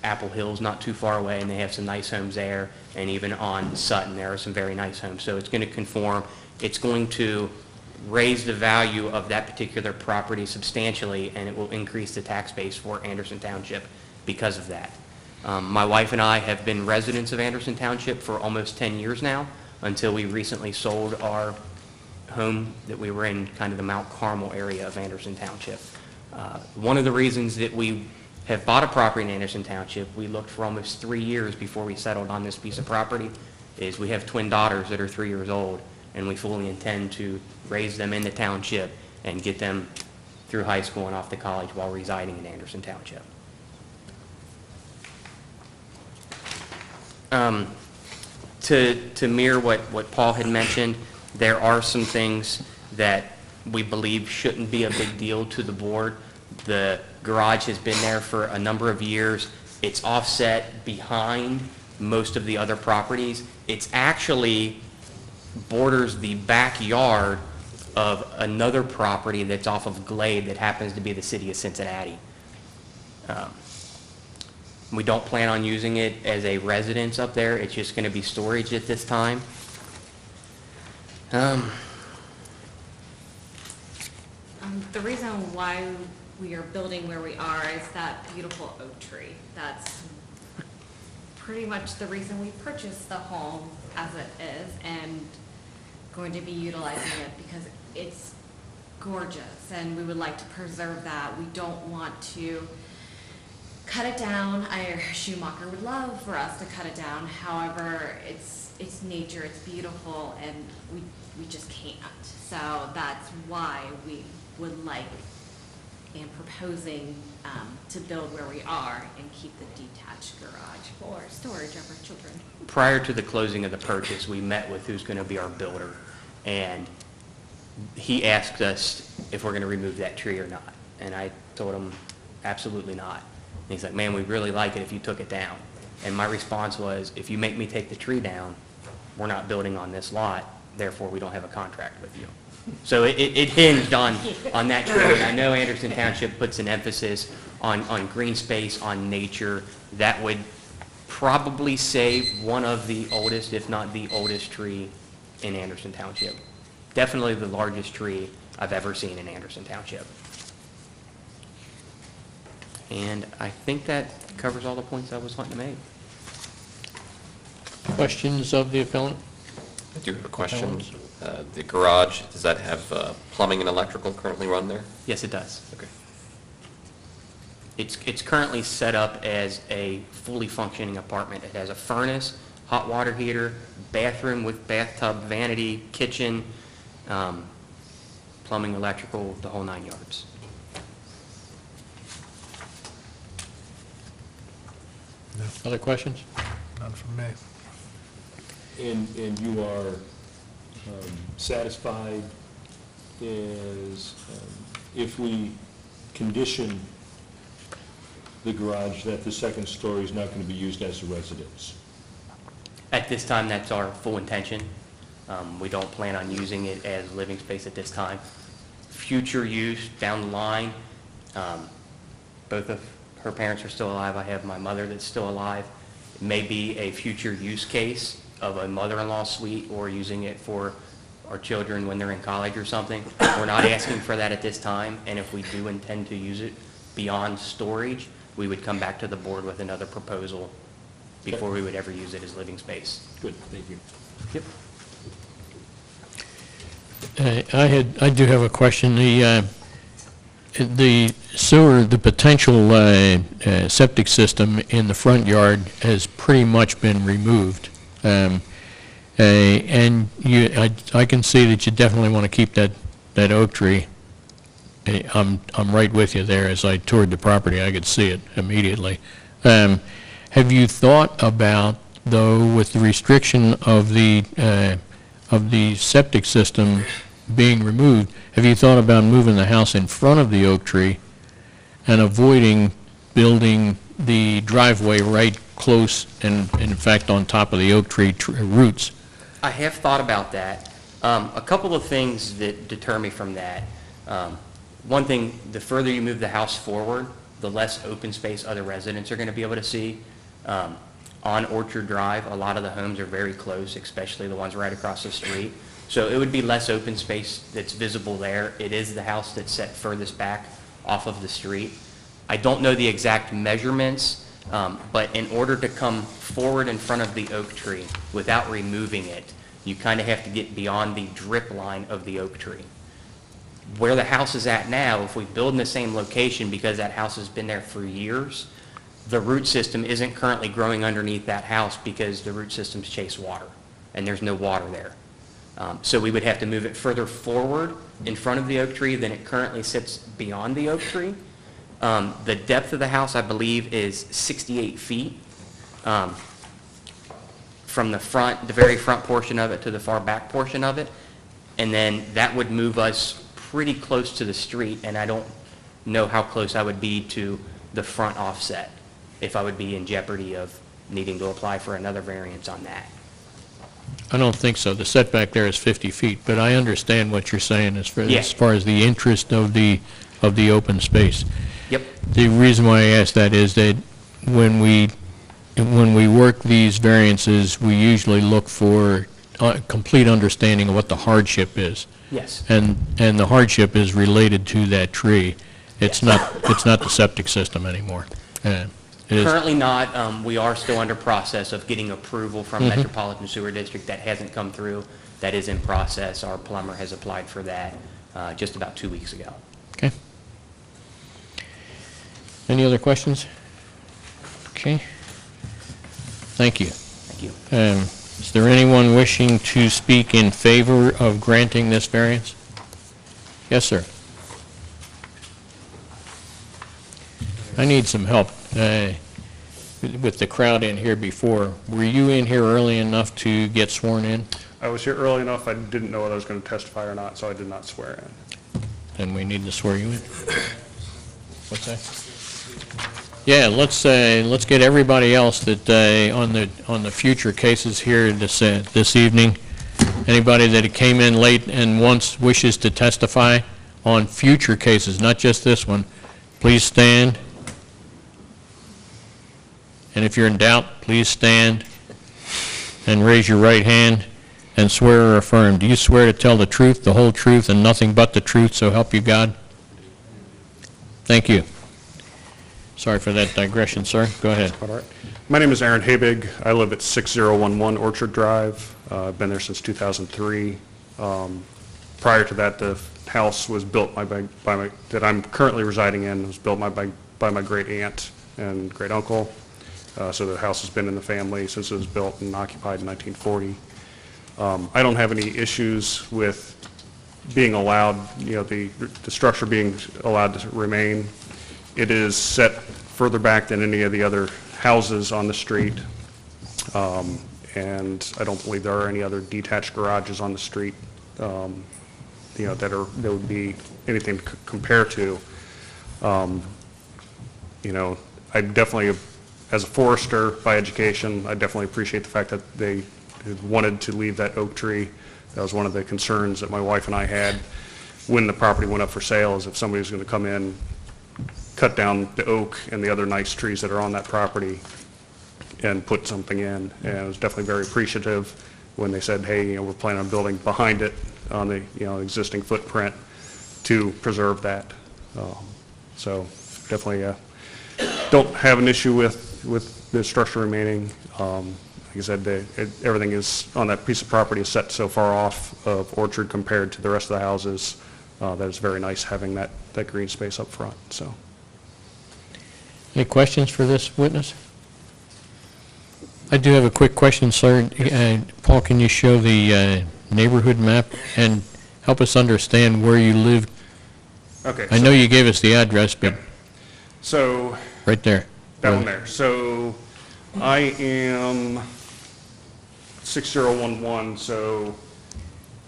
Apple Hill's not too far away, and they have some nice homes there, and even on Sutton, there are some very nice homes. So it's going to conform. It's going to raise the value of that particular property substantially, and it will increase the tax base for Anderson Township because of that. My wife and I have been residents of Anderson Township for almost 10 years now, until we recently sold our home that we were in, kind of the Mount Carmel area of Anderson Township. One of the reasons that we have bought a property in Anderson Township, we looked for almost 3 years before we settled on this piece of property, is we have twin daughters that are 3 years old, and we fully intend to raise them in the township and get them through high school and off to college while residing in Anderson Township. To mirror what Paul had mentioned, there are some things that we believe shouldn't be a big deal to the board. The garage has been there for a number of years. It's offset behind most of the other properties. It's actually borders the backyard of another property that's off of Glade that happens to be the city of Cincinnati. We don't plan on using it as a residence up there. It's just going to be storage at this time. The reason why we are building where we are is that beautiful oak tree. That's pretty much the reason we purchased the home as it is, and going to be utilizing it because it's gorgeous, and we would like to preserve that. We don't want to cut it down. Our Schumacher would love for us to cut it down. However, it's nature, it's beautiful, and we just can't. So that's why we would like and proposing to build where we are and keep the detached garage for storage of our children. Prior to the closing of the purchase, we met with who's going to be our builder, and he asked us if we're going to remove that tree or not. And I told him, absolutely not. And he's like, man, we'd really like it if you took it down. And my response was, if you make me take the tree down, we're not building on this lot, therefore we don't have a contract with you. So it hinged on that tree. And I know Anderson Township puts an emphasis on green space, on nature. That would probably save one of the oldest, if not the oldest tree in Anderson Township. Definitely the largest tree I've ever seen in Anderson Township. And I think that covers all the points I was wanting to make. Questions of the appellant? I do have a question. The garage, does that have plumbing and electrical currently run there? Yes, it does. Okay. It's currently set up as a fully functioning apartment. It has a furnace, hot water heater, bathroom with bathtub, vanity, kitchen, plumbing, electrical, the whole 9 yards. Other questions? None from me. And you are satisfied as if we condition the garage that the second story is not going to be used as a residence? At this time, that's our full intention. We don't plan on using it as living space at this time. Future use down the line, both of her parents are still alive. I have my mother that's still alive. It may be a future use case of a mother-in-law suite or using it for our children when they're in college or something. We're not asking for that at this time, and if we do intend to use it beyond storage, we would come back to the board with another proposal before we would ever use it as living space. Good, thank you. Yep. I do have a question. The sewer, the potential septic system in the front yard has pretty much been removed. And I can see that you definitely want to keep that oak tree. I'm right with you there. As I toured the property, I could see it immediately. Have you thought about, though, with the restriction of the septic system being removed, have you thought about moving the house in front of the oak tree and avoiding building the driveway right close and, in fact, on top of the oak tree roots? I have thought about that. A couple of things that deter me from that. One thing, the further you move the house forward, the less open space other residents are going to be able to see. On Orchard Drive, a lot of the homes are very close, especially the ones right across the street. So it would be less open space that's visible there. It is the house that's set furthest back off of the street. I don't know the exact measurements, but in order to come forward in front of the oak tree without removing it, you kind of have to get beyond the drip line of the oak tree. Where the house is at now, if we build in the same location, because that house has been there for years, the root system isn't currently growing underneath that house because the root systems chase water, and there's no water there. So we would have to move it further forward in front of the oak tree than it currently sits beyond the oak tree. The depth of the house, I believe, is 68 feet from the front, the very front portion of it to the far back portion of it. And then that would move us pretty close to the street, and I don't know how close I would be to the front offset if I would be in jeopardy of needing to apply for another variance on that. I don't think so. The setback there is 50 feet, but I understand what you're saying as Yeah. far as the interest of the open space. Yep. The reason why I ask that is that when we work these variances, we usually look for a complete understanding of what the hardship is. Yes. And the hardship is related to that tree. It's not the septic system anymore. It is- Currently not. We are still under process of getting approval from Mhm. Metropolitan Sewer District. That hasn't come through. That is in process. Our plumber has applied for that just about 2 weeks ago. Okay. Any other questions? Okay. Thank you. Thank you. Is there anyone wishing to speak in favor of granting this variance? Yes, sir. I need some help with the crowd in here before. Were you in here early enough to get sworn in? I was here early enough, I didn't know whether I was going to testify or not, so I did not swear in. Then we need to swear you in. What's that? Yeah, let's get everybody else that on the future cases here this evening. Anybody that came in late and once wishes to testify on future cases, not just this one, please stand. And if you're in doubt, please stand and raise your right hand and swear or affirm. Do you swear to tell the truth, the whole truth, and nothing but the truth, so help you God? Thank you. Sorry for that digression, sir. Go ahead. All right. My name is Aaron Habig. I live at 6011 Orchard Drive. I've been there since 2003. Prior to that, the house was built that I'm currently residing in was built by my great aunt and great uncle. So the house has been in the family since it was built and occupied in 1940. I don't have any issues with being allowed, the structure being allowed to remain. It is set further back than any of the other houses on the street, and I don't believe there are any other detached garages on the street, that would be anything to compare to. I definitely, as a forester by education, I definitely appreciate the fact that they wanted to leave that oak tree. That was one of the concerns that my wife and I had when the property went up for sale, is if somebody was going to come in, cut down the oak and the other nice trees that are on that property and put something in. And I was definitely very appreciative when they said, hey, we're planning on building behind it on the, existing footprint to preserve that. So definitely don't have an issue with the structure remaining. Like I said, everything is on that piece of property is set so far off of Orchard compared to the rest of the houses that it's very nice having that green space up front. So. Any questions for this witness? I do have a quick question, sir. Paul, can you show the neighborhood map and help us understand where you live? Okay. I know you gave us the address, but so right there. That one there. So I am 6011, so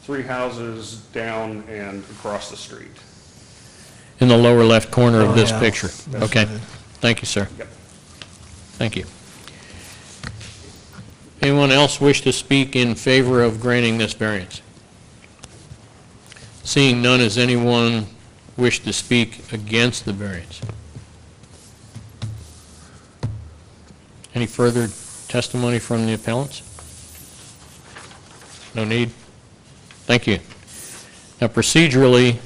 3 houses down and across the street. In the lower left corner of this yeah. picture. That's Okay. it. Thank you, sir. Yep. Thank you. Anyone else wish to speak in favor of granting this variance? Seeing none, is anyone wish to speak against the variance? Any further testimony from the appellants? No need? Thank you. Now procedurally,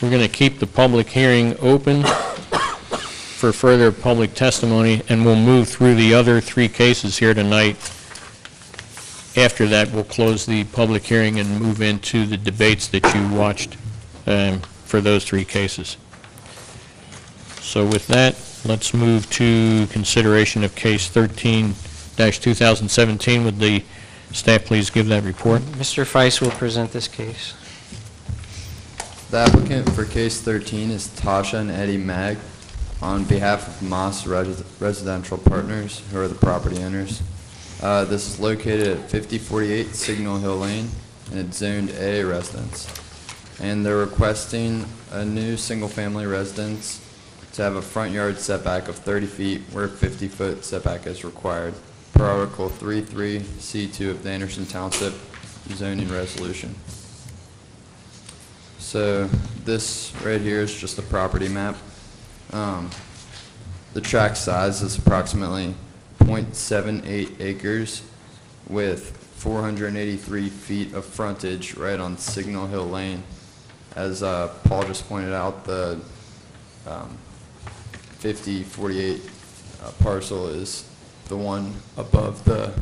we're going to keep the public hearing open for further public testimony, and we'll move through the other three cases here tonight. After that, we'll close the public hearing and move into the debates that you watched for those three cases. So with that, let's move to consideration of case 13-2017. Would the staff please give that report? Mr. Feiss will present this case. The applicant for case 13 is Tasha and Eddie Mag on behalf of Moss Residential Partners, who are the property owners. This is located at 5048 Signal Hill Lane, and it's zoned A residence. And they're requesting a new single-family residence to have a front yard setback of 30 feet where a 50-foot setback is required, per Article 3.3C2 of the Anderson Township zoning resolution. So this right here is just a property map. The tract size is approximately 0.78 acres with 483 feet of frontage right on Signal Hill Lane. As Paul just pointed out, the 5048 parcel is the one above the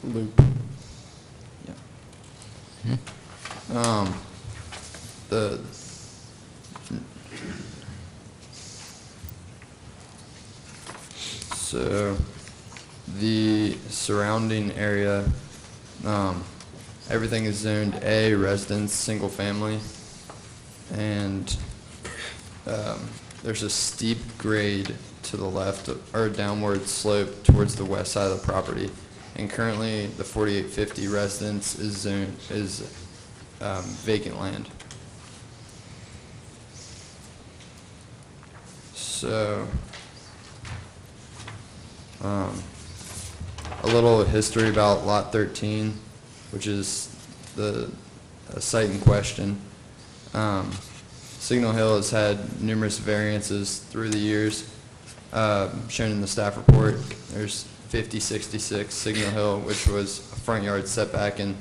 loop. Yeah. So the surrounding area, everything is zoned A, residence, single family, and there's a steep grade to the left, or a downward slope towards the west side of the property. And currently, the 4850 residence is vacant land. So, a little history about Lot 13, which is the site in question. Signal Hill has had numerous variances through the years, shown in the staff report. There's 5066 Signal Hill, which was a front yard setback, and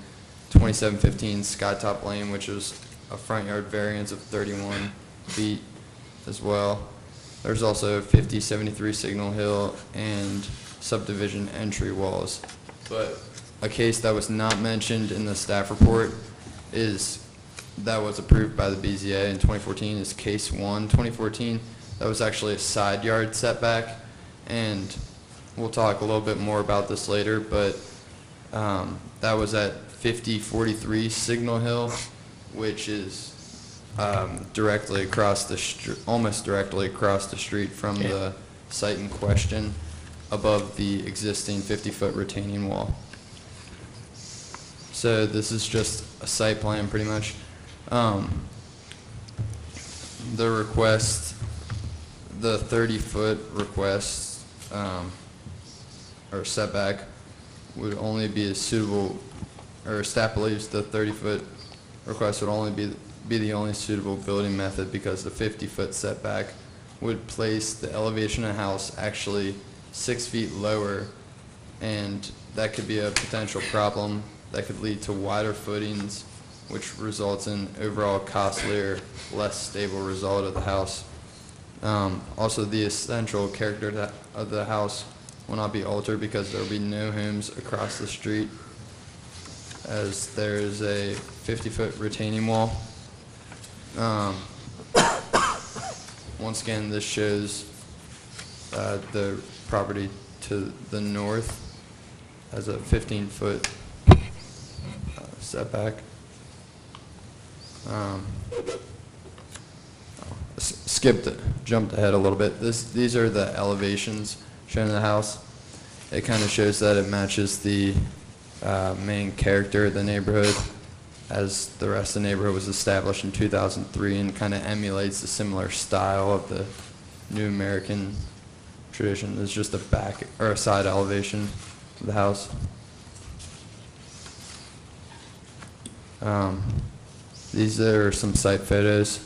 2715 Skytop Lane, which was a front yard variance of 31 feet as well. There's also 5073 Signal Hill and subdivision entry walls. But a case that was not mentioned in the staff report that was approved by the BZA in 2014 is case 1, 2014. That was actually a side yard setback, and we'll talk a little bit more about this later, but that was at 5043 Signal Hill, which is directly across the almost directly across the street from the site in question, above the existing 50-foot retaining wall. So this is just a site plan pretty much. The request, the 30-foot request, or setback, would only be a suitable, or staff believes the 30-foot request would only be the only suitable building method, because the 50-foot setback would place the elevation of the house actually 6 feet lower, and that could be a potential problem that could lead to wider footings, which results in overall costlier, less stable result of the house. Also, the essential character of the house will not be altered because there will be no homes across the street, as there is a 50-foot retaining wall. Once again, this shows the property to the north has a 15-foot setback. Jumped ahead a little bit. These are the elevations shown in the house. It kind of shows that it matches the main character of the neighborhood, as the rest of the neighborhood was established in 2003, and kind of emulates the similar style of the New American tradition. It's just a back or a side elevation of the house. These are some site photos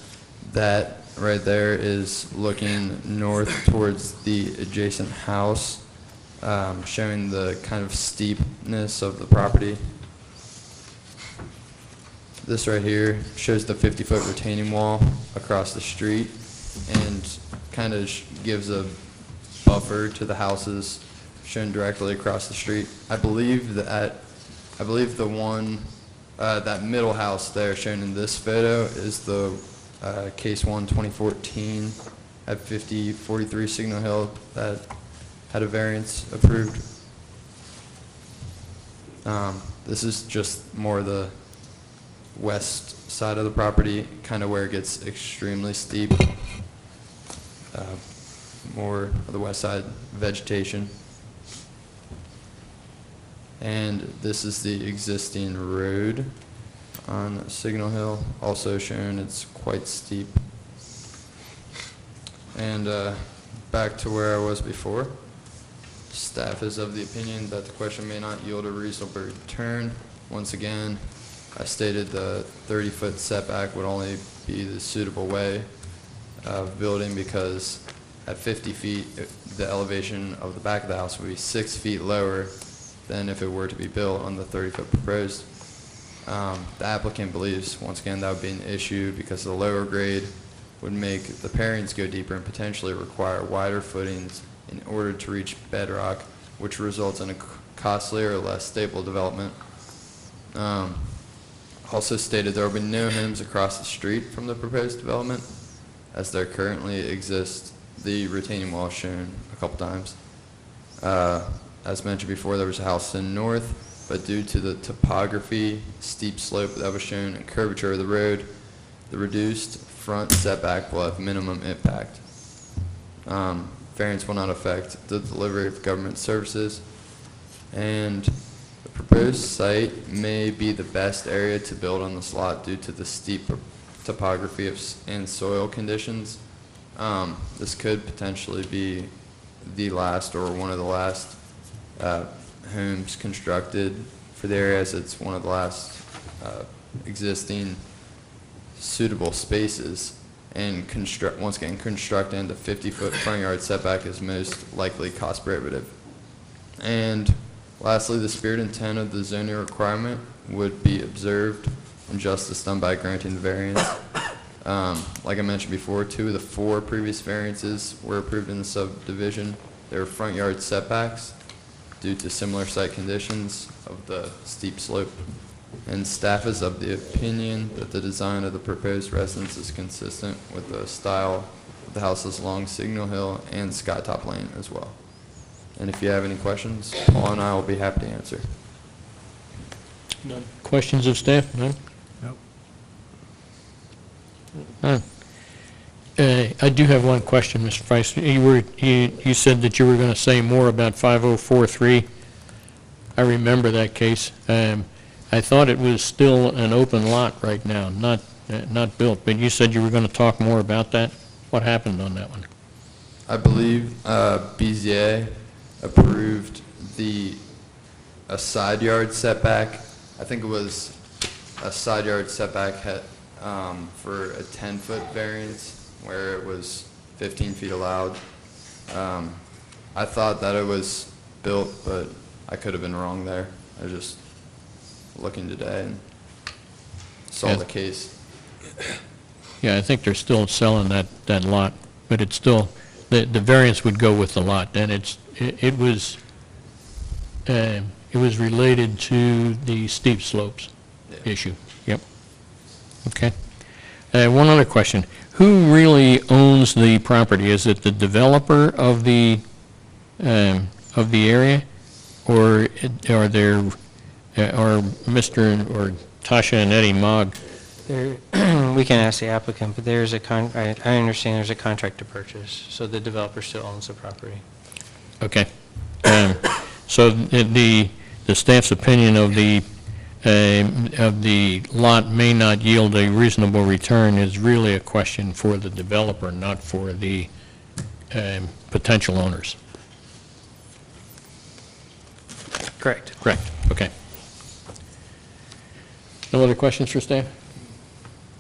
that right there is looking north towards the adjacent house, showing the kind of steepness of the property. This right here shows the 50-foot retaining wall across the street and kind of gives a buffer to the houses shown directly across the street. I believe the one, that middle house there shown in this photo is the Case 1 2014 at 5043 Signal Hill that had a variance approved. This is just more the west side of the property, kind of where it gets extremely steep. More of the west side vegetation. And this is the existing road on Signal Hill, also shown it's quite steep. And back to where I was before. Staff is of the opinion that the question may not yield a reasonable return. Once again, I stated the 30-foot setback would only be the suitable way of building because at 50 feet, the elevation of the back of the house would be 6 feet lower than if it were to be built on the 30-foot proposed. The applicant believes, once again, that would be an issue because the lower grade would make the pairings go deeper and potentially require wider footings in order to reach bedrock, which results in a costlier or less stable development. Also stated there will be no homes across the street from the proposed development, as there currently exists the retaining wall shown a couple times. As mentioned before, there was a house in north, but due to the topography, steep slope that was shown, and curvature of the road, the reduced front setback will have minimum impact. Variance will not affect the delivery of government services, and the proposed site may be the best area to build on this lot due to the steep topography and soil conditions. This could potentially be the last or one of the last homes constructed for the area, as it's one of the last existing suitable spaces. And once again, constructing the 50-foot front yard setback is most likely cost prohibitive. And lastly, the spirit and intent of the zoning requirement would be observed and justice done by granting the variance. Like I mentioned before, 2 of the 4 previous variances were approved in the subdivision. They were front yard setbacks due to similar site conditions of the steep slope. And staff is of the opinion that the design of the proposed residence is consistent with the style of the houses along Signal Hill and Skytop Lane as well. And if you have any questions, Paul and I will be happy to answer. None. Questions of staff? None? Nope. None. I do have one question, Mr. Price. You said that you were going to say more about 5043. I remember that case. I thought it was still an open lot right now, not built, but you said you were going to talk more about that. What happened on that one? I believe BZA approved a side yard setback. I think it was a side yard setback for a 10-foot variance where it was 15 feet allowed. I thought that it was built, but I could have been wrong there. I was just looking today and saw the case. Yeah, I think they're still selling that lot, but it's still, the variance would go with the lot, and it was related to the steep slopes issue. Yep. Okay. One other question. Who really owns the property? Is it the developer of the area, or Mr. or Tasha and Eddie Mogg? We can ask the applicant, but there's I understand there's a contract to purchase, so the developer still owns the property. Okay. So the staff's opinion of the lot may not yield a reasonable return is really a question for the developer, not for the potential owners. Correct. Correct. Okay. No other questions for staff?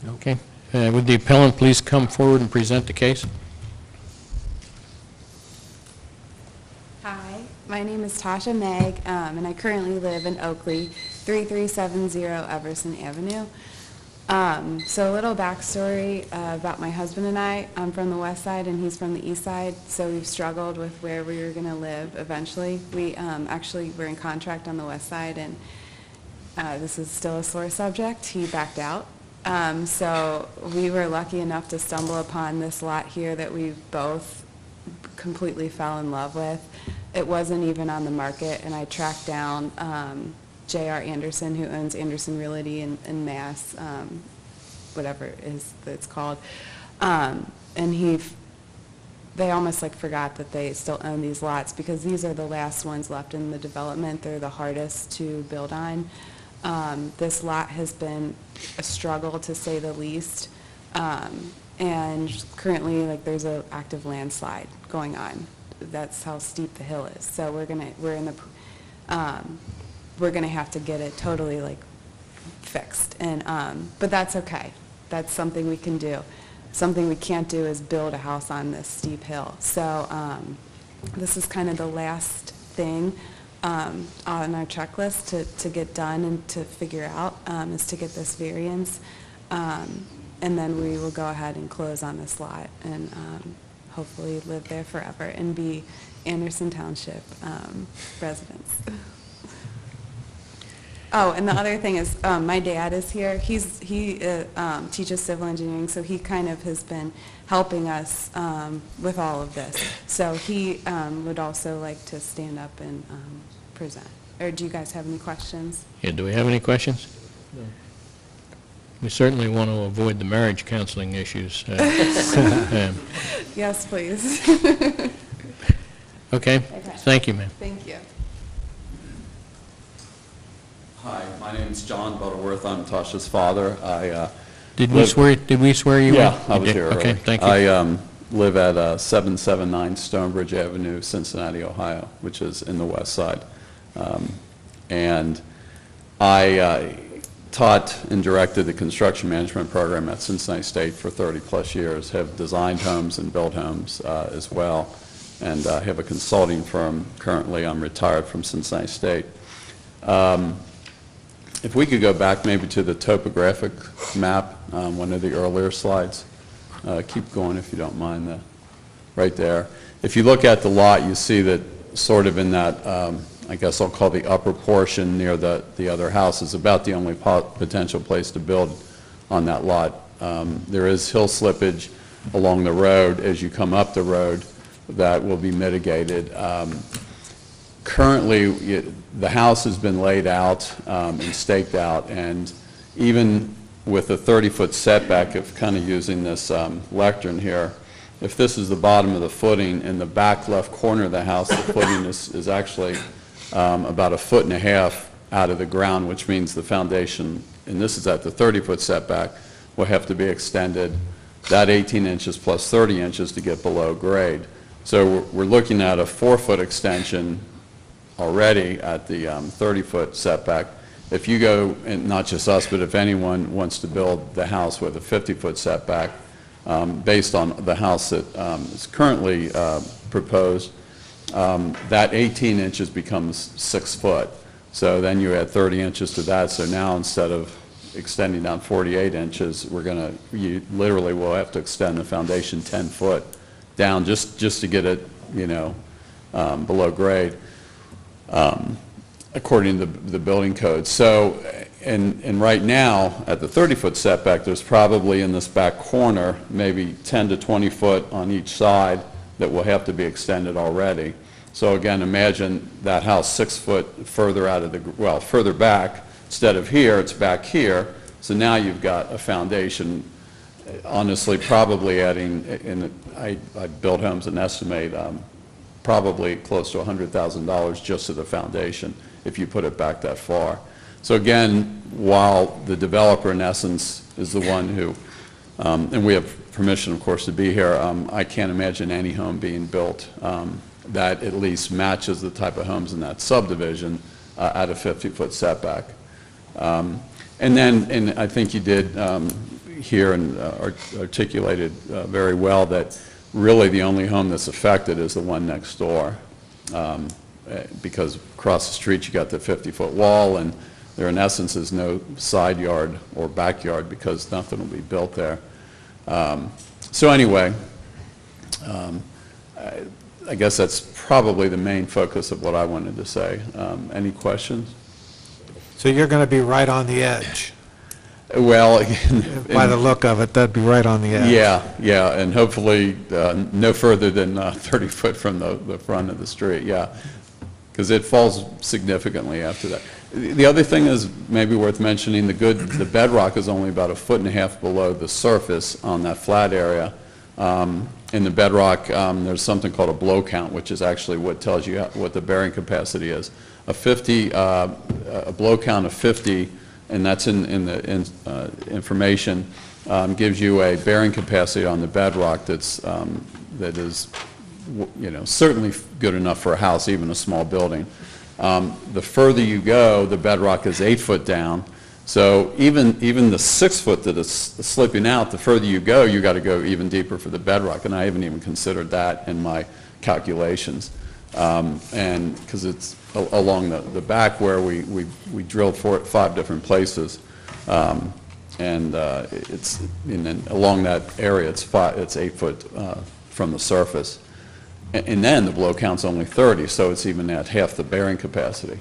Okay. Would the appellant please come forward and present the case? Hi, my name is Tasha Meg, and I currently live in Oakley, 3370 Everson Avenue. So a little backstory about my husband and I. I'm from the west side and he's from the east side, so we've struggled with where we were going to live eventually. We actually were in contract on the west side, and this is still a sore subject. He backed out. So we were lucky enough to stumble upon this lot here that we both completely fell in love with. It wasn't even on the market, and I tracked down J.R. Anderson, who owns Anderson Realty in Mass, whatever it is that it's called. And they almost like forgot that they still own these lots, because these are the last ones left in the development. They're the hardest to build on. This lot has been a struggle, to say the least. And currently, like, there's an active landslide going on. That's how steep the hill is. So we're gonna have to get it totally, like, fixed. And but that's okay. That's something we can do. Something we can't do is build a house on this steep hill. So this is kind of the last thing on our checklist to get done and to figure out, is to get this variance. And then we will go ahead and close on this lot and hopefully live there forever and be Anderson Township residents. Oh, and the other thing is, my dad is here. He teaches civil engineering, so he kind of has been helping us with all of this. So he would also like to stand up and present. Or do you guys have any questions? Yeah, do we have any questions? No. We certainly want to avoid the marriage counseling issues. Yes, please. Okay, thank you, ma'am. Thank you. Hi, my name is John Butterworth. I'm Tasha's father. Did we swear you in? Yeah, I You was did? here Okay, early. thank you. I live at 779 Stonebridge Avenue, Cincinnati, Ohio, which is in the west side. And I taught and directed the construction management program at Cincinnati State for 30-plus years, have designed homes and built homes as well, and have a consulting firm. Currently, I'm retired from Cincinnati State. If we could go back maybe to the topographic map, one of the earlier slides. Keep going if you don't mind, right there. If you look at the lot, you see that sort of in that, I guess I'll call the upper portion near the other house is about the only potential place to build on that lot. There is hill slippage along the road as you come up the road that will be mitigated. Currently, the house has been laid out and staked out, and even with a 30-foot setback, if kind of using this lectern here, if this is the bottom of the footing, in the back left corner of the house, the footing is actually about 1.5 feet out of the ground, which means the foundation, and this is at the 30-foot setback, will have to be extended that 18 inches plus 30 inches to get below grade. So we're looking at a 4-foot extension already at the 30-foot setback. If you go, and not just us, but if anyone wants to build the house with a 50-foot setback, based on the house that is currently proposed, that 18 inches becomes 6 foot. So then you add 30 inches to that. So now instead of extending down 48 inches, you literally will have to extend the foundation 10 foot down just to get it, below grade, according to the building code. So, and right now, at the 30-foot setback, there's probably in this back corner, maybe 10 to 20 foot on each side that will have to be extended already. So again, imagine that house 6 foot further out of further back. Instead of here, it's back here. So now you've got a foundation, honestly, probably adding, and I build homes and estimate probably close to $100,000 just to the foundation if you put it back that far. So again, while the developer in essence is the one who, and we have permission of course to be here, I can't imagine any home being built that at least matches the type of homes in that subdivision at a 50-foot setback. And then, and I think you did, here and articulated very well that really the only home that's affected is the one next door. Because across the street you got the 50-foot wall, and there in essence is no side yard or backyard because nothing will be built there. So anyway, I guess that's probably the main focus of what I wanted to say. Any questions? So you're going to be right on the edge? Well, by the look of it, that'd be right on the edge. Yeah, and hopefully no further than 30 foot from the front of the street, yeah, because it falls significantly after that. The other thing is maybe worth mentioning, the bedrock is only about 1.5 feet below the surface on that flat area. In the bedrock, there's something called a blow count, which is actually what tells you what the bearing capacity is. A blow count of 50, and that's in the information, gives you a bearing capacity on the bedrock that is, certainly good enough for a house, even a small building. The further you go, the bedrock is 8 foot down. So even the 6 foot that is slipping out, the further you go, you got to go even deeper for the bedrock, and I haven't even considered that in my calculations. And because it's along the back where we drilled 5 different places, and then along that area it's 8 foot from the surface, and then the blow count's only 30, so it's even at half the bearing capacity.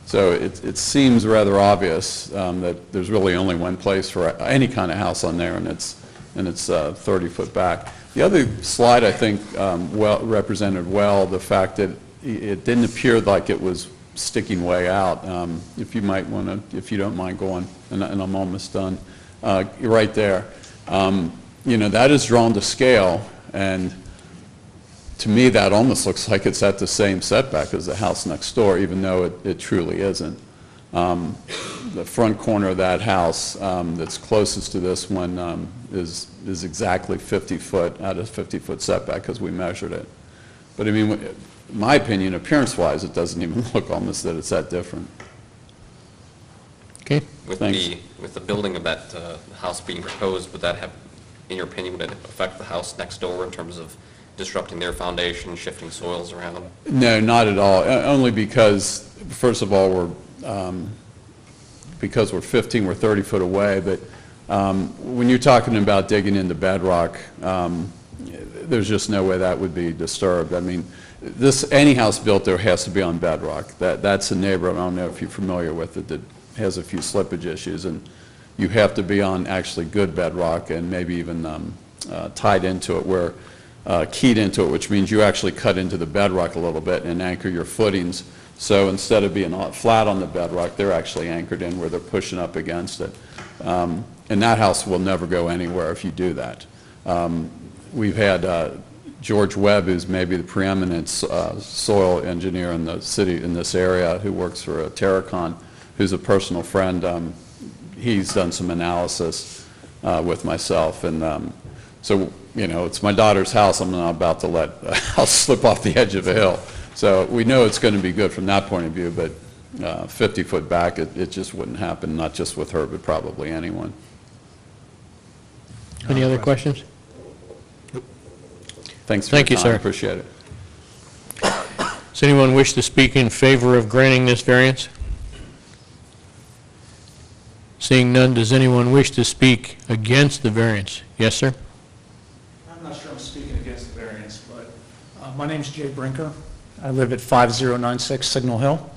So it seems rather obvious that there's really only one place for any kind of house on there, and it's 30 foot back. The other slide, I think, represented well the fact that it didn't appear like it was sticking way out. If you might want to, if you don't mind going, and I'm almost done, you're right there. That is drawn to scale, and to me that almost looks like it's at the same setback as the house next door, even though it truly isn't. The front corner of that house that's closest to this one is exactly 50 foot out of 50-foot setback because we measured it. But I mean, in my opinion, appearance-wise, it doesn't even look almost that it's that different. Okay. With the building of that house being proposed, would that have, in your opinion, would it affect the house next door in terms of disrupting their foundation, shifting soils around? No, not at all. Only because, first of all, because we're 15, we're 30 foot away. But when you're talking about digging into bedrock, there's just no way that would be disturbed. I mean, any house built there has to be on bedrock. That's a neighborhood, I don't know if you're familiar with it, that has a few slippage issues, and you have to be on actually good bedrock and maybe even tied into it where keyed into it, which means you actually cut into the bedrock a little bit and anchor your footings. So instead of being flat on the bedrock, they're actually anchored in where they're pushing up against it. And that house will never go anywhere if you do that. We've had George Webb, who's maybe the preeminent soil engineer in the city, in this area, who works for Terracon, who's a personal friend. He's done some analysis with myself, and so, it's my daughter's house. I'm not about to let a house slip off the edge of a hill. So we know it's going to be good from that point of view, but 50 foot back, it just wouldn't happen, not just with her, but probably anyone. Any other questions? Thanks for your time. Thank you, sir. Appreciate it. Does anyone wish to speak in favor of granting this variance? Seeing none, does anyone wish to speak against the variance? Yes, sir? I'm not sure I'm speaking against the variance, but my name's Jay Brinker. I live at 5096 Signal Hill.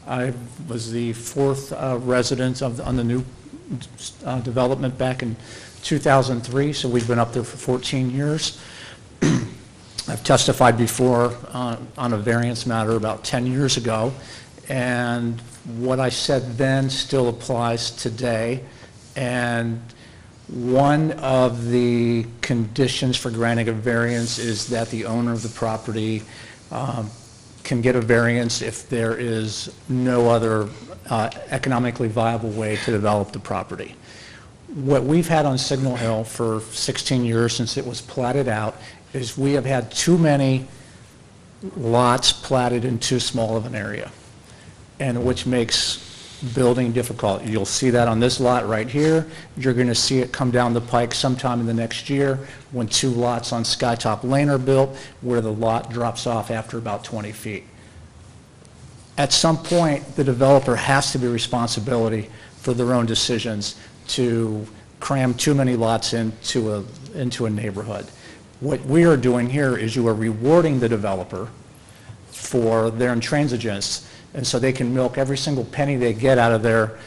I was the 4th resident on the new development back in 2003, so we've been up there for 14 years. I've testified before on a variance matter about 10 years ago, and what I said then still applies today. And one of the conditions for granting a variance is that the owner of the property can get a variance if there is no other economically viable way to develop the property. What we've had on Signal Hill for 16 years since it was platted out is we have had too many lots platted in too small of an area, and which makes building difficulty. You'll see that on this lot right here. You're going to see it come down the pike sometime in the next year when 2 lots on Skytop Lane are built, where the lot drops off after about 20 feet. At some point, the developer has to be responsibility for their own decisions to cram too many lots into a neighborhood. What we are doing here is you are rewarding the developer for their intransigence, and so they can milk every single penny they get out of their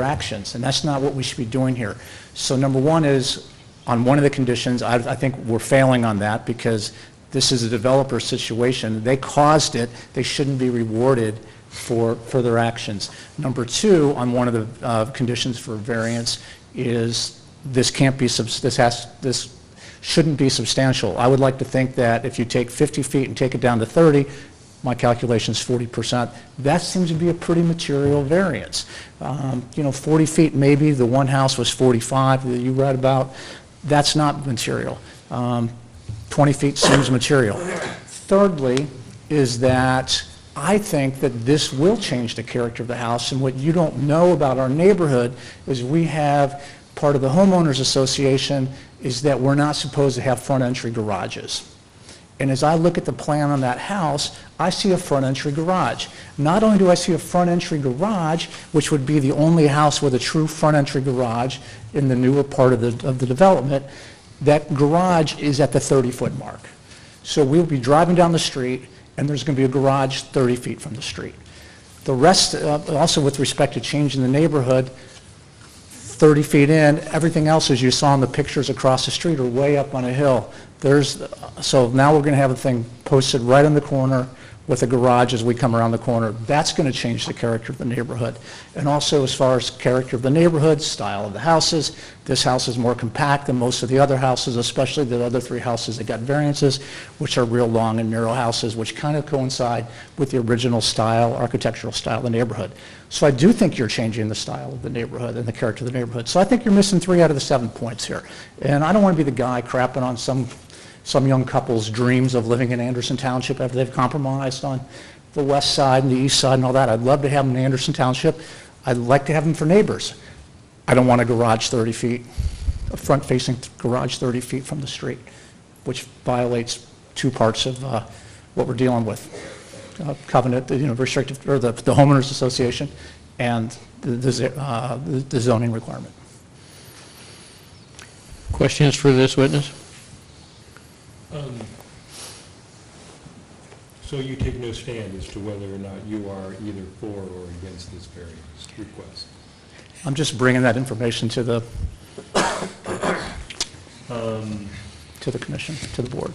actions, and that's not what we should be doing here. So number one is, on one of the conditions, I think we're failing on that because this is a developer situation. They caused it. They shouldn't be rewarded for their actions. Number two, on one of the conditions for variance is this can't be, this shouldn't be substantial. I would like to think that if you take 50 feet and take it down to 30, my calculation is 40%. That seems to be a pretty material variance. 40 feet, maybe the one house was 45 that you read about. That's not material. 20 feet seems material. Thirdly, is that I think that this will change the character of the house, and what you don't know about our neighborhood is we have part of the homeowners association is that we're not supposed to have front entry garages. And as I look at the plan on that house, I see a front entry garage. Not only do I see a front entry garage, which would be the only house with a true front entry garage in the newer part of the development, that garage is at the 30-foot mark. So we'll be driving down the street, and there's going to be a garage 30 feet from the street. The rest, also with respect to changing the neighborhood, 30 feet in, everything else, as you saw in the pictures across the street, are way up on a hill. So now we're going to have a thing posted right in the corner with a garage as we come around the corner. That's going to change the character of the neighborhood. And also, as far as character of the neighborhood, style of the houses, this house is more compact than most of the other houses, especially the other 3 houses that got variances, which are real long and narrow houses, which kind of coincide with the original style, architectural style of the neighborhood. So I do think you're changing the style of the neighborhood and the character of the neighborhood. So I think you're missing 3 out of the 7 points here. And I don't want to be the guy crapping on some young couple's dreams of living in Anderson Township after they've compromised on the west side and the east side and all that. I'd love to have them in Anderson Township. I'd like to have them for neighbors. I don't want a garage 30 feet, a front-facing garage 30 feet from the street, which violates 2 parts of what we're dealing with. Covenant, restrictive, or the homeowners association, and the zoning requirement. Questions for this witness? So you take no stand as to whether or not you are either for or against this variance request? I'm just bringing that information to the commission, to the board.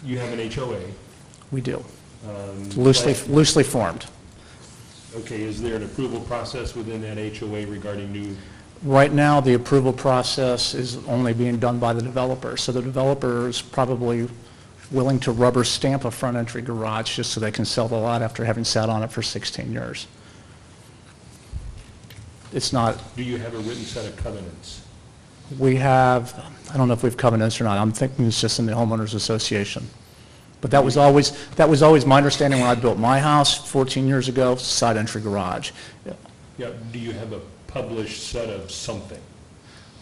You have an HOA? We do. Loosely formed. Okay, is there an approval process within that HOA regarding new? Right now, the approval process is only being done by the developer. So the developer is probably willing to rubber stamp a front entry garage just so they can sell the lot after having sat on it for 16 years. It's not. Do you have a written set of covenants? We have, I don't know if we have covenants or not. I'm thinking it's just in the homeowners association. But that was always my understanding when I built my house 14 years ago, side entry garage. Yeah, do you have a published set of something?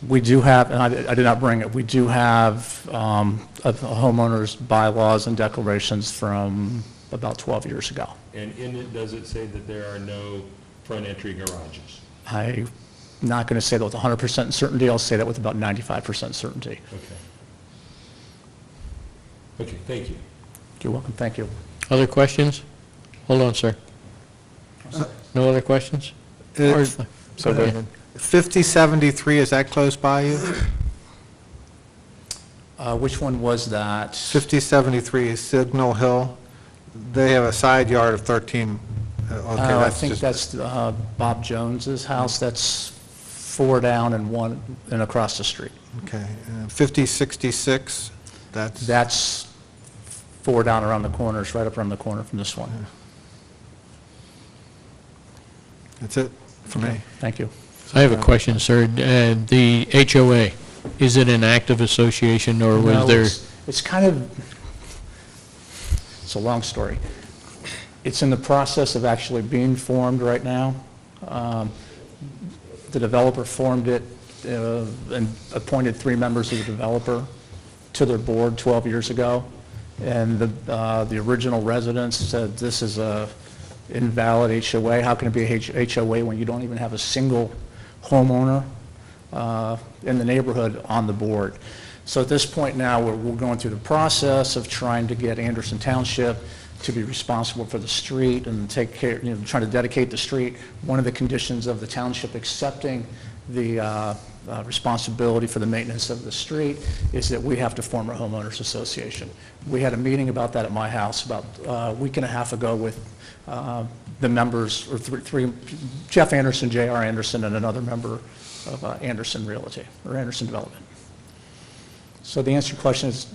We do have, and I did not bring it, we do have a homeowner's bylaws and declarations from about 12 years ago. And in it, does it say that there are no front entry garages? I'm not going to say that with 100% certainty. I'll say that with about 95% certainty. Okay, thank you. You're welcome, thank you. Other questions? Hold on, sir. No other questions? So 5073, is that close by you? Which one was that? 5073 is Signal Hill. They have a side yard of 13. I think that's Bob Jones's house. That's 4 down and 1 and across the street. Okay. 5066, that's 4 down around the corner. It's right up around the corner from this one. That's it for me. Thank you. I have a question, sir. The HOA, is it an active association, or was No, there? it's kind of, it's a long story. It's in the process of actually being formed right now. The developer formed it and appointed 3 members of the developer to their board 12 years ago. And the original residents said, this is a invalid HOA. How can it be a HOA when you don't even have a single homeowner in the neighborhood on the board? So at this point now, we're going through the process of trying to get Anderson Township to be responsible for the street and take care, trying to dedicate the street. One of the conditions of the township accepting the responsibility for the maintenance of the street is that we have to form a homeowners association. We had a meeting about that at my house about a week and a half ago with the members, or three, Jeff Anderson, J.R. Anderson, and another member of Anderson Realty, or Anderson Development. So the answer to your question is,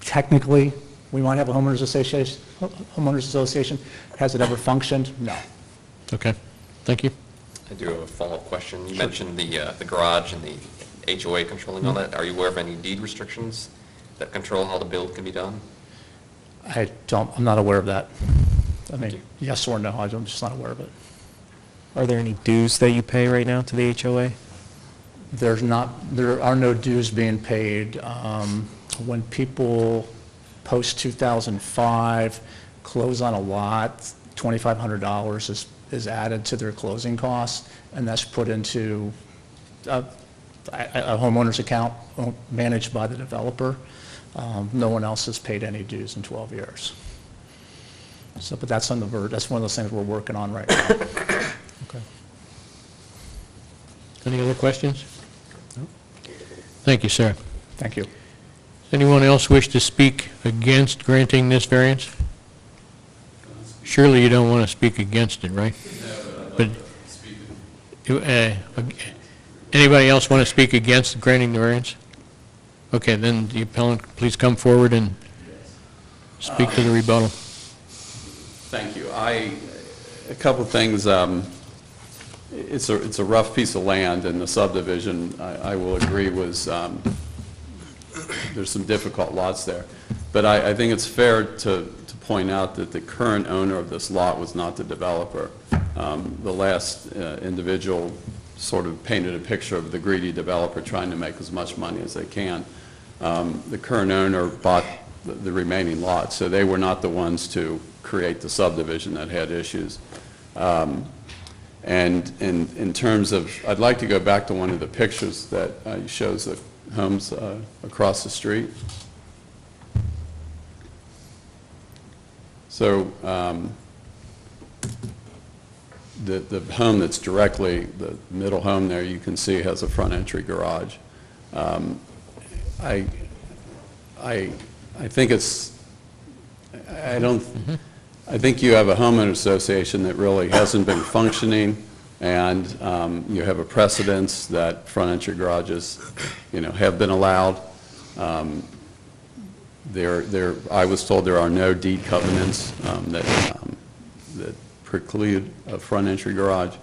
technically, we might have a homeowners association. Has it ever functioned? No. Okay, thank you. I do have a follow-up question. You mentioned the garage and the HOA controlling all that. Are you aware of any deed restrictions that control how the build can be done? I'm not aware of that. I mean, yes or no, I'm just not aware of it. Are there any dues that you pay right now to the HOA? There are no dues being paid. When people post-2005 close on a lot, $2,500 is added to their closing costs, and that's put into a homeowner's account managed by the developer. No one else has paid any dues in 12 years. So, but that's on the verge. That's one of those things we're working on right now. Okay. Any other questions? No? Thank you, sir. Thank you. Does anyone else wish to speak against granting this variance? Surely you don't want to speak against it, right? But anybody else want to speak against granting the variance? Okay, then the appellant, please come forward and speak to the rebuttal. Thank you. A couple of things. It's a rough piece of land, and the subdivision, I will agree, was there's some difficult lots there. But I think it's fair to point out that the current owner of this lot was not the developer. The last individual sort of painted a picture of the greedy developer trying to make as much money as they can. The current owner bought the remaining lots, so they were not the ones to create the subdivision that had issues. And in terms of, I'd like to go back to one of the pictures that shows the homes across the street. So the home that's directly, the middle home there, you can see has a front entry garage. I think it's, I think you have a homeowner association that really hasn't been functioning, and you have a precedence that front entry garages, have been allowed. I was told there are no deed covenants that preclude a front entry garage.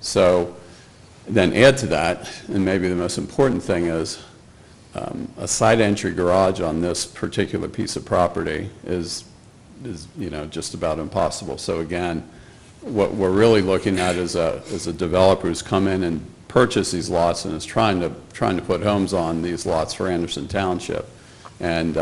So then add to that, and maybe the most important thing is, a side entry garage on this particular piece of property is just about impossible. So again, what we're really looking at is a developer who's come in and purchased these lots and is trying to put homes on these lots for Anderson Township, and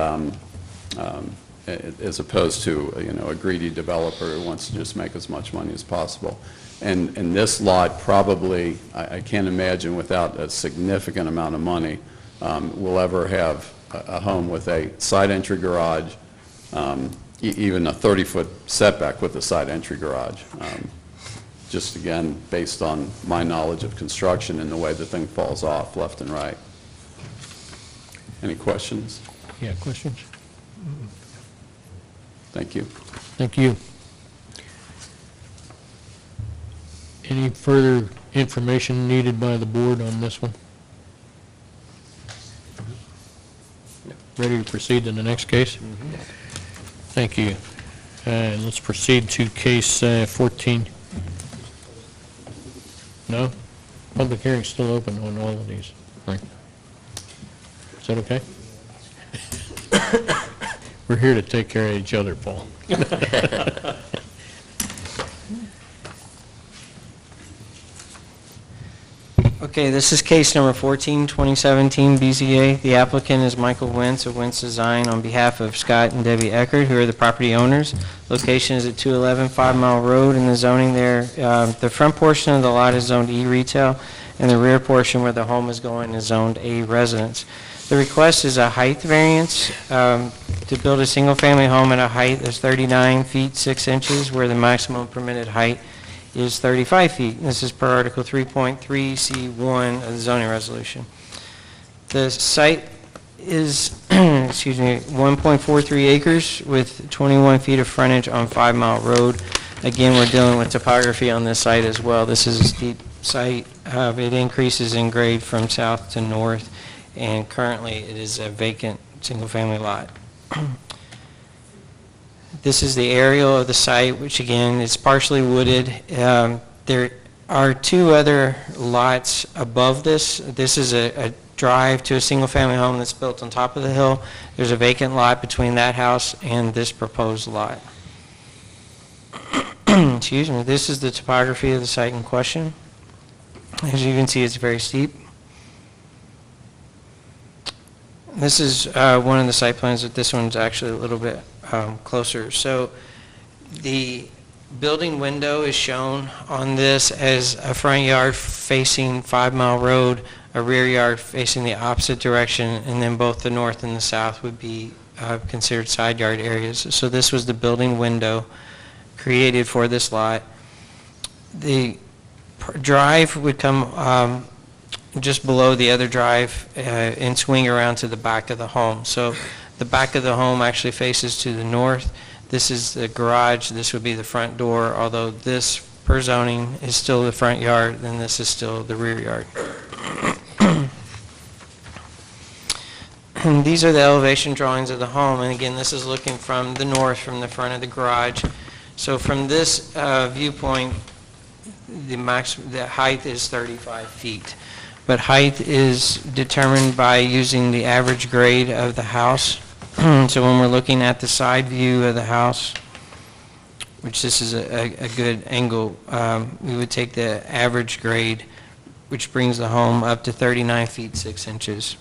as opposed to a greedy developer who wants to just make as much money as possible. And this lot probably, I can't imagine without a significant amount of money, will ever have a home with a side entry garage, even a 30-foot setback with a side entry garage. Just again, based on my knowledge of construction and the way the thing falls off left and right. Any questions? Yeah, questions? Thank you. Thank you. Any further information needed by the board on this one? Ready to proceed to the next case? Thank you. Let's proceed to case 14. No? Public hearing's still open on all of these. Right. Is that okay? We're here to take care of each other, Paul. Okay, this is case number 14, 2017 BZA. The applicant is Michael Wentz of Wentz Design on behalf of Scott and Debbie Eckert, who are the property owners. Location is at 211 5 Mile Road, and the zoning there, the front portion of the lot is zoned E retail, and the rear portion where the home is going is zoned A residence. The request is a height variance to build a single-family home at a height of 39 feet 6 inches, where the maximum permitted height is 35 feet. This is per Article 3.3C1 of the zoning resolution. The site is, excuse me, 1.43 acres with 21 feet of frontage on 5 Mile Road. Again, we're dealing with topography on this site as well. This is a steep site. It increases in grade from south to north, and currently it is a vacant single-family lot. This is the aerial of the site, which again is partially wooded. There are two other lots above this. This is a drive to a single-family home that's built on top of the hill. There's a vacant lot between that house and this proposed lot. Excuse me. This is the topography of the site in question. As you can see, it's very steep. This is one of the site plans, but this one's actually a little bit closer. So the building window is shown on this as a front yard facing 5 Mile Road, a rear yard facing the opposite direction, and then both the north and the south would be considered side yard areas. So this was the building window created for this lot. The drive would come just below the other drive and swing around to the back of the home. So the back of the home actually faces to the north. This is the garage. This would be the front door, although this, per zoning, is still the front yard, then this is still the rear yard. And these are the elevation drawings of the home, and again, this is looking from the north, from the front of the garage. So from this viewpoint, the height is 35 feet. But height is determined by using the average grade of the house. So when we're looking at the side view of the house, which this is a good angle, we would take the average grade, which brings the home up to 39 feet 6 inches.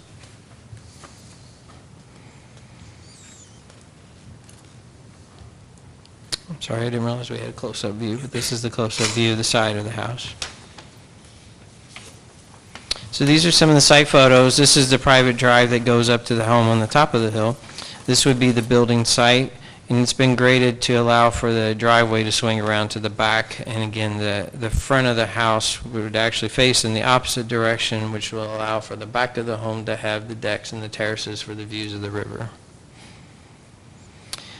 I'm sorry, I didn't realize we had a close-up view, but this is the close-up view of the side of the house. So these are some of the site photos. This is the private drive that goes up to the home on the top of the hill. This would be the building site, and it's been graded to allow for the driveway to swing around to the back. And again, the front of the house would actually face in the opposite direction, which will allow for the back of the home to have the decks and the terraces for the views of the river.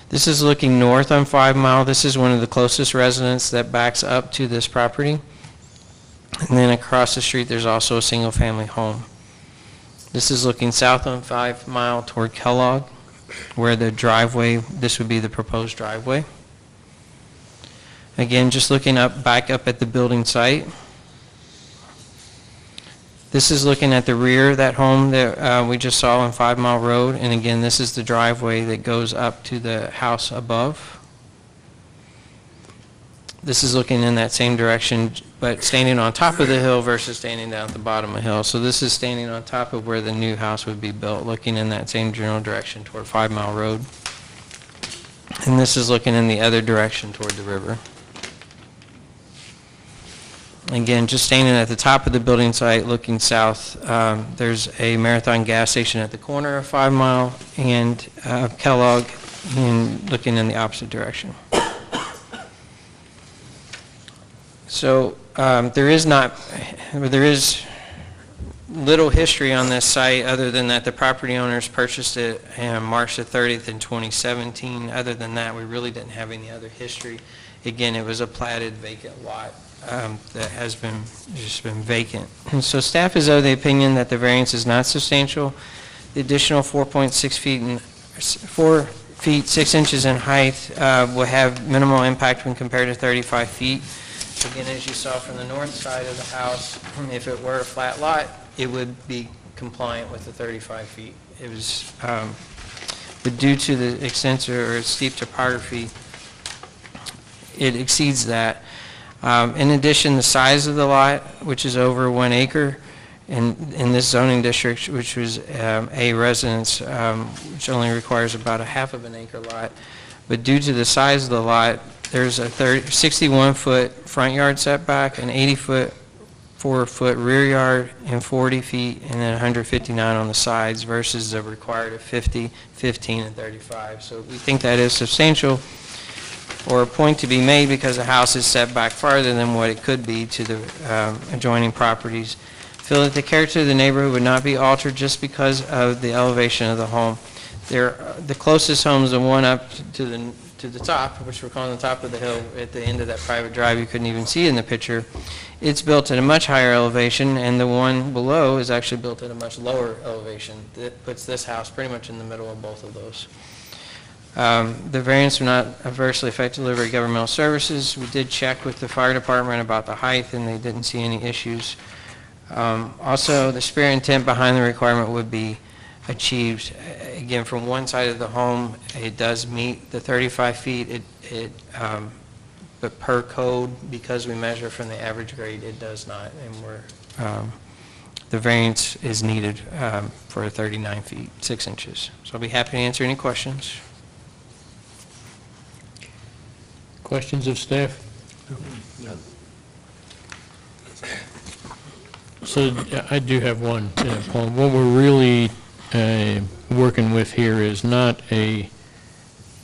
This is looking north on 5 Mile. This is one of the closest residents that backs up to this property. And then across the street, there's also a single-family home. This is looking south on 5 Mile toward Kellogg, where the driveway, this would be the proposed driveway. Again, just looking back up at the building site. This is looking at the rear of that home that we just saw on 5 Mile Road. And again, this is the driveway that goes up to the house above. This is looking in that same direction, but standing on top of the hill versus standing down at the bottom of the hill. So this is standing on top of where the new house would be built, looking in that same general direction toward 5 Mile Road. And this is looking in the other direction toward the river. Again, just standing at the top of the building site, looking south, there's a Marathon gas station at the corner of 5 Mile and Kellogg, and looking in the opposite direction. So there is little history on this site other than that the property owners purchased it on March the 30th in 2017. Other than that, we really didn't have any other history. Again, it was a platted vacant lot that has just been vacant. And so staff is of the opinion that the variance is not substantial. The additional 4.6 feet and 4 feet 6 inches in height will have minimal impact when compared to 35 feet. Again, as you saw from the north side of the house, if it were a flat lot, it would be compliant with the 35 feet. It was but due to the extensive or steep topography, it exceeds that. In addition, the size of the lot, which is over 1 acre, in this zoning district, which was a residence, which only requires about a half of an acre lot, but due to the size of the lot, there's a 61-foot front yard setback, an 84-foot rear yard, and 40 feet, and then 159 on the sides versus the required of 50, 15, and 35. So we think that is substantial, or a point to be made, because the house is set back farther than what it could be to the adjoining properties. Feel that the character of the neighborhood would not be altered just because of the elevation of the home. The closest home is the one up to the top, which we're calling the top of the hill, at the end of that private drive you couldn't even see in the picture. It's built at a much higher elevation, and the one below is actually built at a much lower elevation. That puts this house pretty much in the middle of both of those. The variance will not adversely affect delivery of governmental services. We did check with the fire department about the height, and they didn't see any issues. Also, the spirit intent behind the requirement would be achieved. Again, from one side of the home, it does meet the 35 feet, but per code, because we measure from the average grade, it does not, and the variance is needed for 39 feet, 6 inches. So I'll be happy to answer any questions. Questions of staff? So I do have one, Paul. What we're really working with here is not a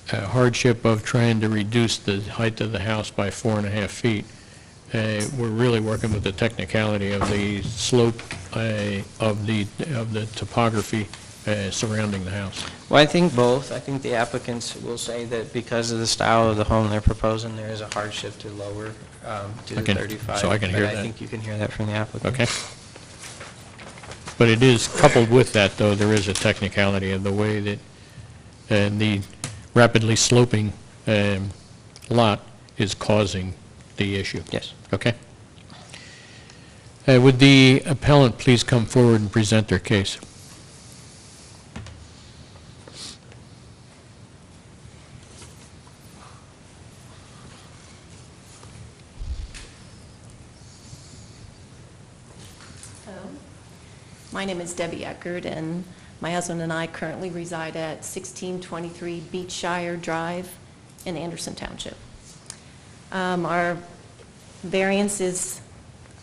hardship of trying to reduce the height of the house by 4.5 feet. We're really working with the technicality of the slope of the topography surrounding the house. Well, I think both. I think the applicants will say that because of the style of the home they're proposing, there is a hardship to lower to the 35. So I can hear that. I think you can hear that from the applicant. Okay. But it is coupled with that, though, there is a technicality of the way that the rapidly sloping lot is causing the issue. Yes. Okay. Would the appellant please come forward and present their case? My name is Debbie Eckert, and my husband and I currently reside at 1623 Beachshire Drive in Anderson Township. Our variance is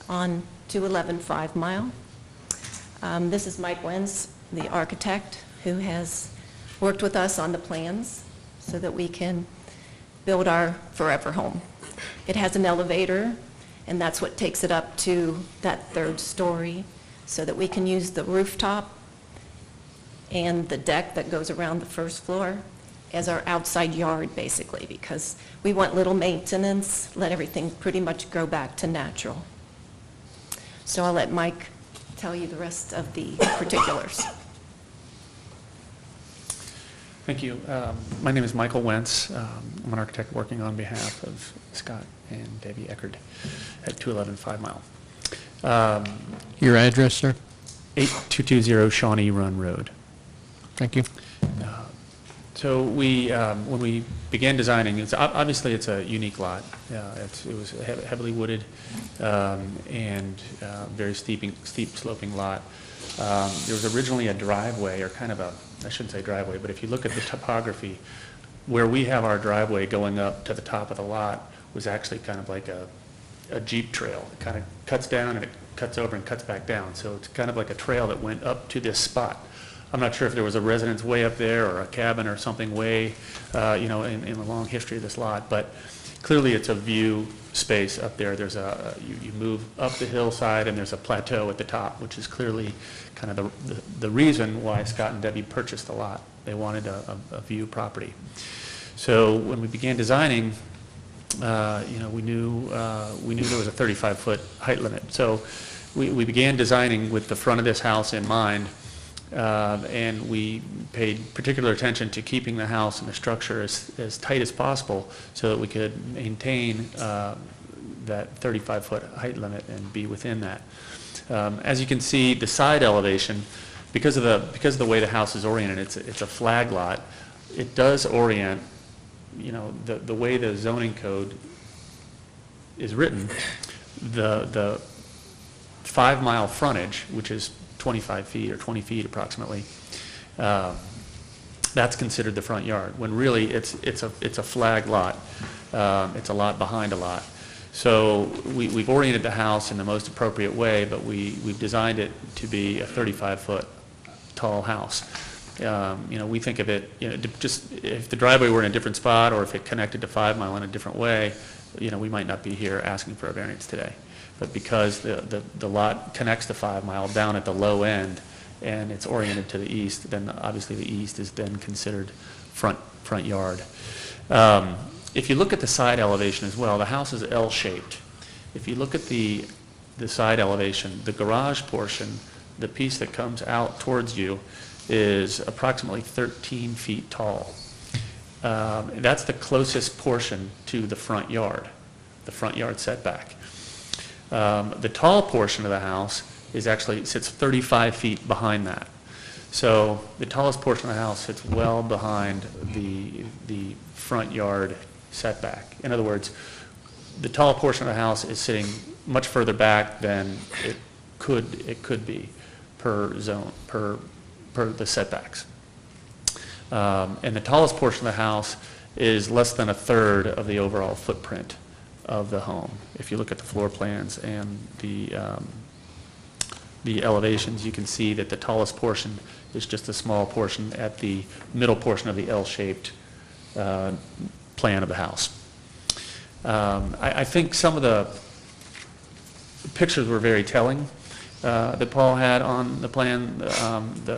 on 211 5 Mile. This is Mike Wentz, the architect, who has worked with us on the plans so that we can build our forever home. It has an elevator, and that's what takes it up to that 3rd story, so that we can use the rooftop and the deck that goes around the 1st floor as our outside yard, basically, because we want little maintenance, let everything pretty much go back to natural. So I'll let Mike tell you the rest of the particulars. Thank you. My name is Michael Wentz. I'm an architect working on behalf of Scott and Debbie Eckert at 211 5 Mile. Your address, sir? 8220 Shawnee Run Road. Thank you. So when we began designing, obviously it's a unique lot. It was a heavily wooded and very steep sloping lot. There was originally a driveway, or kind of a, I shouldn't say driveway, but if you look at the topography, where we have our driveway going up to the top of the lot was actually kind of like a Jeep trail. It kind of cuts down and it cuts over and cuts back down. So it's kind of like a trail that went up to this spot. I'm not sure if there was a residence way up there or a cabin or something way, in the long history of this lot, but clearly it's a view space up there. There's you move up the hillside and there's a plateau at the top, which is clearly kind of the reason why Scott and Debbie purchased the lot. They wanted a view property. So when we began designing, we knew there was a 35-foot height limit. So we began designing with the front of this house in mind, and we paid particular attention to keeping the house and the structure as tight as possible so that we could maintain that 35-foot height limit and be within that. As you can see, the side elevation, because of the way the house is oriented, it's a flag lot. it does orient, you know, the way the zoning code is written, the 5-mile frontage, which is 25 feet or 20 feet approximately, that's considered the front yard, when really it's a flag lot. It's a lot behind a lot. So we've oriented the house in the most appropriate way, but we've designed it to be a 35-foot tall house. You know, we think of it, you know, just if the driveway were in a different spot, or if it connected to 5 Mile in a different way, you know, we might not be here asking for a variance today. But because the lot connects to 5 Mile down at the low end, and it's oriented to the east, then obviously the east is then considered front yard. If you look at the side elevation as well, the house is L-shaped. If you look at the side elevation, the garage portion, the piece that comes out towards you, is approximately 13 feet tall. That's the closest portion to the front yard setback. The tall portion of the house sits 35 feet behind that. So the tallest portion of the house sits well behind the front yard setback. In other words, the tall portion of the house is sitting much further back than it could be per zone, per the setbacks. And the tallest portion of the house is less than a third of the overall footprint of the home. If you look at the floor plans and the elevations, you can see that the tallest portion is just a small portion at the middle portion of the L-shaped plan of the house. I think some of the pictures were very telling that Paul had on the plan.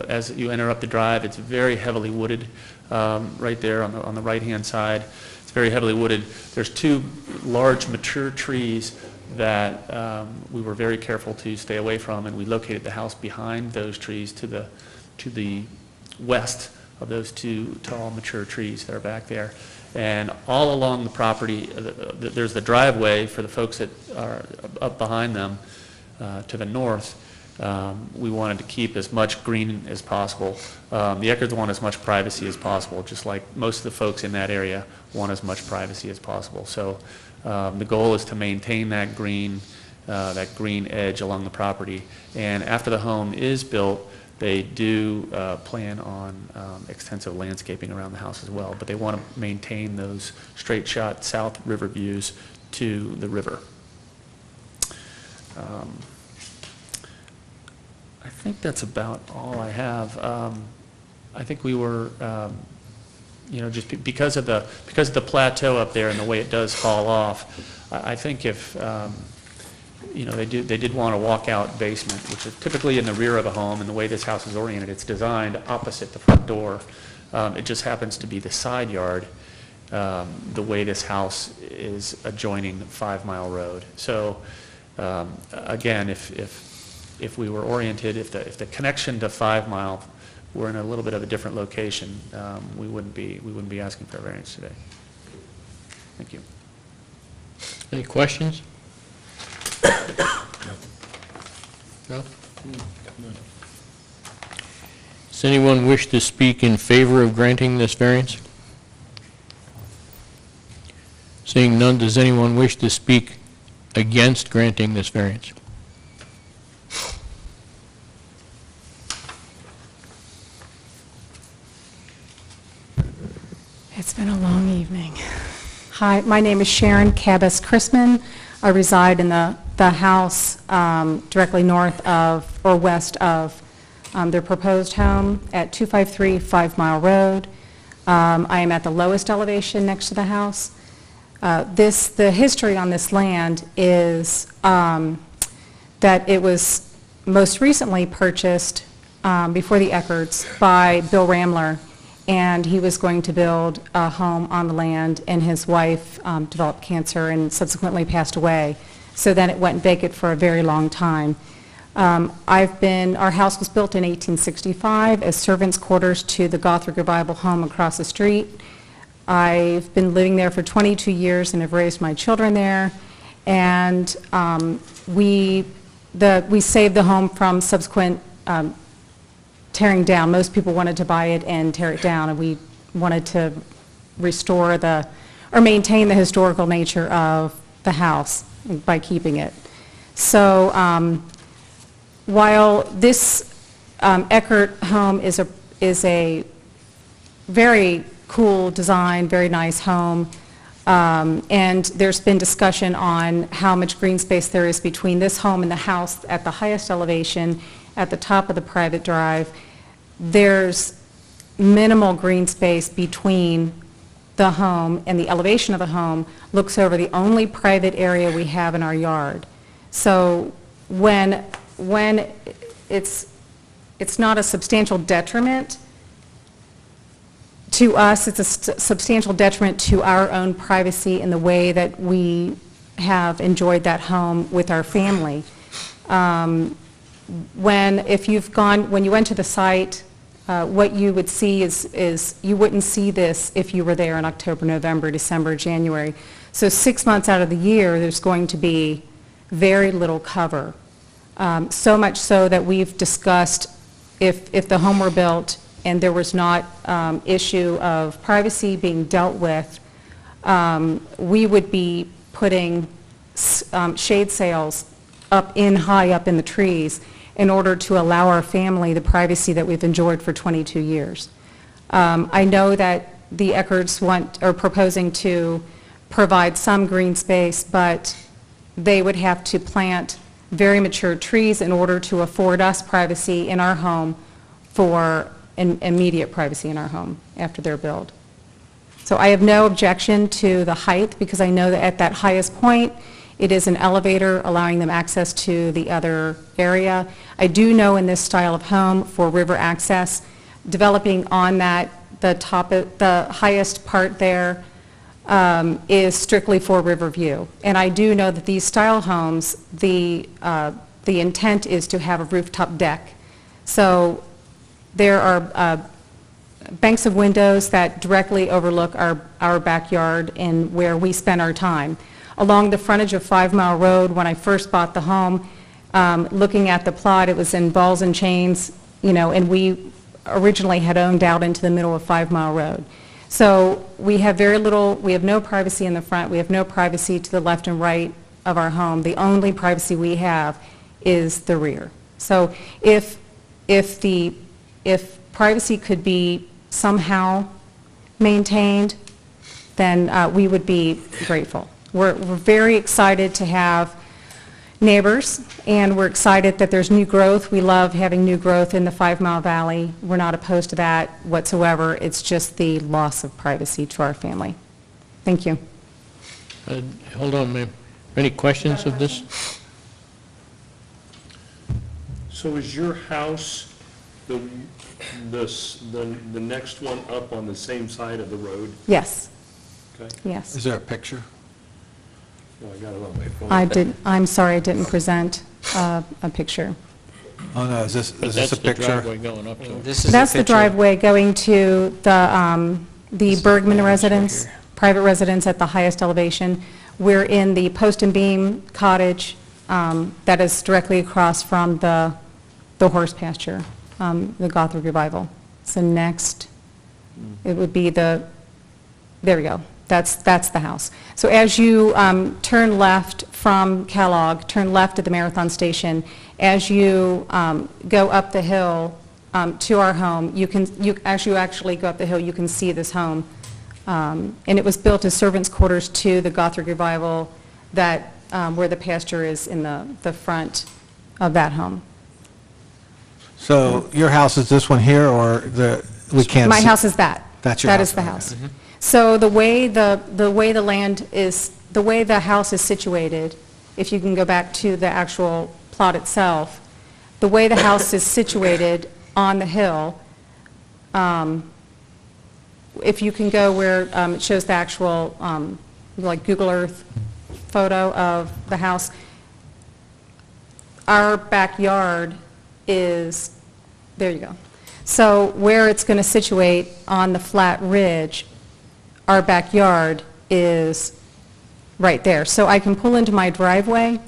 As you enter up the drive, it's very heavily wooded right there on the right-hand side. It's very heavily wooded. There's 2 large mature trees that we were very careful to stay away from, and we located the house behind those trees to the west of those 2 tall mature trees that are back there. And all along the property, there's the driveway for the folks that are up behind them to the north. We wanted to keep as much green as possible. The Eckards want as much privacy as possible, just like most of the folks in that area want as much privacy as possible. So the goal is to maintain that green edge along the property. And after the home is built, they do plan on extensive landscaping around the house as well, but they want to maintain those straight shot south river views to the river. I think that's about all I have. I think we were, you know, just because of the plateau up there and the way it does fall off, I think if you know, they did want a walkout basement, which is typically in the rear of the home, and the way this house is oriented, it's designed opposite the front door. It just happens to be the side yard, the way this house is adjoining 5 Mile Road. So again, if we were oriented, if the connection to 5 Mile were in a little bit of a different location, we wouldn't be asking for a variance today. Thank you. Any questions? No? Does anyone wish to speak in favor of granting this variance? Seeing none, does anyone wish to speak against granting this variance? It's been a long evening. Hi, my name is Sharon Cabas-Chrisman. I reside in the house directly north of or west of their proposed home at 253 5 Mile Road. I am at the lowest elevation next to the house. The history on this land is that it was most recently purchased before the Eckards by Bill Ramler, and he was going to build a home on the land, and his wife developed cancer and subsequently passed away. So then it went vacant for a very long time. Our house was built in 1865 as servants' quarters to the Gothic Revival home across the street. I've been living there for 22 years and have raised my children there. And we saved the home from subsequent tearing down. Most people wanted to buy it and tear it down, and we wanted to restore or maintain the historical nature of the house by keeping it. So while this Eckert home is a very cool design, very nice home, and there's been discussion on how much green space there is between this home and the house at the highest elevation at the top of the private drive. There's minimal green space between the home, and the elevation of the home looks over the only private area we have in our yard. So when it's not a substantial detriment to us, it's a substantial detriment to our own privacy in the way that we have enjoyed that home with our family. When you went to the site, what you would see is you wouldn't see this if you were there in October, November, December, January. So 6 months out of the year, there's going to be very little cover. So much so that we've discussed if the home were built and there was not issue of privacy being dealt with, we would be putting shade sails high up in the trees in order to allow our family the privacy that we've enjoyed for 22 years. I know that the Eckerts are proposing to provide some green space, but they would have to plant very mature trees in order to afford us privacy in our home for immediate privacy in our home after they're built. So I have no objection to the height, because I know that at that highest point, it is an elevator allowing them access to the other area. I do know in this style of home for river access, developing on the highest part there is strictly for river view. And I do know that these style homes, the intent is to have a rooftop deck. So there are banks of windows that directly overlook our backyard and where we spend our time. Along the frontage of 5 Mile Road, when I first bought the home, looking at the plot, it was in balls and chains, and we originally had owned out into the middle of 5 Mile Road. So we have we have no privacy in the front, we have no privacy to the left and right of our home. The only privacy we have is the rear. So if privacy could be somehow maintained, then we would be grateful. We're very excited to have neighbors, and we're excited that there's new growth. We love having new growth in the 5 Mile Valley. We're not opposed to that whatsoever. It's just the loss of privacy to our family. Thank you. Hold on, ma'am. Any questions of this? So is your house the next one up on the same side of the road? Yes. Okay. Yes. Is there a picture? No, I got it on my phone. I'm sorry, I didn't present a picture. Oh, no, is this a That's the picture? driveway going up to it. That's the driveway going to the Bergman residence, private residence at the highest elevation. We're in the post and beam cottage that is directly across from the horse pasture, the Gothic Revival. So next, it would be there we go. That's the house. So as you turn left from Kellogg, turn left at the Marathon Station, as you go up the hill to our home, as you actually go up the hill, you can see this home. And it was built as servants' quarters to the Gothic Revival where the pasture is in the front of that home. So your house is this one here, or we can't My see? house is that. That's your That house, is the okay. house. So the way the land is, the way the house is situated, if you can go back to the actual plot itself, the way the house is situated on the hill, if you can go where it shows the actual, like Google Earth photo of the house, our backyard is, there you go. So where it's going to situate on the flat ridge, our backyard is right there. So I can pull into my driveway,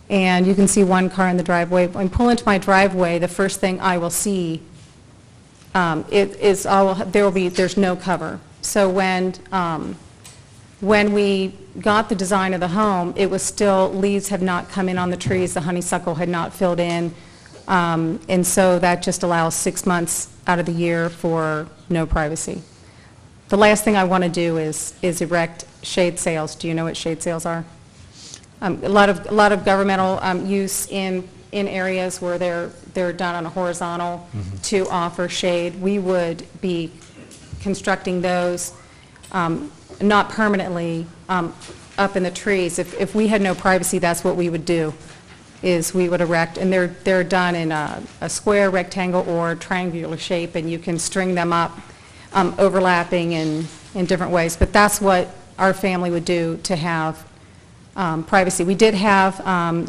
and you can see one car in the driveway. When I pull into my driveway, the first thing I will see there's no cover. So when we got the design of the home, it was still, leaves have not come in on the trees, the honeysuckle had not filled in, and so that just allows 6 months out of the year for no privacy. The last thing I want to do is erect shade sails. Do you know what shade sails are? A lot of governmental use in areas where they're done on a horizontal to offer shade. We would be constructing those, not permanently, up in the trees. If we had no privacy, that's what we would do, is we would erect, and they're done in a square, rectangle, or triangular shape, and you can string them up, overlapping in different ways. But that's what our family would do to have privacy. We did have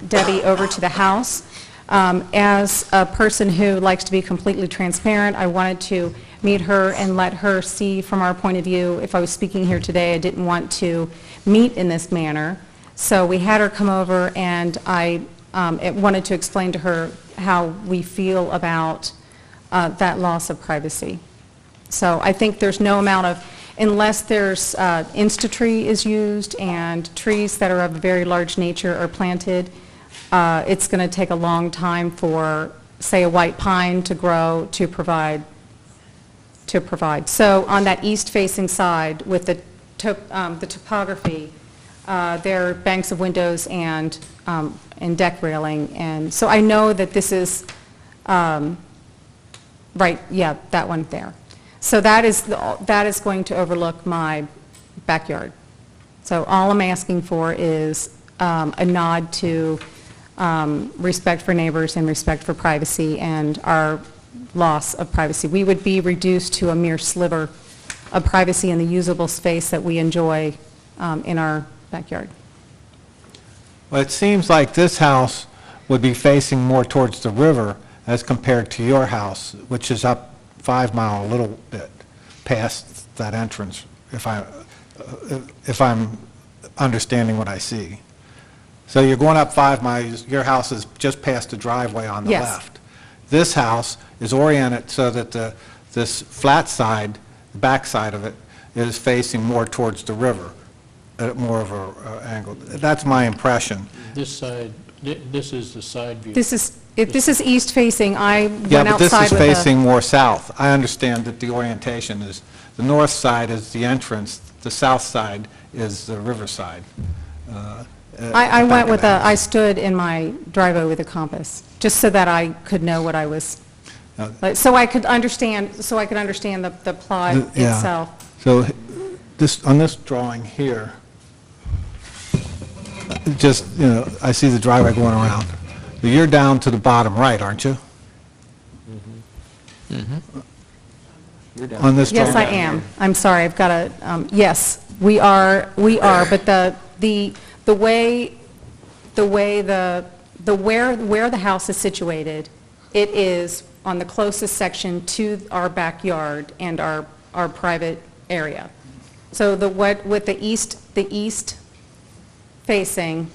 Debbie over to the house. As a person who likes to be completely transparent, I wanted to meet her and let her see from our point of view. If I was speaking here today, I didn't want to meet in this manner. So we had her come over, and I wanted to explain to her how we feel about that loss of privacy. So I think there's no amount of, unless there's Insta-tree is used and trees that are of a very large nature are planted, it's going to take a long time for, say, a white pine to grow to provide. So on that east-facing side with the topography, there are banks of windows and deck railing, and so I know that this is right. Yeah, that one there. So that is going to overlook my backyard. So all I'm asking for is a nod to respect for neighbors and respect for privacy and our loss of privacy. We would be reduced to a mere sliver of privacy in the usable space that we enjoy in our backyard. Well, it seems like this house would be facing more towards the river as compared to your house, which is up 5 Mile a little bit past that entrance, if I'm understanding what I see. So you're going up 5 miles, your house is just past the driveway on the Yes. left. This house is oriented so that this flat side, the back side of it, is facing more towards the river, more of an angle. That's my impression. This side, this is the side view. If this is east facing, I went Yeah, but this outside is with facing more south. I understand that the orientation is, the north side is the entrance, the south side is the riverside. I went with I stood in my driveway with a compass, just so that I could know what I was, so I could understand the plot Yeah. itself. So on this drawing here, just, I see the driveway going around. You're down to the bottom right, aren't you? On this Yes, I drawing? am. I'm sorry, I've got to, yes, we are, but where the house is situated, it is on the closest section to our backyard and our private area. So with the east facing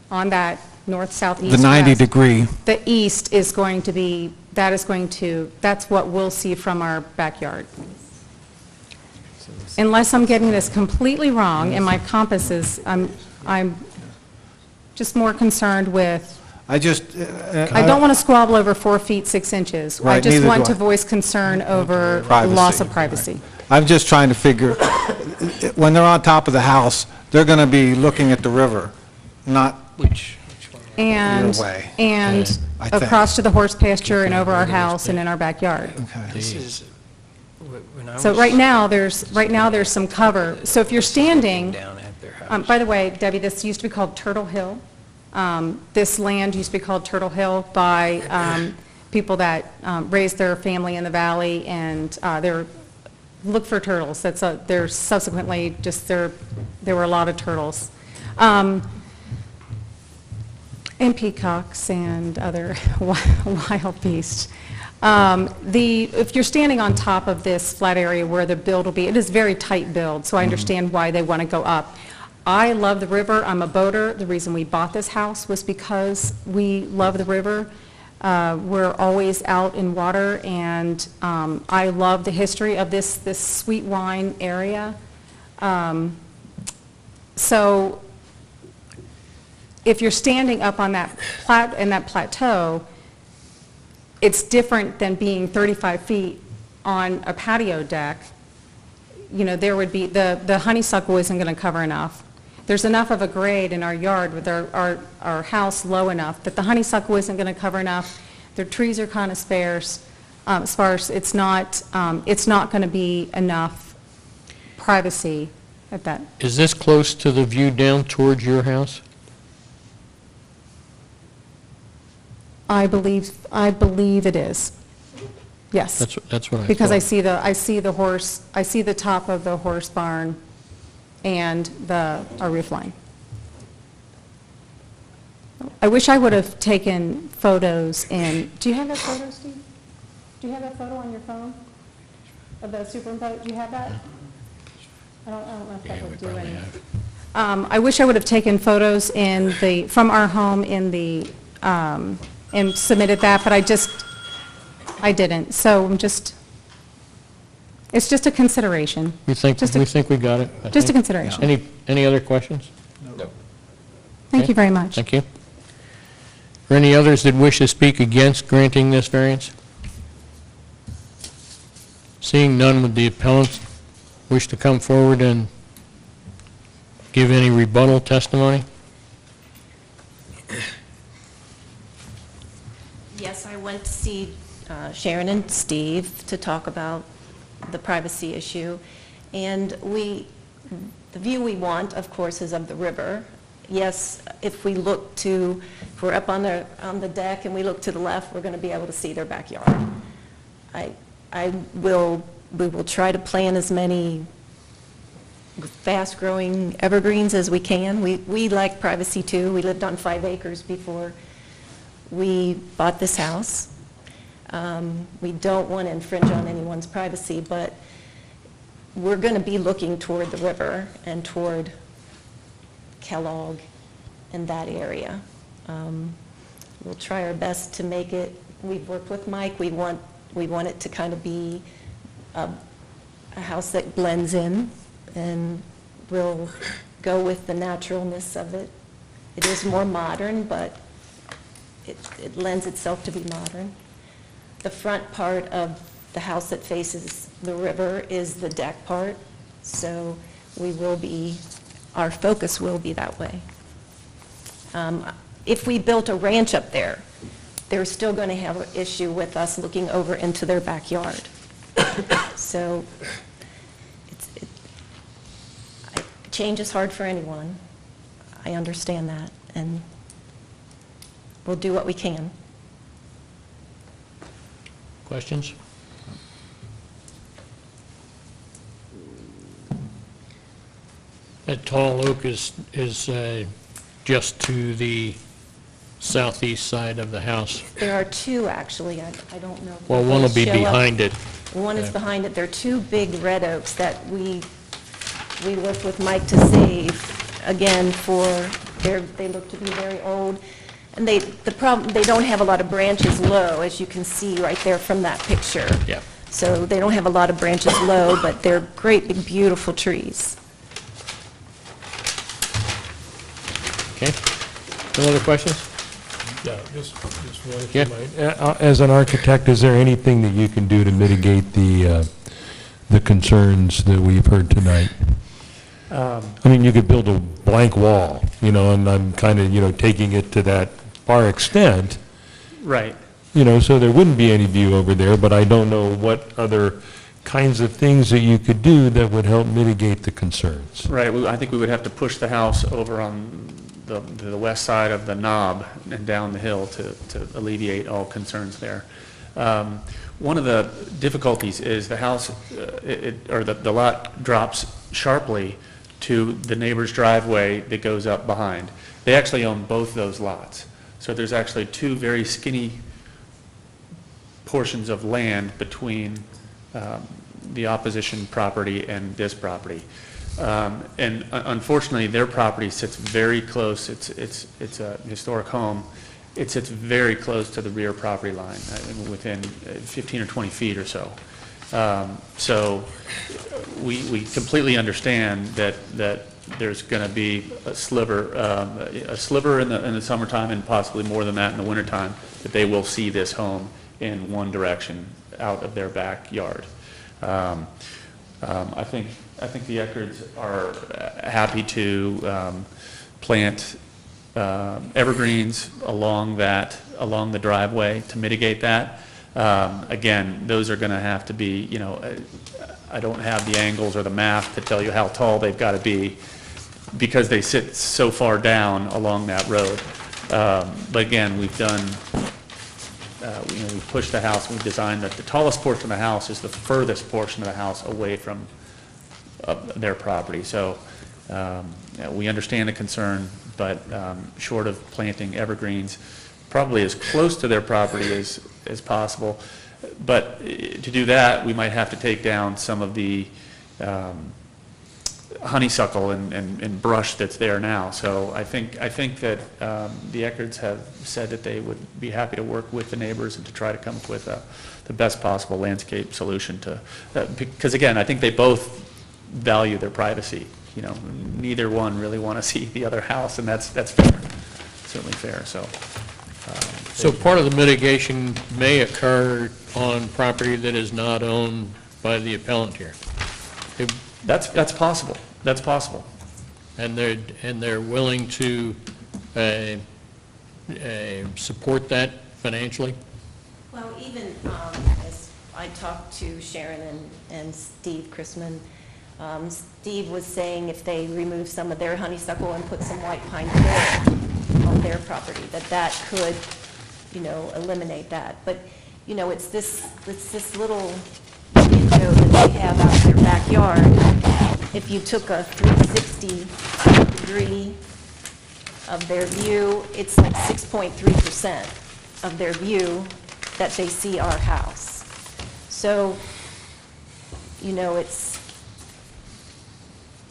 on that north-southeast. The 90-degree. The east is going to be, that's what we'll see from our backyard. Unless I'm getting this completely wrong, and my compass is, I'm just more concerned with, I don't want to squabble over 4 feet 6 inches. Right, I just neither want do to I. voice concern over Privacy. loss of privacy. I'm just trying to figure, when they're on top of the house, they're going to be looking at the river, not And, your way. and I think. across to the horse pasture and over our house and in our backyard. This is, when I So was right now, there's some cover. So if you're standing, down at their house, by the way, Debbie, this used to be called Turtle Hill. This land used to be called Turtle Hill by people that raised their family in the valley, and look for turtles. There's subsequently there were a lot of turtles. And peacocks and other wild beasts. If you're standing on top of this flat area where the build will be, it is very tight build, so I understand why they want to go up. I love the river. I'm a boater. The reason we bought this house was because we love the river. We're always out in water, and I love the history of this sweet wine area. So if you're standing up on that plateau, it's different than being 35 feet on a patio deck. You know, there would be, the honeysuckle isn't going to cover enough. There's enough of a grade in our yard with our house low enough that the honeysuckle isn't going to cover enough. The trees are kind of sparse. It's not going to be enough privacy at that. Is this close to the view down towards your house? I believe it is. Yes. That's what I Because thought. I see the top of the horse barn and our roof line. I wish I would have taken photos in. Do you have that photo, Steve? Do you have that photo on your phone of the superimposed? Do you have that? I don't know if that would do anything. I wish I would have taken photos from our home and submitted that, but I didn't. So it's just a consideration. We think we got it? Just a consideration. Any other questions? No. Thank you very much. Thank you. Are any others that wish to speak against granting this variance? Seeing none, would the appellant wish to come forward and give any rebuttal testimony? Yes, I went to see Sharon and Steve to talk about the privacy issue, and the view we want, of course, is of the river. Yes, if we're up on the deck and we look to the left, we're going to be able to see their backyard. We will try to plant as many fast-growing evergreens as we can. We like privacy too. We lived on 5 acres before we bought this house. We don't want to infringe on anyone's privacy, but we're going to be looking toward the river and toward Kellogg and that area. We'll try our best to make it. We've worked with Mike. We want it to kind of be a house that blends in, and we'll go with the naturalness of it. It is more modern, but it lends itself to be modern. The front part of the house that faces the river is the deck part, so our focus will be that way. If we built a ranch up there, they're still going to have an issue with us looking over into their backyard. So change is hard for anyone. I understand that, and we'll do what we can. Questions? That tall oak is just to the southeast side of the house. There are two, actually. I don't know. Well, one will be behind it. One is behind it. There are two big red oaks that we worked with Mike to save, again, they look to be very old. And they don't have a lot of branches low, as you can see right there from that picture. Yeah. So they don't have a lot of branches low, but they're great, big, beautiful trees. Okay. Any other questions? Yeah, just one if Yeah. you might. As an architect, is there anything that you can do to mitigate the concerns that we've heard tonight? I mean, you could build a blank wall, and I'm kind of, taking it to that far extent. Right. So there wouldn't be any view over there, but I don't know what other kinds of things that you could do that would help mitigate the concerns. Right. I think we would have to push the house over on the west side of the knob and down the hill to alleviate all concerns there. One of the difficulties is the house, the lot drops sharply to the neighbor's driveway that goes up behind. They actually own both those lots. So there's actually two very skinny portions of land between the opposition property and this property. And unfortunately, their property sits very close. It's a historic home, it sits very close to the rear property line, within 15 or 20 feet or so. So we completely understand that there's going to be a sliver in the summertime and possibly more than that in the wintertime, that they will see this home in one direction out of their backyard. I think the Eckards are happy to plant evergreens along the driveway to mitigate that. Again, those are going to have to be, I don't have the angles or the math to tell you how tall they've got to be, because they sit so far down along that road. But again, we've done, we've pushed the house, we've designed that the tallest portion of the house is the furthest portion of the house away from their property. So we understand the concern, but short of planting evergreens, probably as close to their property as possible. But to do that, we might have to take down some of the honeysuckle and brush that's there now. So I think that the Eckards have said that they would be happy to work with the neighbors and to try to come up with the best possible landscape solution to, because again, I think they both value their privacy. Neither one really want to see the other house, and that's fair, certainly fair. So part of the mitigation may occur on property that is not owned by the appellant here. That's possible. That's possible. And they're willing to support that financially? Well, even as I talked to Sharon and Steve Chrisman, Steve was saying if they remove some of their honeysuckle and put some white pine fir on their property, that could, eliminate that. But, it's this little window that they have out in their backyard. If you took a 360 degree of their view, it's like 6.3% of their view that they see our house. So,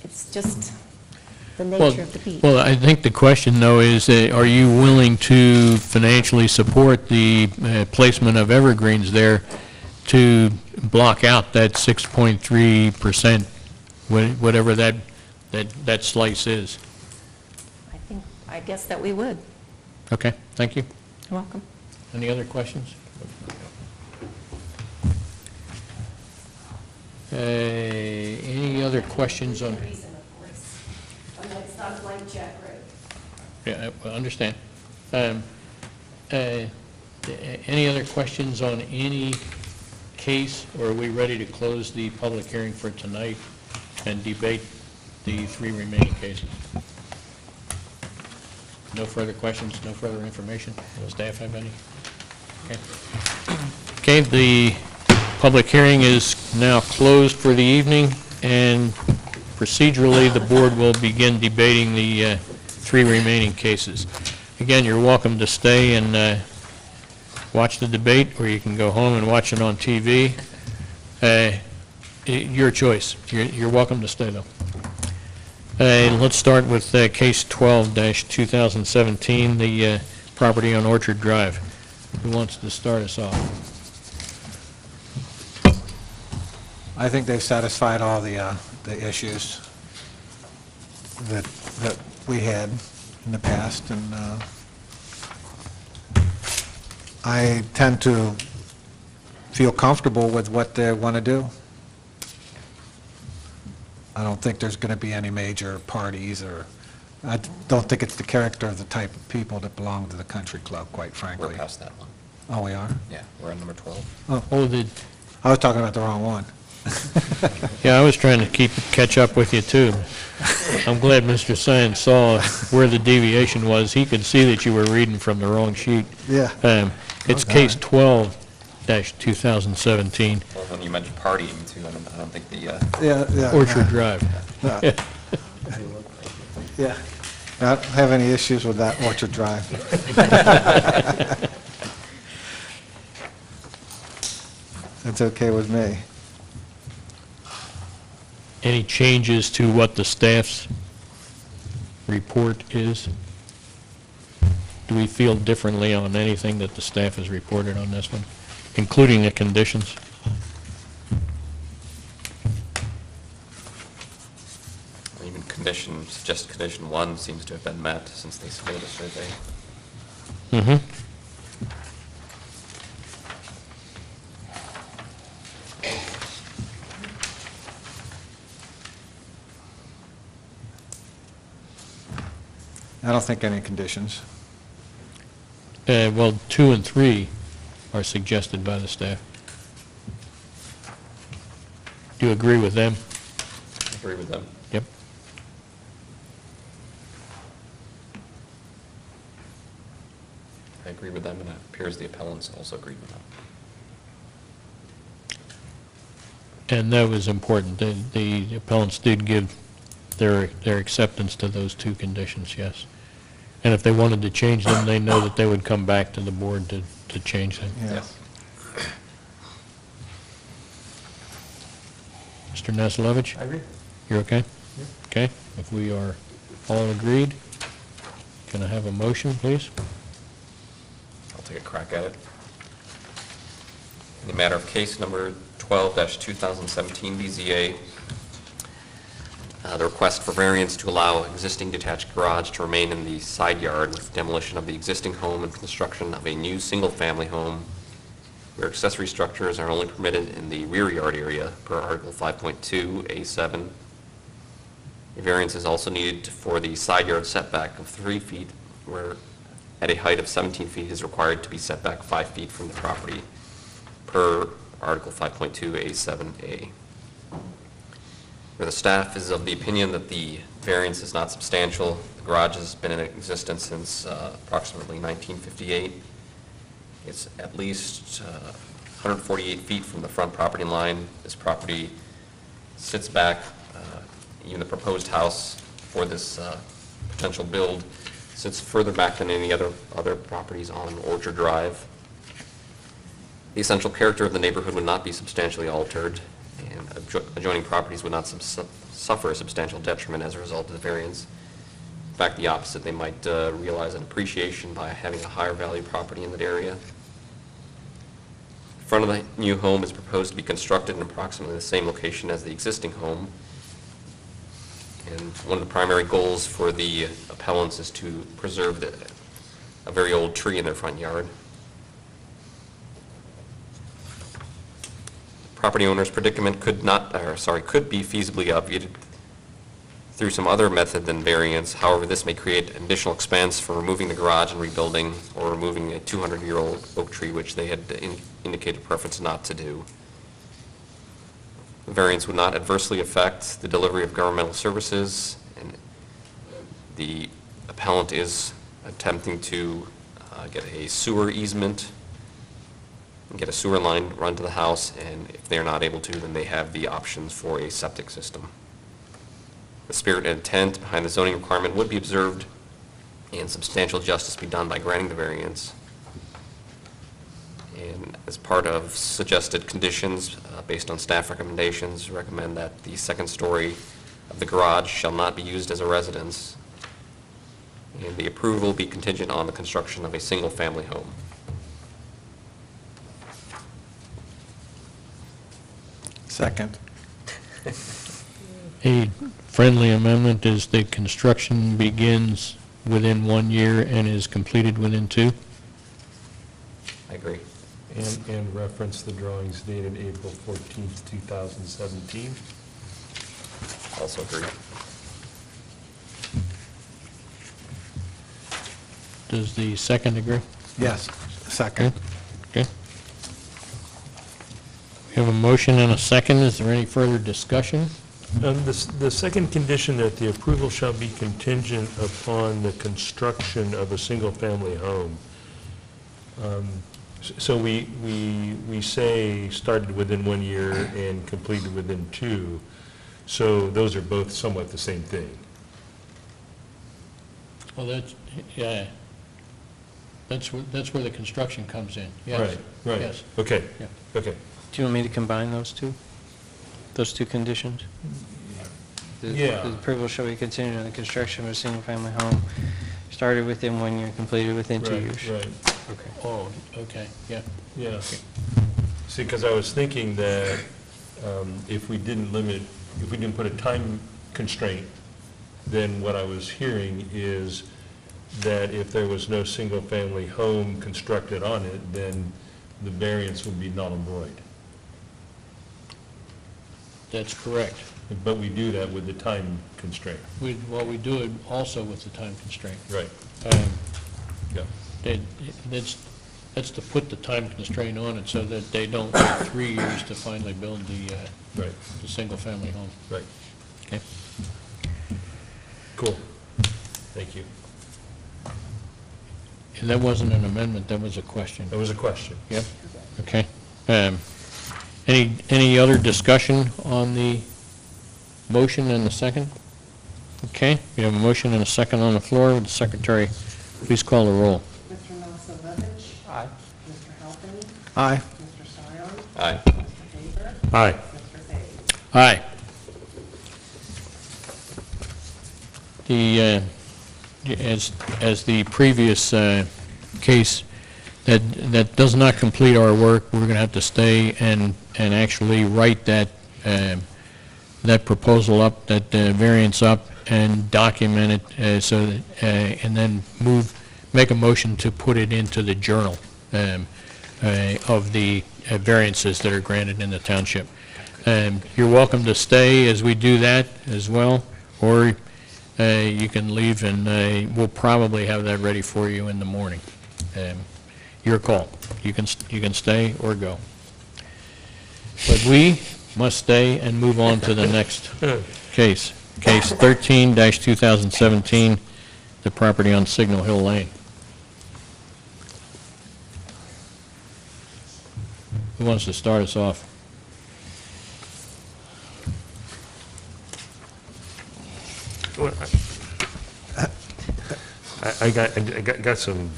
it's just the nature of the beast. Well, I think the question, though, is are you willing to financially support the placement of evergreens there to block out that 6.3%, whatever that slice is? I guess that we would. Okay, thank you. You're welcome. Any other questions? Any other questions on? It's not a blank check, right? Yeah, I understand. Any other questions on any case, or are we ready to close the public hearing for tonight and debate the 3 remaining cases? No further questions, no further information? Does staff have any? Okay, the public hearing is now closed for the evening, and procedurally, the board will begin debating the 3 remaining cases. Again, you're welcome to stay and watch the debate, or you can go home and watch it on TV. Your choice. You're welcome to stay, though. Let's start with case 12-2017, the property on Orchard Drive. Who wants to start us off? I think they've satisfied all the issues that we had in the past, and I tend to feel comfortable with what they want to do. I don't think there's going to be any major parties, or I don't think it's the character of the type of people that belong to the country club, quite frankly. We're past that one. Oh, we are? Yeah, we're on number 12. Oh, Oh, I was talking about the wrong one. yeah, I was trying to catch up with you, too. I'm glad Mr. Sines saw where the deviation was. He could see that you were reading from the wrong sheet. Yeah. It's case 12-2017. Well, when you mentioned partying, too, I don't think the... Orchard Drive. Yeah. I don't have any issues with that Orchard Drive. That's okay with me. Any changes to what the staff's report is? do we feel differently on anything that the staff has reported on this one, including the conditions? Even suggested condition 1 seems to have been met since they submitted a survey. Mm-hmm. I don't think any conditions. Well, 2 and 3 are suggested by the staff. Do you agree with them? Agree with them. Yep. I agree with them, and it appears the appellants also agree with them. And that was important. The appellants did give their acceptance to those 2 conditions, yes. And if they wanted to change them, they know that they would come back to the board to change them. Yes. Mr. Nasilevich? I agree. You're okay? Okay. If we are all agreed, can I have a motion, please? I'll take a crack at it. In the matter of case number 12-2017 BZA, the request for variance to allow existing detached garage to remain in the side yard with demolition of the existing home and construction of a new single-family home where accessory structures are only permitted in the rear yard area per Article 5.2 A7. A variance is also needed for the side yard setback of 3 feet where at a height of 17 feet is required to be set back 5 feet from the property per Article 5.2 A7A. Where the staff is of the opinion that the variance is not substantial. The garage has been in existence since approximately 1958. It's at least 148 feet from the front property line. This property sits back, even the proposed house for this potential build sits further back than any other properties on Orchard Drive. The essential character of the neighborhood would not be substantially altered, and adjoining properties would not suffer a substantial detriment as a result of the variance. In fact, the opposite, they might realize an appreciation by having a higher value property in that area. The front of the new home is proposed to be constructed in approximately the same location as the existing home. And one of the primary goals for the appellants is to preserve a very old tree in their front yard. Property owner's predicament could be feasibly obviated through some other method than variance. However, this may create additional expense for removing the garage and rebuilding or removing a 200-year-old oak tree, which they had indicated preference not to do. The variance would not adversely affect the delivery of governmental services, and the appellant is attempting to get a sewer easement and get a sewer line run to the house, and if they're not able to, then they have the options for a septic system. The spirit and intent behind the zoning requirement would be observed and substantial justice be done by granting the variance. And as part of suggested conditions, based on staff recommendations, recommend that the second story of the garage shall not be used as a residence, and the approval be contingent on the construction of a single-family home. Second. A friendly amendment is the construction begins within 1 year and is completed within 2. I agree. And reference the drawings dated April 14th, 2017. Also agree. Does the second agree? Yes, second. Okay. We have a motion and a second. Is there any further discussion? The second condition, that the approval shall be contingent upon the construction of a single-family home. So we say started within 1 year and completed within 2. So those are both somewhat the same thing. Well, yeah. That's where the construction comes in. Yes. Right. Yes. Okay. Yeah. Okay. Do you want me to combine those two conditions? Yeah. The approval shall be contingent on the construction of a single-family home. started within 1 year, completed within 2 years. Right. Okay. Oh, okay, yeah. Yeah. See, because I was thinking that if we didn't put a time constraint, then what I was hearing is that if there was no single-family home constructed on it, then the variance would be null and void. That's correct. But we do that with the time constraint. Well, we do it also with the time constraint. Right. Yeah. That's to put the time constraint on it so that they don't take 3 years to finally build the single-family home. Right. Okay. Cool. Thank you. And that wasn't an amendment, that was a question. That was a question. Yep, okay. Any other discussion on the motion and the second? Okay, we have a motion and a second on the floor. Would the secretary please call the roll? Mr. Milosevic. Aye. Mr. Halpin. Aye. Mr. Scion. Aye. Mr. Faber. Aye. Mr. Hayes. Aye. As the previous case, that does not complete our work, we're going to have to stay and actually write that proposal up, that variance up, and document it, so that, and then make a motion to put it into the journal of the variances that are granted in the township. You're welcome to stay as we do that as well, or you can leave, and we'll probably have that ready for you in the morning. Your call. You can stay or go. But we must stay and move on to the next case. Case 13-2017, the property on Signal Hill Lane. Who wants to start us off? Well, I got some,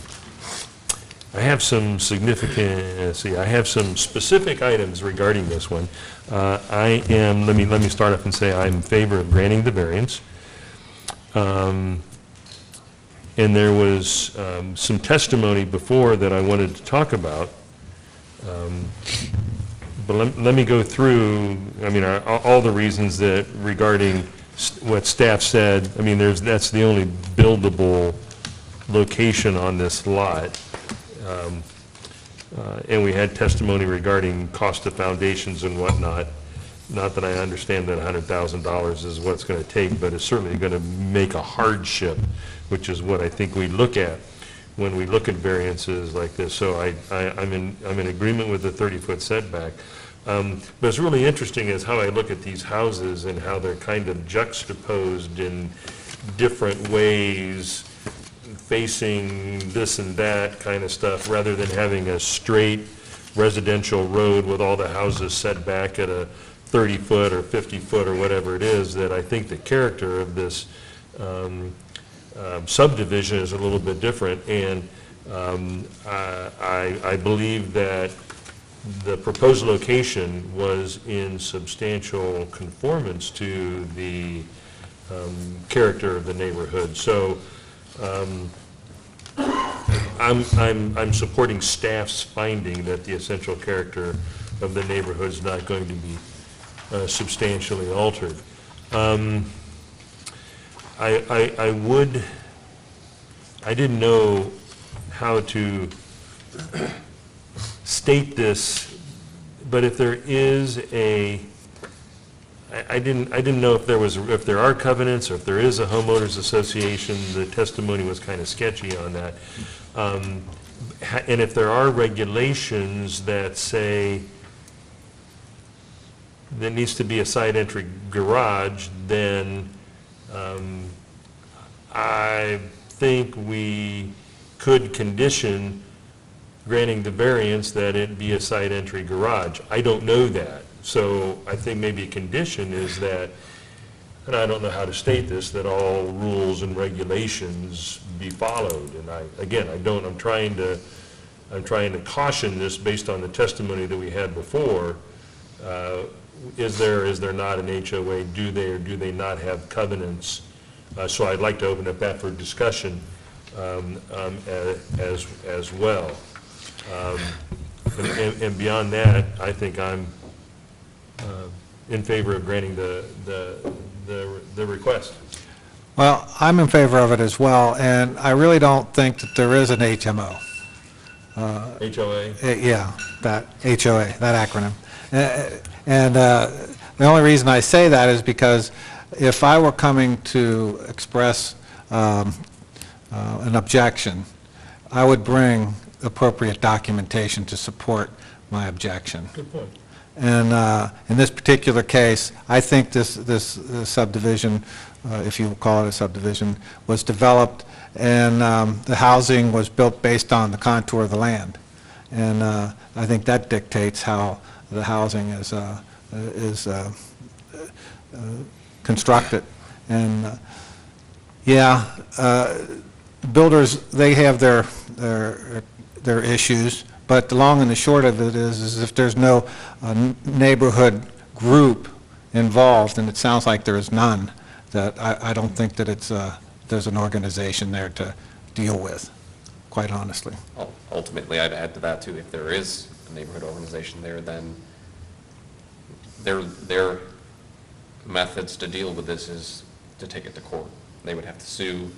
I have some significant, I have some specific items regarding this one. Let me start off and say I'm in favor of granting the variance. And there was some testimony before that I wanted to talk about. But let me go through, all the reasons that regarding what staff said. That's the only buildable location on this lot. And we had testimony regarding cost of foundations and whatnot. Not that I understand that $100,000 is what it's going to take, but it's certainly going to make a hardship, which is what I think we look at when we look at variances like this. So I'm in agreement with the 30-foot setback. But it's really interesting is how I look at these houses and how they're kind of juxtaposed in different ways, facing this and that kind of stuff, rather than having a straight residential road with all the houses set back at a 30-foot or 50-foot or whatever it is. That I think the character of this subdivision is a little bit different, and I believe that the proposed location was in substantial conformance to the character of the neighborhood. So I'm supporting staff's finding that the essential character of the neighborhood is not going to be substantially altered. I didn't know how to state this, but if there is I didn't know if there are covenants or if there is a homeowners association. The testimony was kind of sketchy on that. And if there are regulations that say there needs to be a side entry garage, then I think we could condition granting the variance that it be a side entry garage. I don't know that. So I think maybe a condition is that, and I don't know how to state this, that all rules and regulations be followed. And I'm trying to caution this based on the testimony that we had before. Is there not an HOA? Do they or do they not have covenants? So I'd like to open up that for discussion. as well. And beyond that, I think I'm in favor of granting the request. Well, I'm in favor of it as well, and I really don't think that there is an HMO. HOA? Yeah, that HOA, that acronym. And the only reason I say that is because if I were coming to express an objection, I would bring appropriate documentation to support my objection. Good point. And in this particular case, I think this subdivision, if you call it a subdivision, was developed, and the housing was built based on the contour of the land. And I think that dictates how the housing is constructed. And builders, they have their issues, but the long and the short of it is if there's no neighborhood group involved, and it sounds like there is none, that I don't think that there's an organization there to deal with, quite honestly. Ultimately, I'd add to that too, if there is a neighborhood organization there, then their methods to deal with this is to take it to court. They would have to sue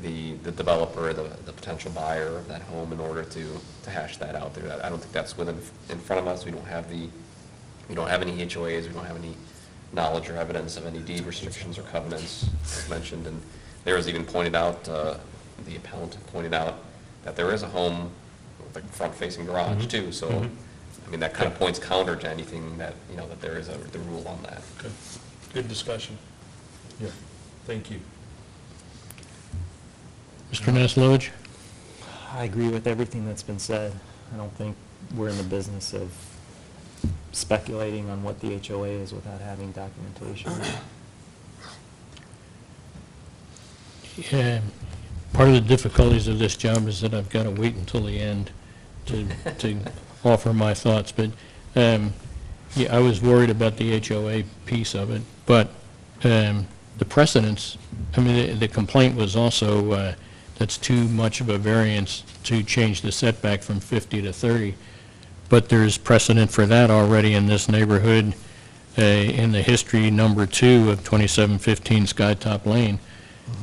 the developer, the potential buyer of that home in order to hash that out there. I don't think that's in front of us. We don't have any HOAs, we don't have any knowledge or evidence of any deed restrictions or covenants, as mentioned. And there was even pointed out, the appellant pointed out that there is a home with a front-facing garage too. So, I mean, that kind of points counter to anything that, that there is the rule on that. Good discussion. Yeah, thank you. Mr. Naslovich? I agree with everything that's been said. I don't think we're in the business of speculating on what the HOA is without having documentation. Yeah, part of the difficulties of this job is that I've got to wait until the end to offer my thoughts, but I was worried about the HOA piece of it, but the precedence, I mean, the complaint was also that's too much of a variance to change the setback from 50 to 30, but there's precedent for that already in this neighborhood. In the history number 2 of 2715 Skytop Lane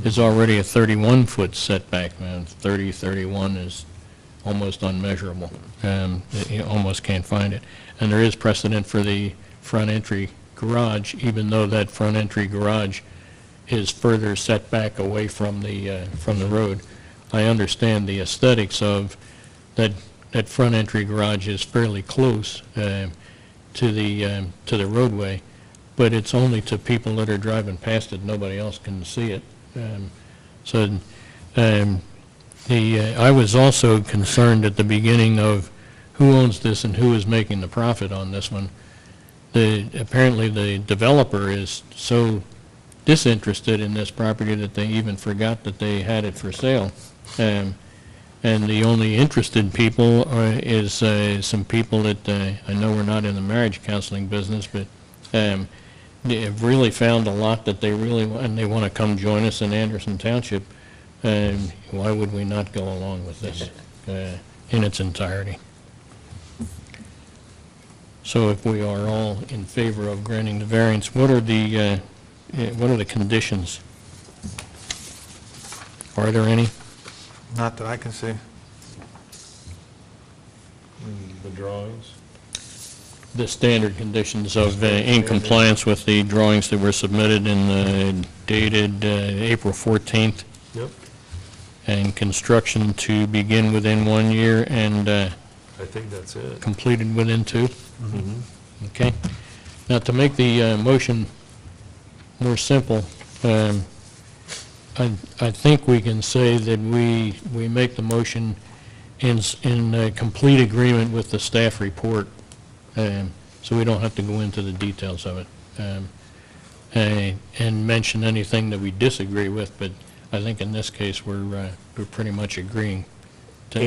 is already a 31-foot setback. 30, 31 is almost unmeasurable. You almost can't find it. And there is precedent for the front entry garage, even though that front entry garage is further set back away from the road. I understand the aesthetics of that front entry garage is fairly close to the roadway, but it's only to people that are driving past it. Nobody else can see it. I was also concerned at the beginning of who owns this and who is making the profit on this one. Apparently the developer is so disinterested in this property that they even forgot that they had it for sale. And the only interested people is some people that I know we're not in the marriage counseling business, but they have really found a lot that they really want, and they want to come join us in Anderson Township. Why would we not go along with this in its entirety? So if we are all in favor of granting the variance, what are the conditions? Are there any? Not that I can see. The drawings? The standard conditions of in compliance with the drawings that were submitted and dated April 14th. Yep. And construction to begin within 1 year and I think that's it. completed within 2? Okay. Now, to make the motion more simple, I think we can say that we make the motion in complete agreement with the staff report, so we don't have to go into the details of it and mention anything that we disagree with, but I think in this case we're pretty much agreeing to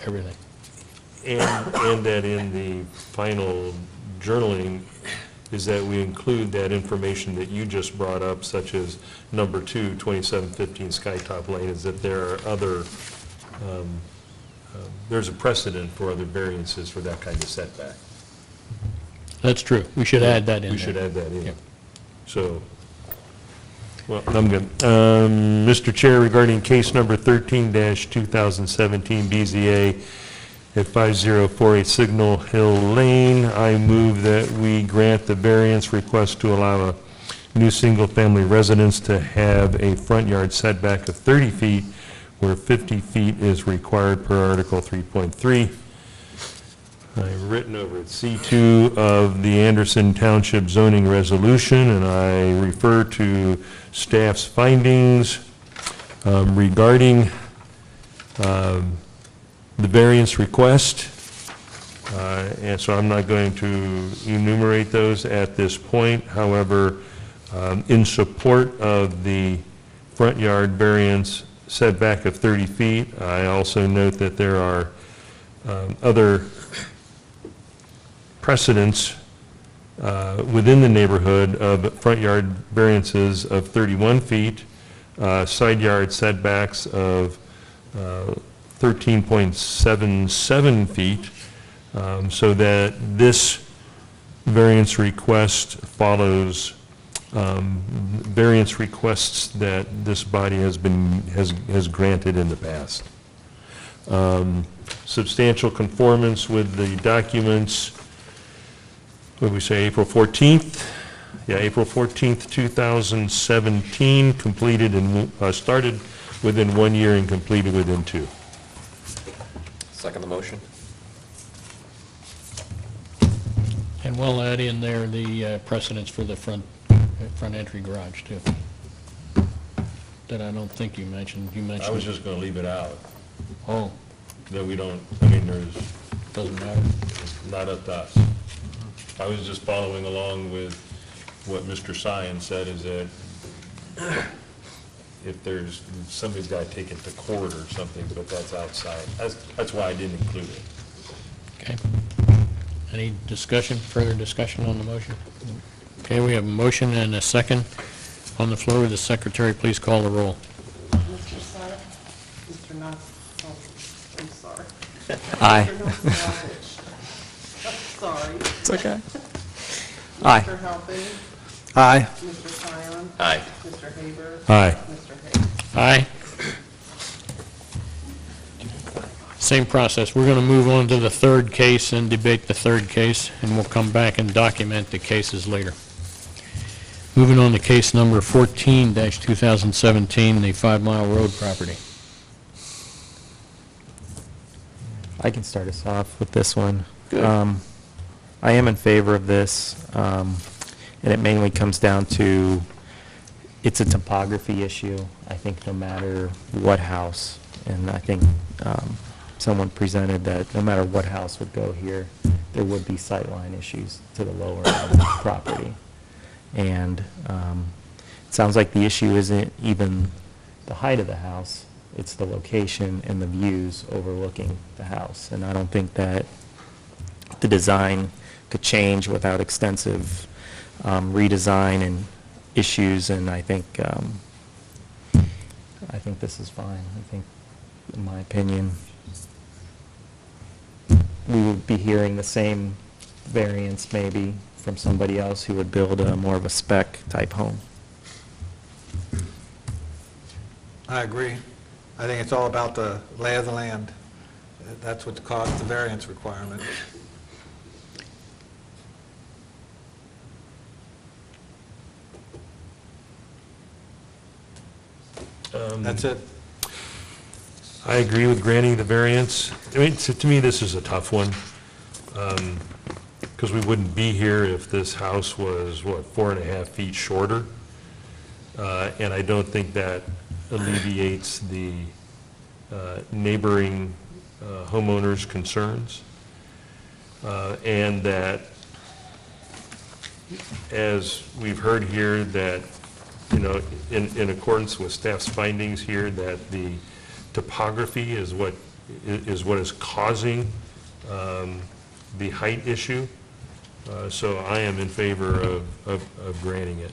everything. And that in the final journaling, is that we include that information that you just brought up, such as number 2, 2715 Skytop Lane, is that there are other, there's a precedent for other variances for that kind of setback. That's true. We should add that in there. We should add that in. Yep. So, well, I'm good. Mr. Chair, regarding case number 13-2017 BZA at 5048 Signal Hill Lane, I move that we grant the variance request to allow a new single-family residence to have a front yard setback of 30 feet where 50 feet is required per Article 3.3. I've written over at C2 of the Anderson Township zoning resolution, and I refer to staff's findings regarding the variance request. And so I'm not going to enumerate those at this point. However, in support of the front yard variance setback of 30 feet, I also note that there are other precedents within the neighborhood of front yard variances of 31 feet, side yard setbacks of 13.77 feet, so that this variance request follows variance requests that this body has granted in the past. Substantial conformance with the documents. What did we say, April 14th? Yeah, April 14th, 2017, completed and started within 1 year and completed within 2. Second the motion. And we'll add in there the precedents for the front entry garage, too. That I don't think you mentioned. You mentioned. I was just going to leave it out. Oh. That we don't, I mean, there's. Doesn't matter? Not up to us. I was just following along with what Mr. Sion said, is that if there's, somebody's got to take it to court or something, but that's outside. That's why I didn't include it. Okay. Any discussion, further discussion on the motion? Okay, we have a motion and a second on the floor. Will the secretary please call the roll? Mr. Sarr? Mr. Not, oh, I'm sorry. Aye. Mr. Sorry. It's okay. Aye. Mr. Halpern? Aye. Mr. Sion? Aye. Mr. Haber? Aye. Mr. Hayes? Aye. Same process. We're going to move on to the third case and debate the third case, and we'll come back and document the cases later. Moving on to case number 14-2017, the 5 Mile Road property. I can start us off with this one. I am in favor of this, and it mainly comes down to, it's a topography issue, I think, no matter what house. And I think someone presented that no matter what house would go here, there would be sightline issues to the lower end of the property. And it sounds like the issue isn't even the height of the house, it's the location and the views overlooking the house. And I don't think that the design could change without extensive redesign and issues, and I think this is fine. I think, in my opinion, we would be hearing the same variance maybe from somebody else who would build a more of a spec type home. I agree. I think it's all about the lay of the land. That's what caused the variance requirement. That's it. I agree with granting the variance. I mean, to me, this is a tough one, because we wouldn't be here if this house was, what, 4.5 feet shorter? And I don't think that alleviates the neighboring homeowners' concerns. And that, as we've heard here, that, you know, in accordance with staff's findings here, that the topography is what is causing the height issue. So I am in favor of granting it.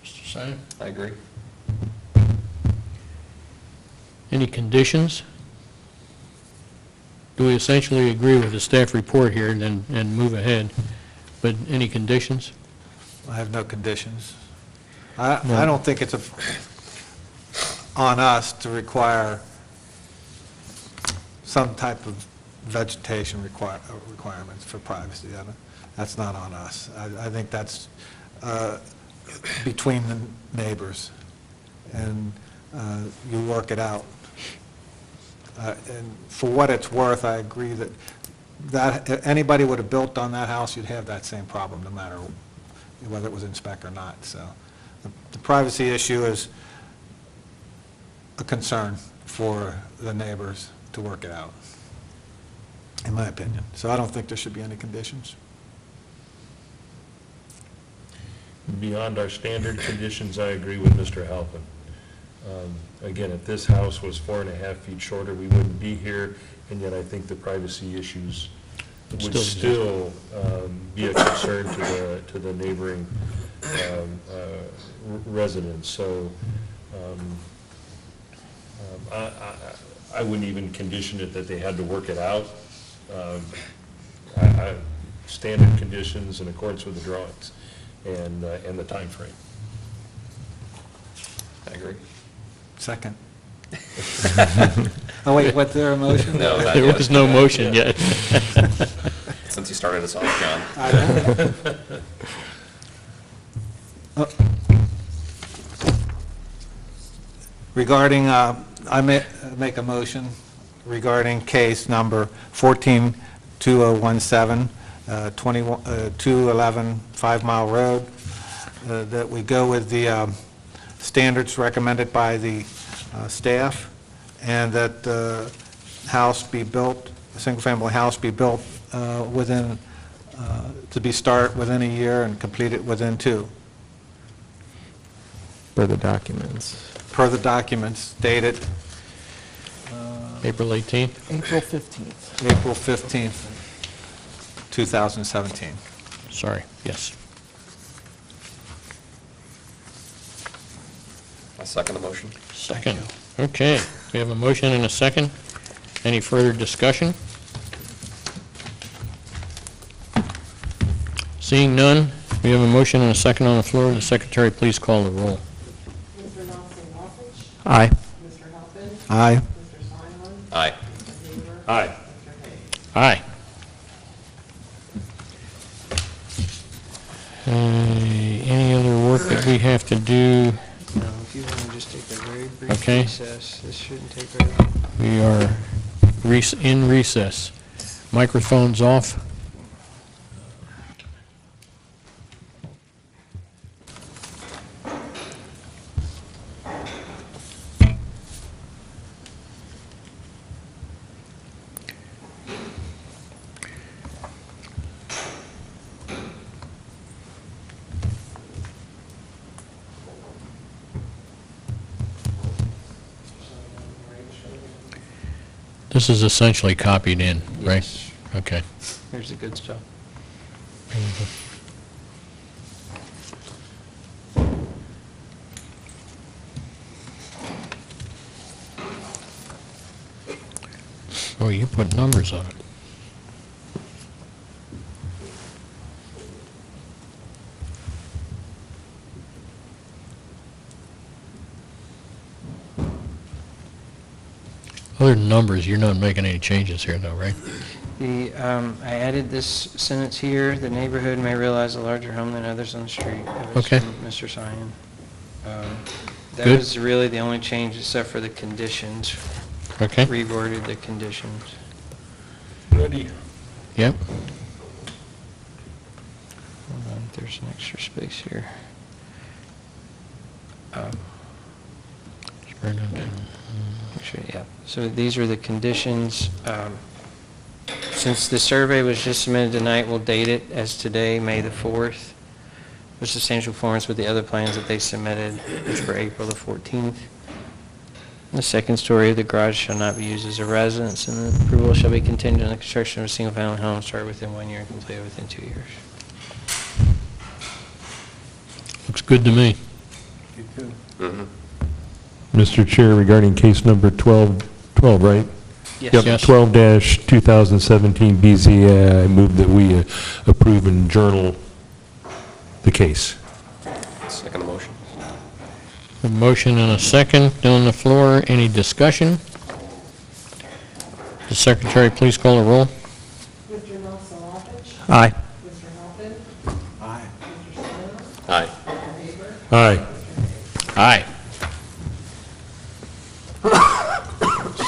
Mr. Simon? I agree. Any conditions? Do we essentially agree with the staff report here and move ahead? But any conditions? I have no conditions. I don't think it's on us to require some type of vegetation requirements for privacy. That's not on us. I think that's between the neighbors, and you work it out. And for what it's worth, I agree that if anybody would have built on that house, you'd have that same problem, no matter whether it was in spec or not. So the privacy issue is a concern for the neighbors to work it out, in my opinion. So I don't think there should be any conditions. Beyond our standard conditions, I agree with Mr. Halpin. Again, if this house was 4.5 feet shorter, we wouldn't be here, and yet I think the privacy issues would still be a concern to the neighboring residents. So I wouldn't even condition it that they had to work it out. Standard conditions in accordance with the drawings and the time frame. I agree. Second. Oh, wait, was there a motion? No, not There yet. was no motion yet. Since you started us off, John. Regarding, I make a motion regarding case number 14-2017, 211 5 Mile Road, that we go with the standards recommended by the staff, and that the house be built, a single-family house be built within, to be start within a year and completed within 2. For the documents. Per the documents dated April 18th? April 15th. April 15th, 2017. Sorry, yes. I second the motion. Second. Okay, we have a motion and a second. Any further discussion? Seeing none, we have a motion and a second on the floor. Will the secretary please call the roll? Mr. Nelson-Walters? Aye. Mr. Halpin? Aye. Mr. Simon? Aye. Mr. Haber? Aye. Mr. Hayes? Aye. Any other work that we have to do? No, if you want to just take a very brief Okay. recess, this shouldn't take very long. We are in recess. Microphones off. This is essentially copied in, right? Yes. Okay. Here's the good stuff. Oh, you put numbers on it. Other than numbers, you're not making any changes here though, right? I added this sentence here, the neighborhood may realize a larger home than others on the street. That was Okay. from Mr. Sion. That Good. was really the only change except for the conditions. Okay. Reworded the conditions. Ready. Yep. Hold on, there's an extra space here. Actually, yeah. So these are the conditions. Since the survey was just submitted tonight, we'll date it as today, May the 4th, with substantial conformance with the other plans that they submitted, which were April the 14th. The second story of the garage shall not be used as a residence, and the approval shall be contingent on the construction of a single-family home started within 1 year and completed within 2 years. Looks good to me. Mr. Chair, regarding case number 12, right? Yes. Yep, Yes. 12-2017 BZA, I move that we approve and journal the case. Second motion. A motion and a second on the floor. Any discussion? The secretary, please call the roll. Mr. Nelson-Lovich? Aye. Mr. Halpin? Aye. Mr. Stoner? Aye. Mr. Haber? Aye. Aye.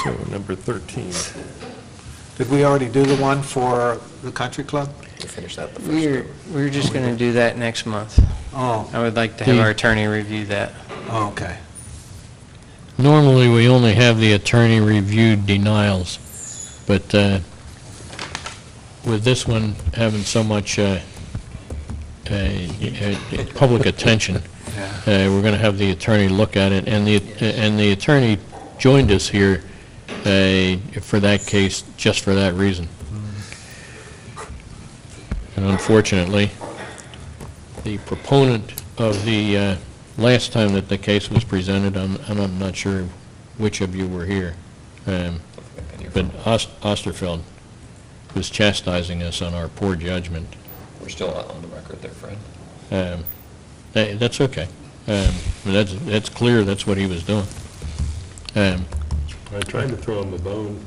So number 13. Did we already do the one for the country club? We finished that the first We're just going to do that next month. Oh, I would like to have our attorney review that. okay. Normally, we only have the attorney review denials, but with this one having so much public attention, we're going to have the attorney look at it, and the attorney joined us here for that case, just for that reason. And unfortunately, the proponent of the last time that the case was presented, I'm not sure which of you were here, but Osterfeld was chastising us on our poor judgment. We're still on the record there, Fred. That's okay. That's clear, that's what he was doing. I tried to throw him a bone.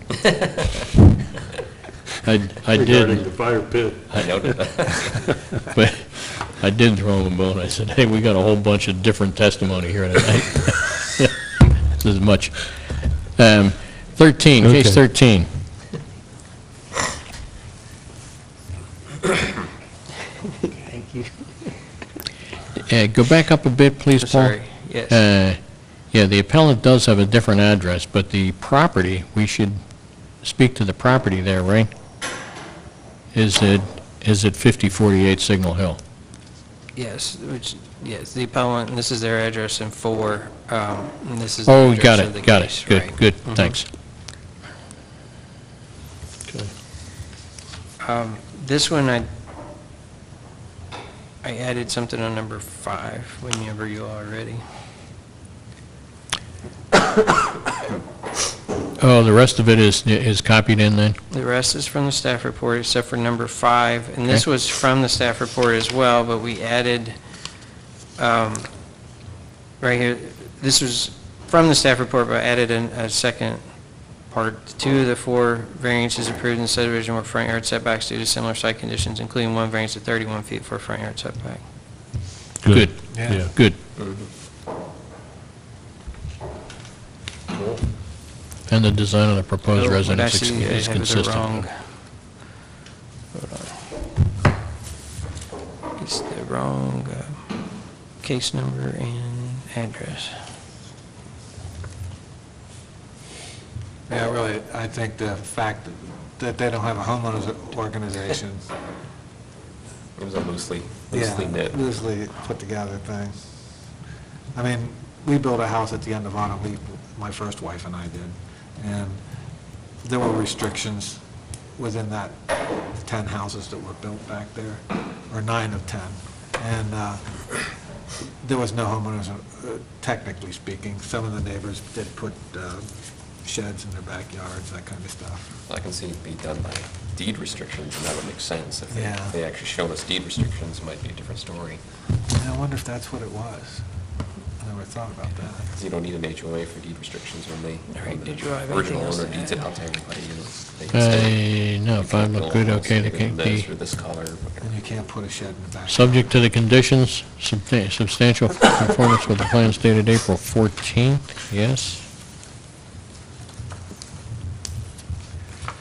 I did. Regarding the fire pit. I noted that. But I did throw him a bone. I said, hey, we got a whole bunch of different testimony here tonight. This is much. 13, case 13. Thank you. Go back up a bit, please, Paul. Sorry, yes. Yeah, the appellant does have a different address, but the property, we should speak to the property there, right? Is it 5048 Signal Hill? Yes, yes, the appellant, and this is their address in 4, and this is the Oh, address of the case. Good, right. good, thanks. This one, I added something on number 5, whenever you are ready. Oh, the rest of it is copied in then? The rest is from the staff report, except for number 5, and this was from the staff report as well, but we added, right here, this was from the staff report, but added a second part. 2 of the 4 variances approved in the subdivision were front yard setbacks due to similar site conditions, including one variance of 31 feet for a front yard setback. Good. Yeah. Good. Cool. And the design of the proposed Oh, residence actually, I is have the consistent. wrong- hold on. It's the wrong case number and address. Yeah, really, I think the fact that they don't have a homeowners organization. It was a loosely Yeah, knit. loosely put together thing. I mean, we built a house at the end of autumn, my first wife and I did, and there were restrictions within that 10 houses that were built back there, or 9 of 10. And there was no homeowners, technically speaking. Some of the neighbors did put sheds in their backyards, that kind of stuff. I can see it be done by deed restrictions, and that would make sense. If Yeah. they actually showed us deed restrictions, it might be a different story. I wonder if that's what it was. I never thought about that. Because you don't need an HOA for deed restrictions when the did you have original anything else owner to deeds it add? out to everybody. They can say, No, if I look good, okay, they can't this be. or this color. And you can't put a shed in the back. Subject to the conditions, substantial conformance with the plans dated April 14th, yes?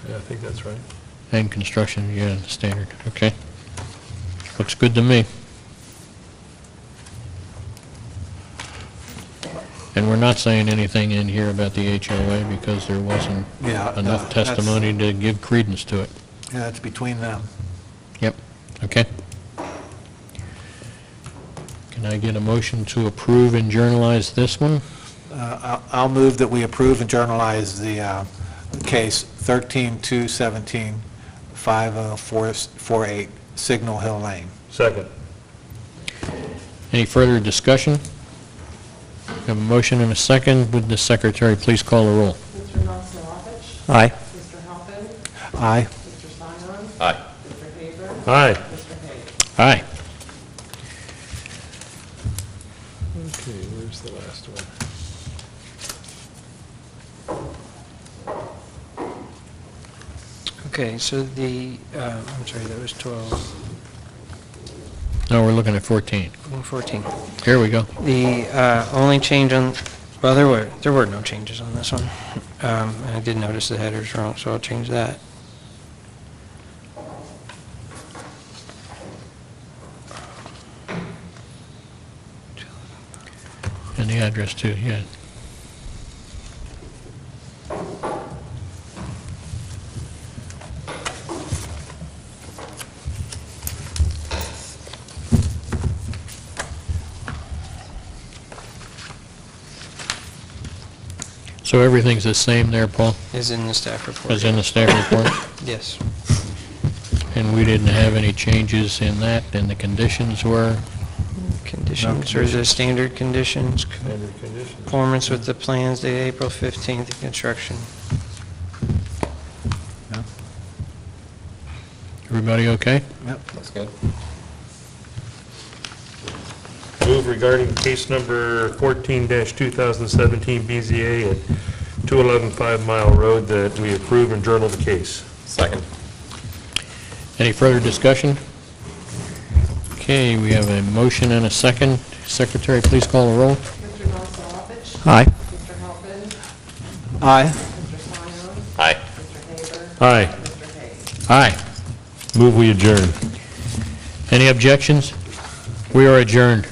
Yeah, I think that's right. And construction, yeah, standard, okay. Looks good to me. And we're not saying anything in here about the HOA because there wasn't Yeah, enough that's- testimony to give credence to it. Yeah, it's between them. Yep, okay. Can I get a motion to approve and journalize this one? I'll move that we approve and journalize the case 13-217-5048 Signal Hill Lane. Second. Any further discussion? We have a motion and a second. Would the secretary please call the roll? Mr. Nasarovich? Aye. Mr. Halpin? Aye. Mr. Simon? Aye. Mr. Haber? Aye. Mr. Hayes? Aye. Okay, where's the last one? Okay, so I'm sorry, that was 12, No, we're looking at 14. 14. Here we go. The only change well, there were no changes on this one. And I did notice the header's wrong, so I'll change that. And the address too, yeah. So everything's the same there, Paul, Is in the staff report. as in the staff report? Yes. And we didn't have any changes in that, and the conditions were? Conditions, or the standard conditions. Standard conditions. Conformance with the plans dated April 15th, construction. Everybody okay? Yep. That's good. Move regarding case number 14-2017 BZA at 211 5 Mile Road that we approve and journal the case. Second. Any further discussion? Okay, we have a motion and a second. Secretary, please call the roll. Mr. Nasarovich? Aye. Mr. Halpin? Aye. Mr. Simon? Aye. Mr. Haber? Aye. Mr. Hayes? Aye. Move we adjourn. Any objections? We are adjourned.